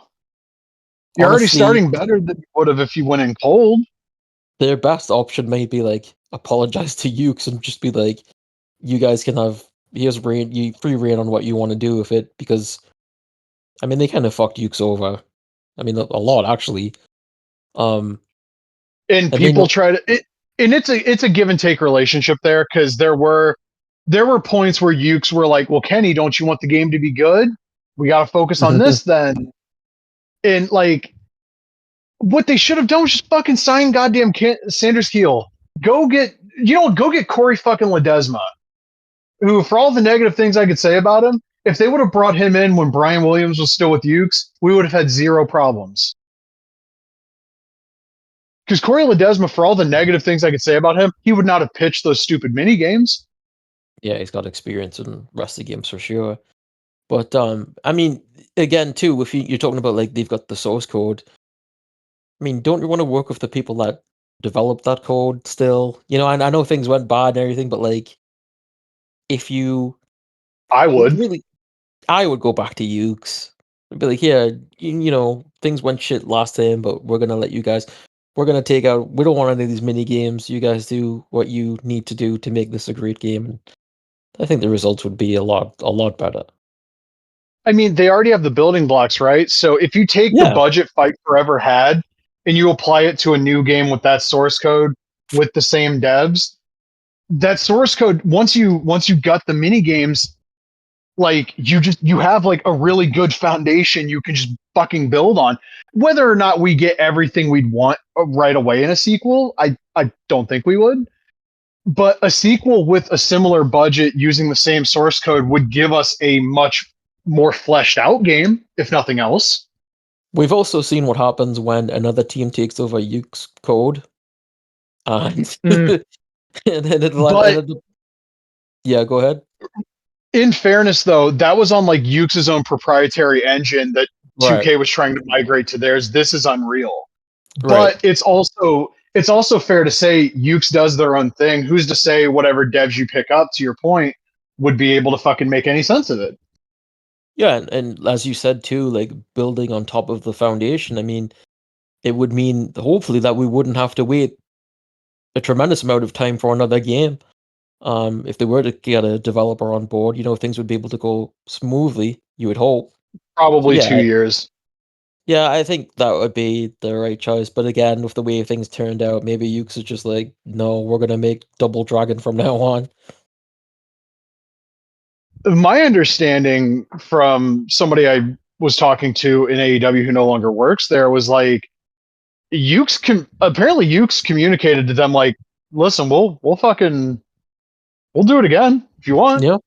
you're already honestly, starting better than you would have if you went in cold. their best option may be like apologize to Ukes and just be like, you guys can have here's free reign on what you want to do with it, because I mean they kind of fucked Ukes over. I mean a lot actually. Um, And and they people know. try to and it's a give and take relationship there because there were points where Ukes were like, "Well, Kenny, don't you want the game to be good? We got to focus on this then." And like, what they should have done was just fucking sign goddamn Sanders Keel. Go get Corey fucking Ledesma, who, for all the negative things I could say about him, if they would have brought him in when Brian Williams was still with Ukes, we would have had zero problems. Because Corey Ledesma, for all the negative things I could say about him, he would not have pitched those stupid mini games. Yeah, he's got experience in rusty games for sure. But I mean, again, too, if you're talking about like they've got the source code, I mean, don't you want to work with the people that developed that code still? I know things went bad and everything, but like, if you I would. really, I would go back to Ukes. I'd be like, yeah, things went shit last time, but we're gonna let you guys. We're gonna take out. We don't want any of these mini games. You guys do what you need to do to make this a great game. And I think the results would be a lot better. I mean, they already have the building blocks, right? So if you take the Yeah. budget Fight Forever had and you apply it to a new game with that source code with the same devs, that source code once you gut the mini games, like you have like a really good foundation you can just fucking build on. Whether or not we get everything we'd want right away in a sequel, I don't think we would. But a sequel with a similar budget using the same source code would give us a much more fleshed out game, if nothing else. We've also seen what happens when another team takes over Yuke's code, and Mm, and then but yeah, go ahead. in fairness, though, that was on like Ukes' own proprietary engine that Right, 2K was trying to migrate to theirs. This is Unreal. right. But it's also fair to say Ukes does their own thing. Who's to say whatever devs you pick up, to your point, would be able to fucking make any sense of it? Yeah, and as you said too, like building on top of the foundation. I mean, it would mean hopefully that we wouldn't have to wait a tremendous amount of time for another game. If they were to get a developer on board, things would be able to go smoothly. You would hope. So Probably yeah, 2 years. yeah, I think that would be the right choice. But again, with the way things turned out, maybe Ukes is just like, no, we're gonna make Double Dragon from now on. My understanding from somebody I was talking to in AEW who no longer works there was like apparently Ukes communicated to them like, listen, we'll do it again if you want. Yeah,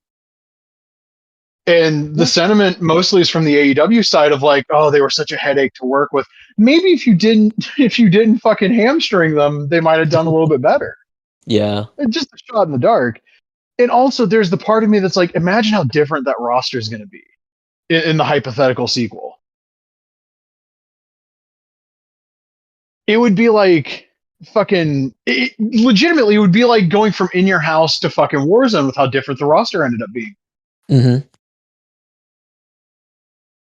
And the yeah, sentiment mostly is from the AEW side of like, oh, they were such a headache to work with. Maybe if you didn't fucking hamstring them, they might have done a little bit better. yeah. Just a shot in the dark. And also, there's the part of me that's like, imagine how different that roster is going to be in the hypothetical sequel. it would be like legitimately, it would be like going from in your house to fucking Warzone with how different the roster ended up being. Mm-hmm.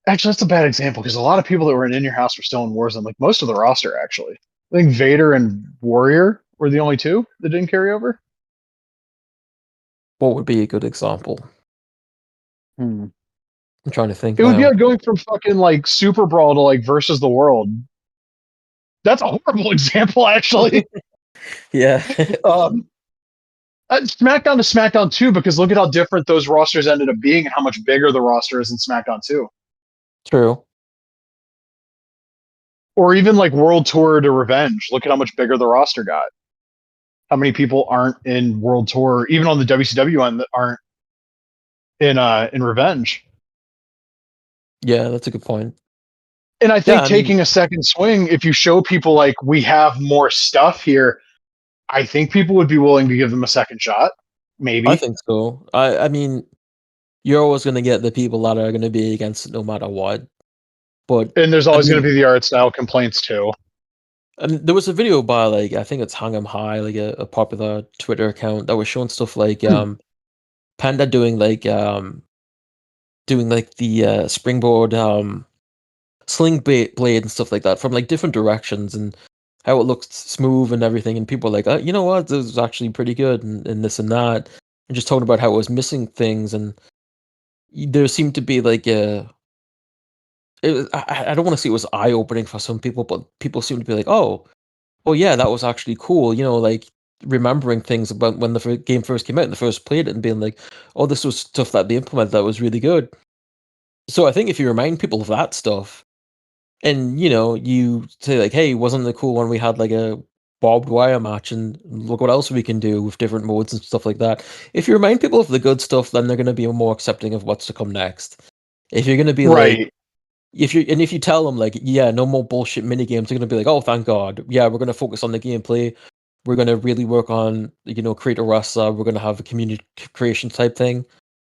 Actually, that's a bad example because a lot of people that were in your house were still in Warzone. Like most of the roster, actually. I think Vader and Warrior were the only two that didn't carry over. What would be a good example? Hmm. I'm trying to think It would be now. like going from fucking like Super Brawl to like versus the world. That's a horrible example, actually. Yeah, Um, SmackDown to SmackDown 2, because look at how different those rosters ended up being and how much bigger the roster is in SmackDown 2. true. Or even like World Tour to Revenge. Look at how much bigger the roster got. How many people aren't in World Tour, even on the WCW end, that aren't in Revenge? Yeah, that's a good point. And I Yeah, think I mean, taking a second swing, if you show people like we have more stuff here, I think people would be willing to give them a second shot. I Maybe. think so. I mean, you're always gonna get the people that are gonna be against it no matter what. But And there's I always going mean, to be the art style complaints too. there was a video by like I think it's Hang 'em High, like a popular Twitter account that was showing stuff like Panda doing like the springboard blade and stuff like that from like different directions and how it looks smooth and everything. And people are like, you know what, this is actually pretty good and this and that. And just talking about how it was missing things and there seemed to be like a I don't want to say it was eye opening for some people, but people seem to be like, oh yeah, that was actually cool. You know, like remembering things about when the game first came out and they first played it and being like, oh, this was stuff that they implemented that was really good. So I think if you remind people of that stuff, and you say like, hey, wasn't it cool when we had like a barbed wire match, and look what else we can do with different modes and stuff like that. If you remind people of the good stuff, then they're going to be more accepting of what's to come next. If you're going to be like, Right. if you tell them like, yeah, no more bullshit mini games, they're gonna be like, oh, thank God. Yeah, we're gonna focus on the gameplay. We're gonna really work on, create a roster. We're gonna have a community creation type thing.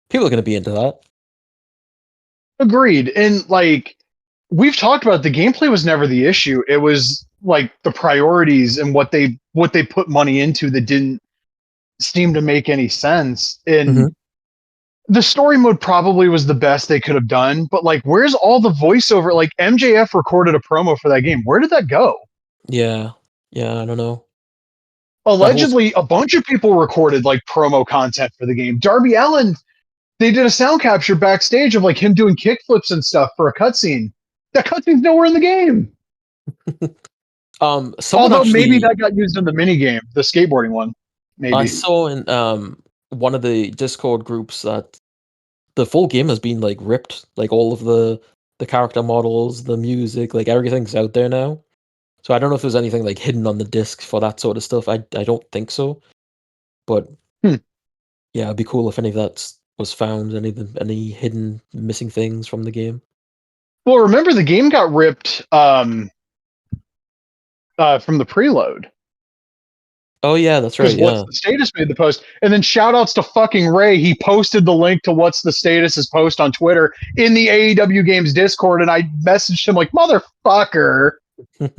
People are gonna be into that. Agreed. And like we've talked about, the gameplay was never the issue. It was like the priorities and what they put money into that didn't seem to make any sense. And Hmm. the story mode probably was the best they could have done, but like where's all the voiceover? Like MJF recorded a promo for that game. Where did that go? Yeah, yeah. I don't know that whole. Allegedly a bunch of people recorded like promo content for the game. Darby Allin, they did a sound capture backstage of like him doing kickflips and stuff for a cutscene. That cutscene's nowhere in the game. Someone Although maybe actually that got used in the mini game, the skateboarding one. I Maybe. saw in one of the Discord groups that the full game has been like ripped, like all of the character models, the music, like everything's out there now. So I don't know if there's anything like hidden on the disc for that sort of stuff. I don't think so. But Hmm. yeah, it'd be cool if any of that was found, any hidden missing things from the game. Well, remember the game got ripped from the preload Oh yeah, that's because right. What's Yeah. the Status made the post, and then shout outs to fucking Ray. He posted the link to What's the Status's post on Twitter in the AEW Games Discord, and I messaged him like, "Motherfucker." I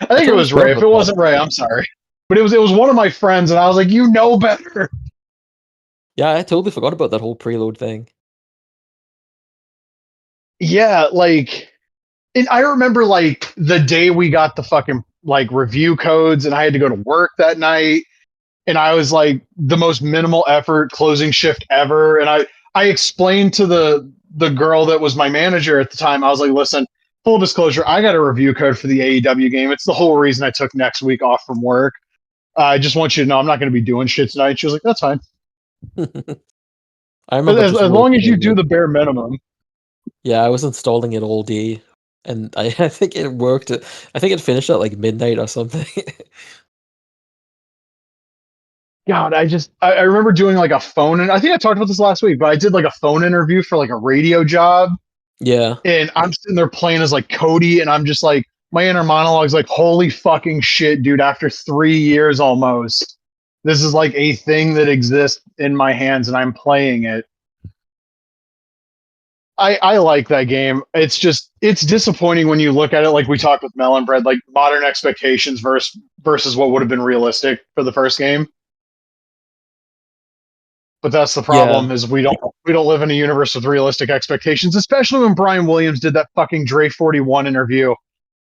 I think it totally was forgot Ray. If about it that. wasn't Ray, I'm sorry, but it was one of my friends, and I was like, "You know better." Yeah, I totally forgot about that whole preload thing. Yeah, like, and I remember like the day we got the fucking like review codes, and I had to go to work that night, and I was like the most minimal effort closing shift ever, and I explained to the girl that was my manager at the time. I was like, listen, full disclosure, I got a review code for the AEW game. It's the whole reason I took next week off from work. I just want you to know I'm not going to be doing shit tonight. She was like, that's fine. I remember As, just as long working as you at do like the bare minimum. yeah, I was installing it all day, and I think it worked. I think it finished at like midnight or something. God, I remember doing like a phone, and I think I talked about this last week, but I did like a phone interview for like a radio job, Yeah. and I'm sitting there playing as like Cody, and I'm just like, my inner monologue's like, holy fucking shit, dude, after 3 years almost, this is like a thing that exists in my hands and I'm playing it. I like that game. It's just it's disappointing when you look at it like we talked with Melon Bread, like modern expectations versus what would have been realistic for the first game. But that's the Yeah, problem is we don't live in a universe with realistic expectations, especially when Brian Williams did that fucking Dre 41 interview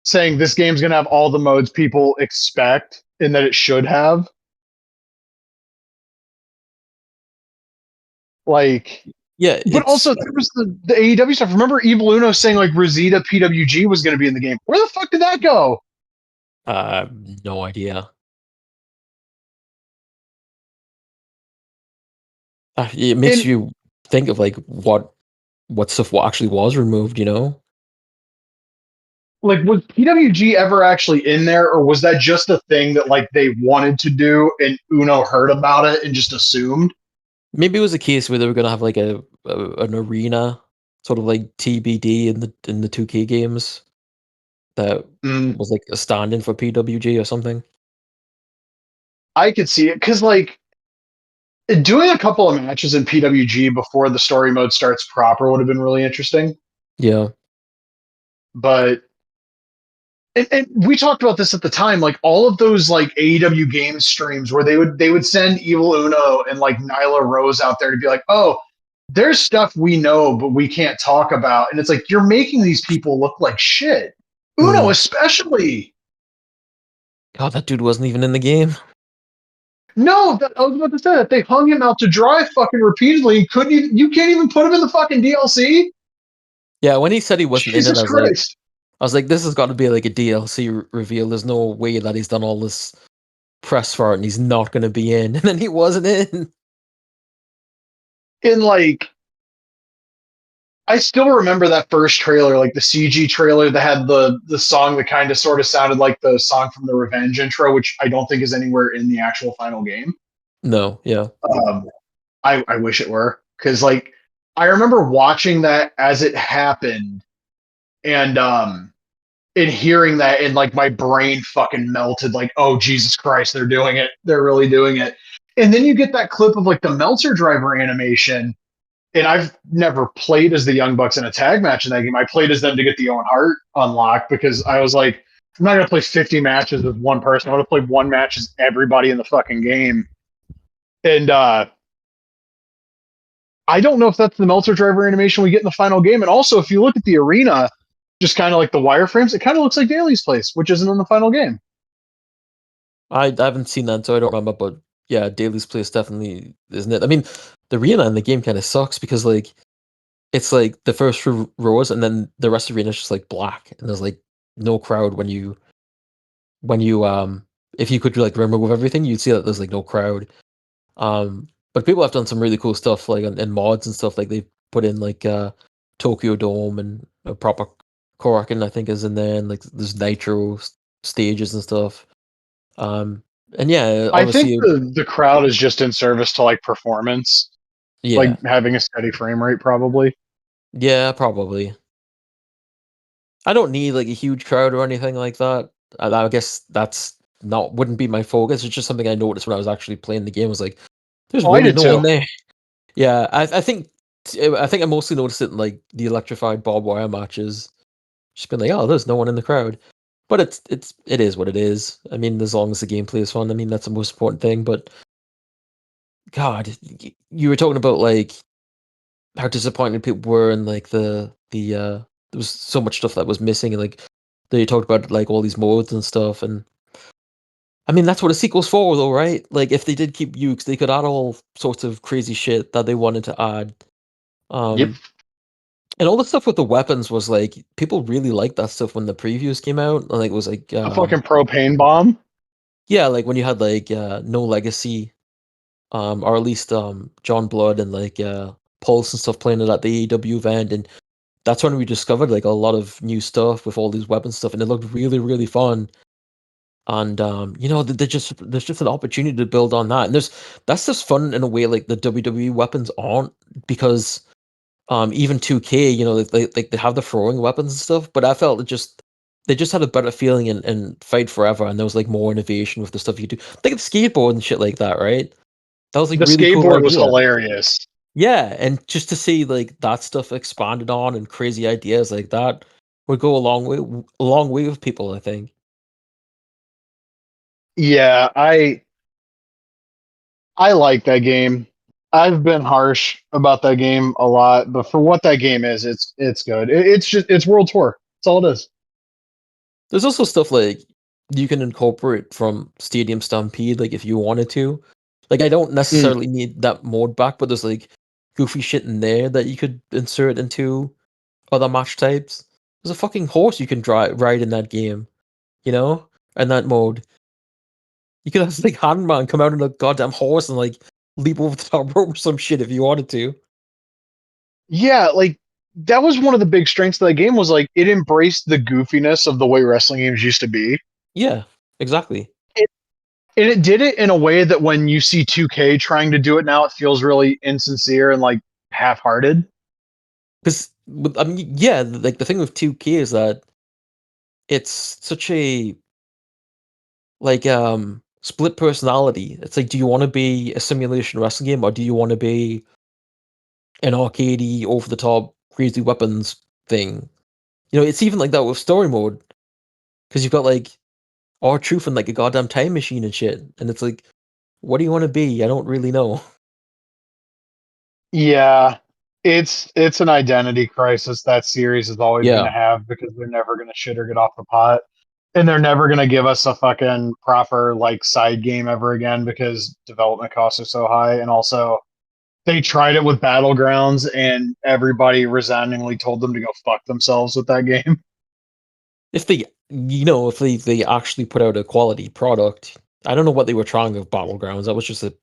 saying this game's gonna have all the modes people expect and that it should have. Like, yeah, but also there was the AEW stuff. Remember Evil Uno saying like Rosita PWG was gonna be in the game. Where the fuck did that go? no idea. It makes And you think of like what stuff actually was removed, you know? like was PWG ever actually in there, or was that just a thing that like they wanted to do and Uno heard about it and just assumed? Maybe it was a case where they were gonna have like an arena, sort of like TBD in the 2K games that Mm, was like a stand-in for PWG or something. I could see it because like doing a couple of matches in PWG before the story mode starts proper would have been really interesting. Yeah. But and we talked about this at the time, like all of those like AEW game streams where they would send Evil Uno and like Nyla Rose out there to be like, oh, there's stuff we know but we can't talk about, and it's like you're making these people look like shit. Uno Mm. especially. God, that dude wasn't even in the game. No, I was about to say that they hung him out to dry fucking repeatedly. And couldn't even, you can't even put him in the fucking DLC. Yeah, when he said he wasn't in it, Jesus Christ. I was like, this has got to be like a DLC reveal. There's no way that he's done all this press for it and he's not going to be in. And then he wasn't in. And like I still remember that first trailer, like the CG trailer that had the song that kind of sort of sounded like the song from the Revenge intro, which I don't think is anywhere in the actual final game. No, yeah. Um, I wish it were because like I remember watching that as it happened and hearing that and like my brain fucking melted like oh Jesus Christ they're doing it, they're really doing it. And then you get that clip of like the Meltzer driver animation, and I've never played as the Young Bucks in a tag match in that game. I played as them to get the Owen Hart unlocked because I was like, I'm not gonna play 50 matches with one person. I want to play one match as everybody in the fucking game. And I don't know if that's the Meltzer driver animation we get in the final game. And also, if you look at the arena, just kind of like the wireframes, it kind of looks like Daly's place, which isn't in the final game. I haven't seen that, so I don't remember. But yeah, Daly's place definitely isn't it. I mean, the arena in the game kind of sucks because like it's like the first few rows and then the rest of the arena is just like black and there's like no crowd when you if you could like remove everything, you'd see that there's like no crowd. But people have done some really cool stuff like in mods and stuff like they've put in like Tokyo Dome and a proper Korakuen I think is in there and like there's Nitro stages and stuff. Um, and yeah, I think obviously, the crowd is just in service to like performance, like yeah, having a steady frame rate, probably. yeah, probably. I don't need like a huge crowd or anything like that. I guess that's not wouldn't be my focus. It's just something I noticed when I was actually playing the game. Was like, there's Oh, I really did no one too. there. Yeah, I think I mostly noticed it in like the electrified barbed wire matches. Just been like, oh, there's no one in the crowd. But it is what it is. I mean, as long as the gameplay is fun, I mean that's the most important thing. But God, you were talking about like how disappointed people were and like there was so much stuff that was missing and like they talked about like all these modes and stuff and I mean that's what a sequel's for though, right? Like if they did keep Ukes, they could add all sorts of crazy shit that they wanted to add. Yep. Um and all the stuff with the weapons was like people really liked that stuff when the previews came out. And, like it was like The fucking propane bomb. yeah, like when you had like No Legacy, or at least John Blood and like Pulse and stuff playing it at the AEW event and that's when we discovered like a lot of new stuff with all these weapon stuff, and it looked really, really fun. And you know, there's just an opportunity to build on that, and that's just fun in a way like the WWE weapons aren't because even 2K, you know, they have the throwing weapons and stuff, but I felt it just they just had a better feeling in Fight Forever, and there was like more innovation with the stuff you do, like the skateboard and shit like that, right? That was like The really cool skateboard was idea. hilarious. Yeah, and just to see, like, that stuff expanded on and crazy ideas like that would go a long way with people, I think. Yeah, I like that game. I've been harsh about that game a lot, but for what that game is, it's good. It's just it's World Tour. That's all it is. There's also stuff, like, you can incorporate from Stadium Stampede, like, if you wanted to. Like, I don't Mm. necessarily need that mode back, but there's, like, goofy shit in there that you could insert into other match types. There's a fucking horse you can ride in that game, you know? In that mode. You could have, like, Handman come out on a goddamn horse and, like, leap over the top rope or some shit if you wanted to. Yeah, like that was one of the big strengths of that game was like it embraced the goofiness of the way wrestling games used to be. Yeah, exactly. It, and it did it in a way that when you see 2K trying to do it now, it feels really insincere and like half-hearted. Because, I mean, yeah, like, the thing with 2K is that it's such a, like, split personality. It's like, do you wanna be a simulation wrestling game, or do you wanna be an arcadey, over the top, crazy weapons thing? You know, it's even like that with story mode, because 'cause you've got, like, R-Truth and, like, a goddamn time machine and shit, and it's like, what do you wanna be? I don't really know. Yeah, it's an identity crisis that series is always going Yeah. to have because they're never going to shit or get off the pot, and they're never going to give us a fucking proper like side game ever again because development costs are so high, and also they tried it with Battlegrounds and everybody resoundingly told them to go fuck themselves with that game. If they, if they actually put out a quality product, I don't know what they were trying with Battlegrounds. That was just a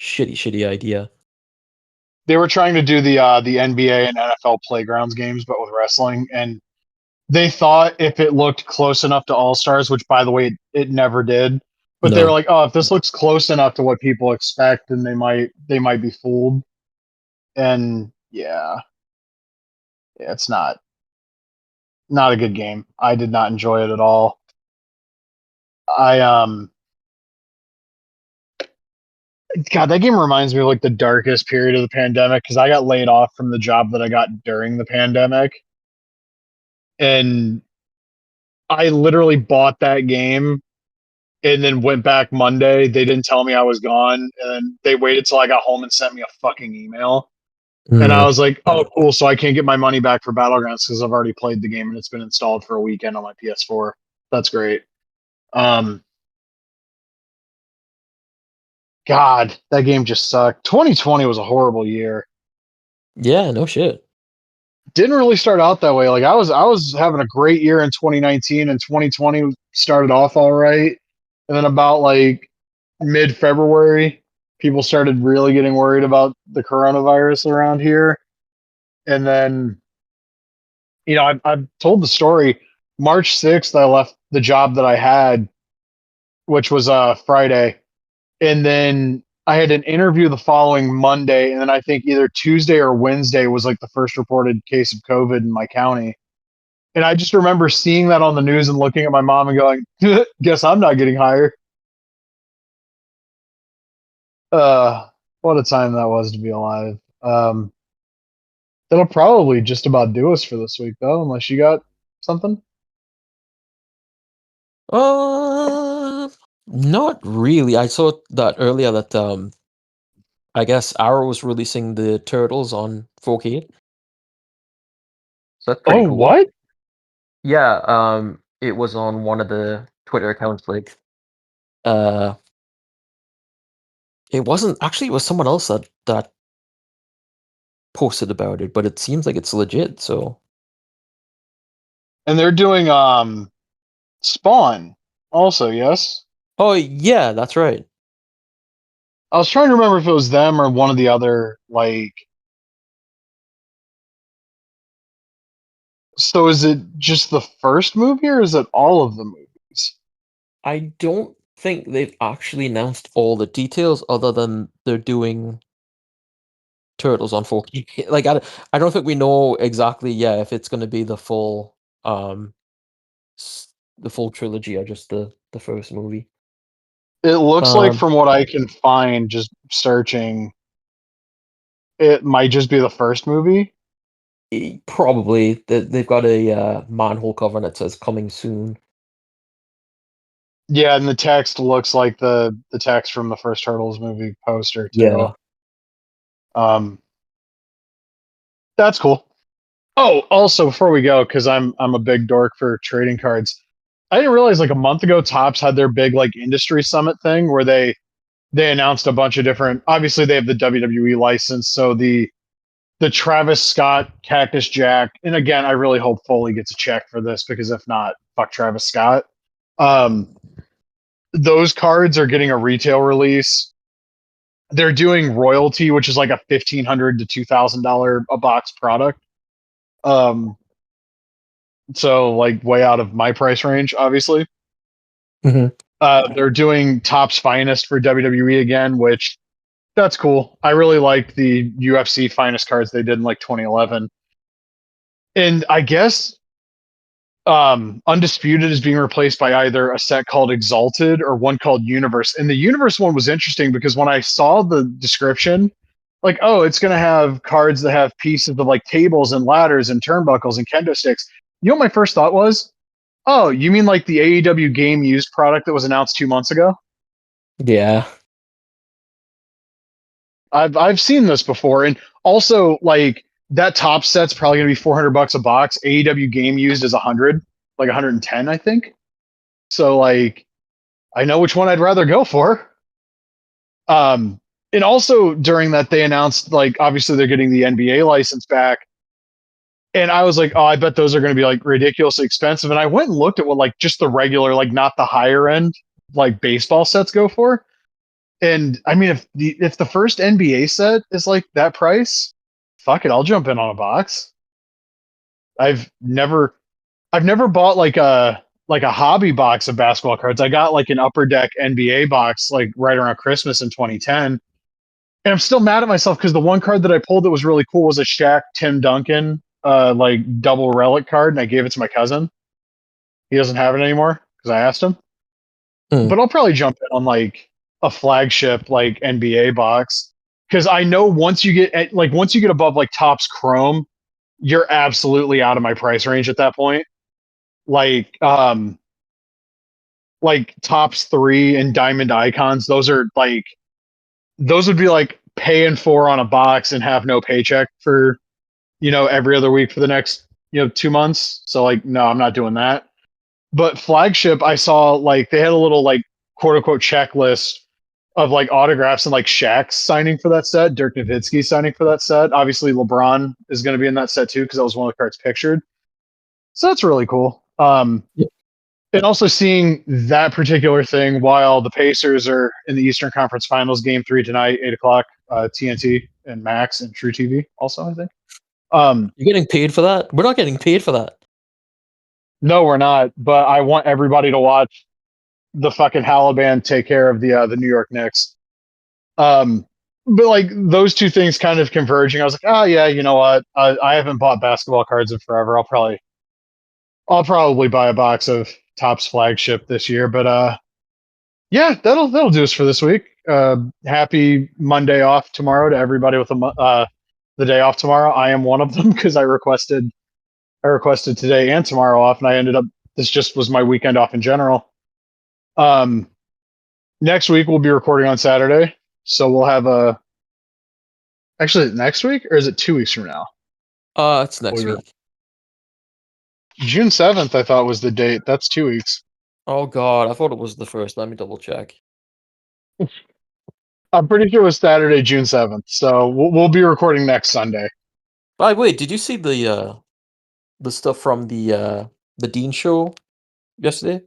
shitty idea. They were trying to do the NBA and NFL playgrounds games, but with wrestling, and they thought if it looked close enough to All Stars, which by the way it never did, but they were No. like, oh, if this looks close enough to what people expect, then they might be fooled. And yeah, it's not a good game. I did not enjoy it at all. I God, that game reminds me of like the darkest period of the pandemic because I got laid off from the job that I got during the pandemic, and I literally bought that game and then went back Monday. They didn't tell me I was gone, and they waited till I got home and sent me a fucking email. And I Mm. was like, "Oh, cool! So I can't get my money back for Battlegrounds because I've already played the game and it's been installed for a weekend on my PS4. That's great." Um, God, that game just sucked. 2020 was a horrible year. Yeah, no shit. Didn't really start out that way. Like I was having a great year in 2019, and 2020 started off all right, and then about like mid February, people started really getting worried about the coronavirus around here. And then, I've told the story. March 6th, I left the job that I had, which was Friday. And then I had an interview the following Monday. And then I think either Tuesday or Wednesday was like the first reported case of COVID in my county. And I just remember seeing that on the news and looking at my mom and going, guess I'm not getting hired. What a time that was to be alive. That'll probably just about do us for this week, though, unless you got something. Uh, Not really. I saw that earlier that I guess Arrow was releasing the Turtles on 4K. So that's Oh, pretty cool. what? Yeah, it was on one of the Twitter accounts, like, uh it wasn't actually, it was someone else that posted about it, but it seems like it's legit, so. And they're doing Spawn also, yes. Oh, yeah, that's right. I was trying to remember if it was them or one of the other like. So is it just the first movie or is it all of the movies? I don't think they've actually announced all the details other than they're doing Turtles on 4K. Like, I don't think we know exactly, yeah, if it's gonna be um, the full trilogy or just the first movie. It looks like Um, from what I can find, just searching, It might just be the first movie. Probably. They've got a manhole cover that says "coming soon." Yeah, and the text looks like the text from the first Turtles movie poster too. Yeah. Um, that's cool. Oh, also before we go, because I'm a big dork for trading cards. I didn't realize like a month ago, Topps had their big like industry summit thing where they announced a bunch of different. Obviously, they have the WWE license, so the Travis Scott Cactus Jack, and again, I really hope Foley gets a check for this because if not, fuck Travis Scott. Um, those cards are getting a retail release. They're doing royalty, which is like a $1,500 to $2,000 a box product. Um, so like way out of my price range, obviously. Hmm. They're doing Topps Finest for WWE again, which that's cool. I really like the UFC Finest cards they did in like 2011. And I guess Undisputed is being replaced by either a set called Exalted or one called Universe. And the Universe one was interesting because when I saw the description, like, oh, it's going to have cards that have pieces of like tables and ladders and turnbuckles and kendo sticks. You know what my first thought was? Oh, you mean like the AEW game used product that was announced 2 months ago? Yeah. I've seen this before, and also like that top set's probably gonna be $400 a box. AEW game used is 100, like 110, I think. So like I know which one I'd rather go for. Um, and also during that they announced like obviously they're getting the NBA license back, and I was like, oh, I bet those are going to be like ridiculously expensive. And I went and looked at what like just the regular, like not the higher end, like baseball sets go for. And I mean, if the first NBA set is like that price, fuck it, I'll jump in on a box. I've never I've never bought like a hobby box of basketball cards. I got like an Upper Deck NBA box like right around Christmas in 2010. And I'm still mad at myself because the one card that I pulled that was really cool was a Shaq Tim Duncan like double relic card, and I gave it to my cousin. He doesn't have it anymore because I asked him. Mm. But I'll probably jump in on like a flagship like NBA box because I know once you get above like Topps Chrome, you're absolutely out of my price range at that point. Like like Topps 3 and Diamond Icons, those would be like paying for on a box and have no paycheck for every other week for the next 2 months. So like no, I'm not doing that. But flagship, I saw like they had a little like quote unquote checklist of like autographs and like Shaq signing for that set, Dirk Nowitzki signing for that set. Obviously, LeBron is going to be in that set too because that was one of the cards pictured. So that's really cool. Yeah. And also seeing that particular thing while the Pacers are in the Eastern Conference Finals, Game 3 tonight, 8 o'clock, TNT and Max and True TV. Also, I think. You're getting paid for that? We're not getting paid for that. No, we're not. But I want everybody to watch the fucking Halaban take care of the New York Knicks. But like those two things kind of converging, I was like, oh yeah, you know what? I haven't bought basketball cards in forever. I'll probably buy a box of Topps flagship this year. But yeah, that'll do us for this week. Happy Monday off tomorrow to everybody with the day off tomorrow. I am one of them because I requested today and tomorrow off, and I ended up this just was my weekend off in general. Um, Next week we'll be recording on Saturday, so we'll have a. Actually, next week or is it 2 weeks from now? It's next We're week. June 7th. I thought was the date. That's 2 weeks. Oh god, I thought it was the first. Let me double check. I'm pretty sure it was Saturday, June 7th. So we'll be recording next Sunday. By the way, did you see the stuff from the Dean show yesterday?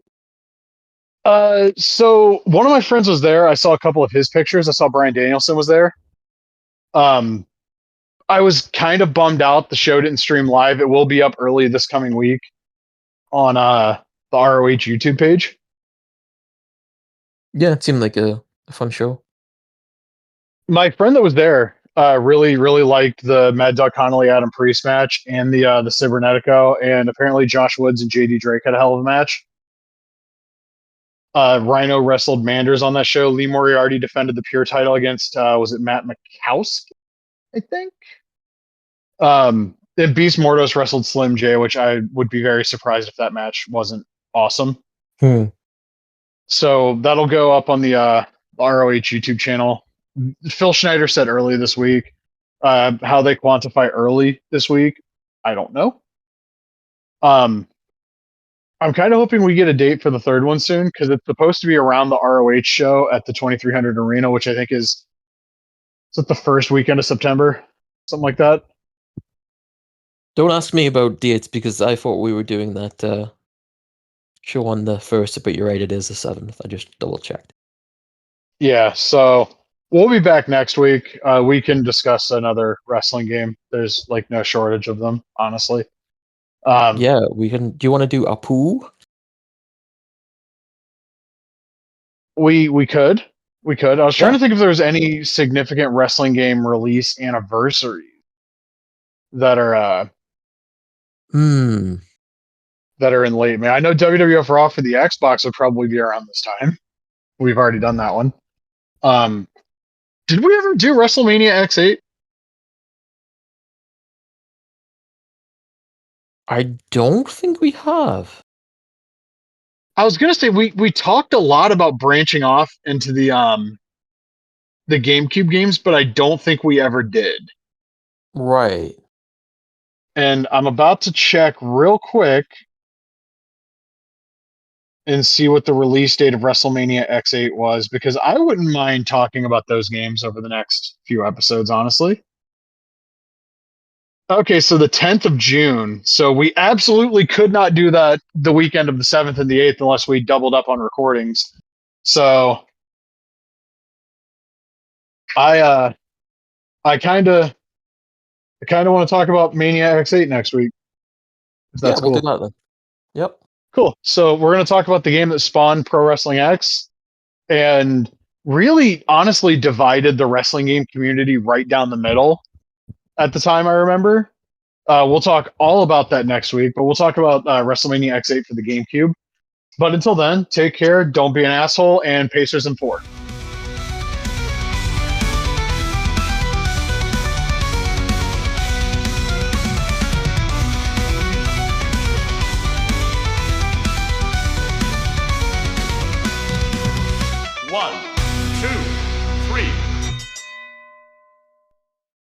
So one of my friends was there. I saw a couple of his pictures. I saw Brian Danielson was there. Um, I was kind of bummed out the show didn't stream live. It will be up early this coming week on the ROH YouTube page. Yeah, it seemed like a fun show. My friend that was there really really liked the Mad Dog Connolly Adam Priest match and the Cybernetico, and apparently Josh Woods and JD Drake had a hell of a match. Rhino wrestled Manders on that show. Lee Moriarty defended the pure title against was it Matt Makowski? I think. Then Beast Mordos wrestled Slim J, which I would be very surprised if that match wasn't awesome. Hmm. So that'll go up on the ROH YouTube channel. Phil Schneider said early this week. How they quantify early this week, I don't know. I'm kind of hoping we get a date for the third one soon because it's supposed to be around the ROH show at the 2300 Arena, which I think is it the first weekend of September, something like that. Don't ask me about dates because I thought we were doing that show on the 1st, but you're right, it is the 7th. I just double checked. Yeah, so we'll be back next week. We can discuss another wrestling game. There's like no shortage of them, honestly. Yeah, we can. Do you want to do Apu? We could. We could. I was trying Yeah. to think if there was any significant wrestling game release anniversaries that are Hmm. that are in late May. I know WWF Raw for the Xbox would probably be around this time. We've already done that one. Um, did we ever do WrestleMania X8? I don't think we have. I was gonna say we talked a lot about branching off into the GameCube games, but I don't think we ever did. Right. And I'm about to check real quick and see what the release date of WrestleMania X8 was because I wouldn't mind talking about those games over the next few episodes, honestly. Okay, so the 10th of June. So we absolutely could not do that the weekend of the 7th and the 8th unless we doubled up on recordings. So I uh I kind of want to talk about Mania X8 next week if Yeah, that's we'll do cool. that then. Yep. Cool. So we're going to talk about the game that spawned Pro Wrestling X and really honestly divided the wrestling game community right down the middle at the time I remember. We'll talk all about that next week, but we'll talk about WrestleMania X8 for the GameCube. But until then, take care, don't be an asshole, and Pacers in 4.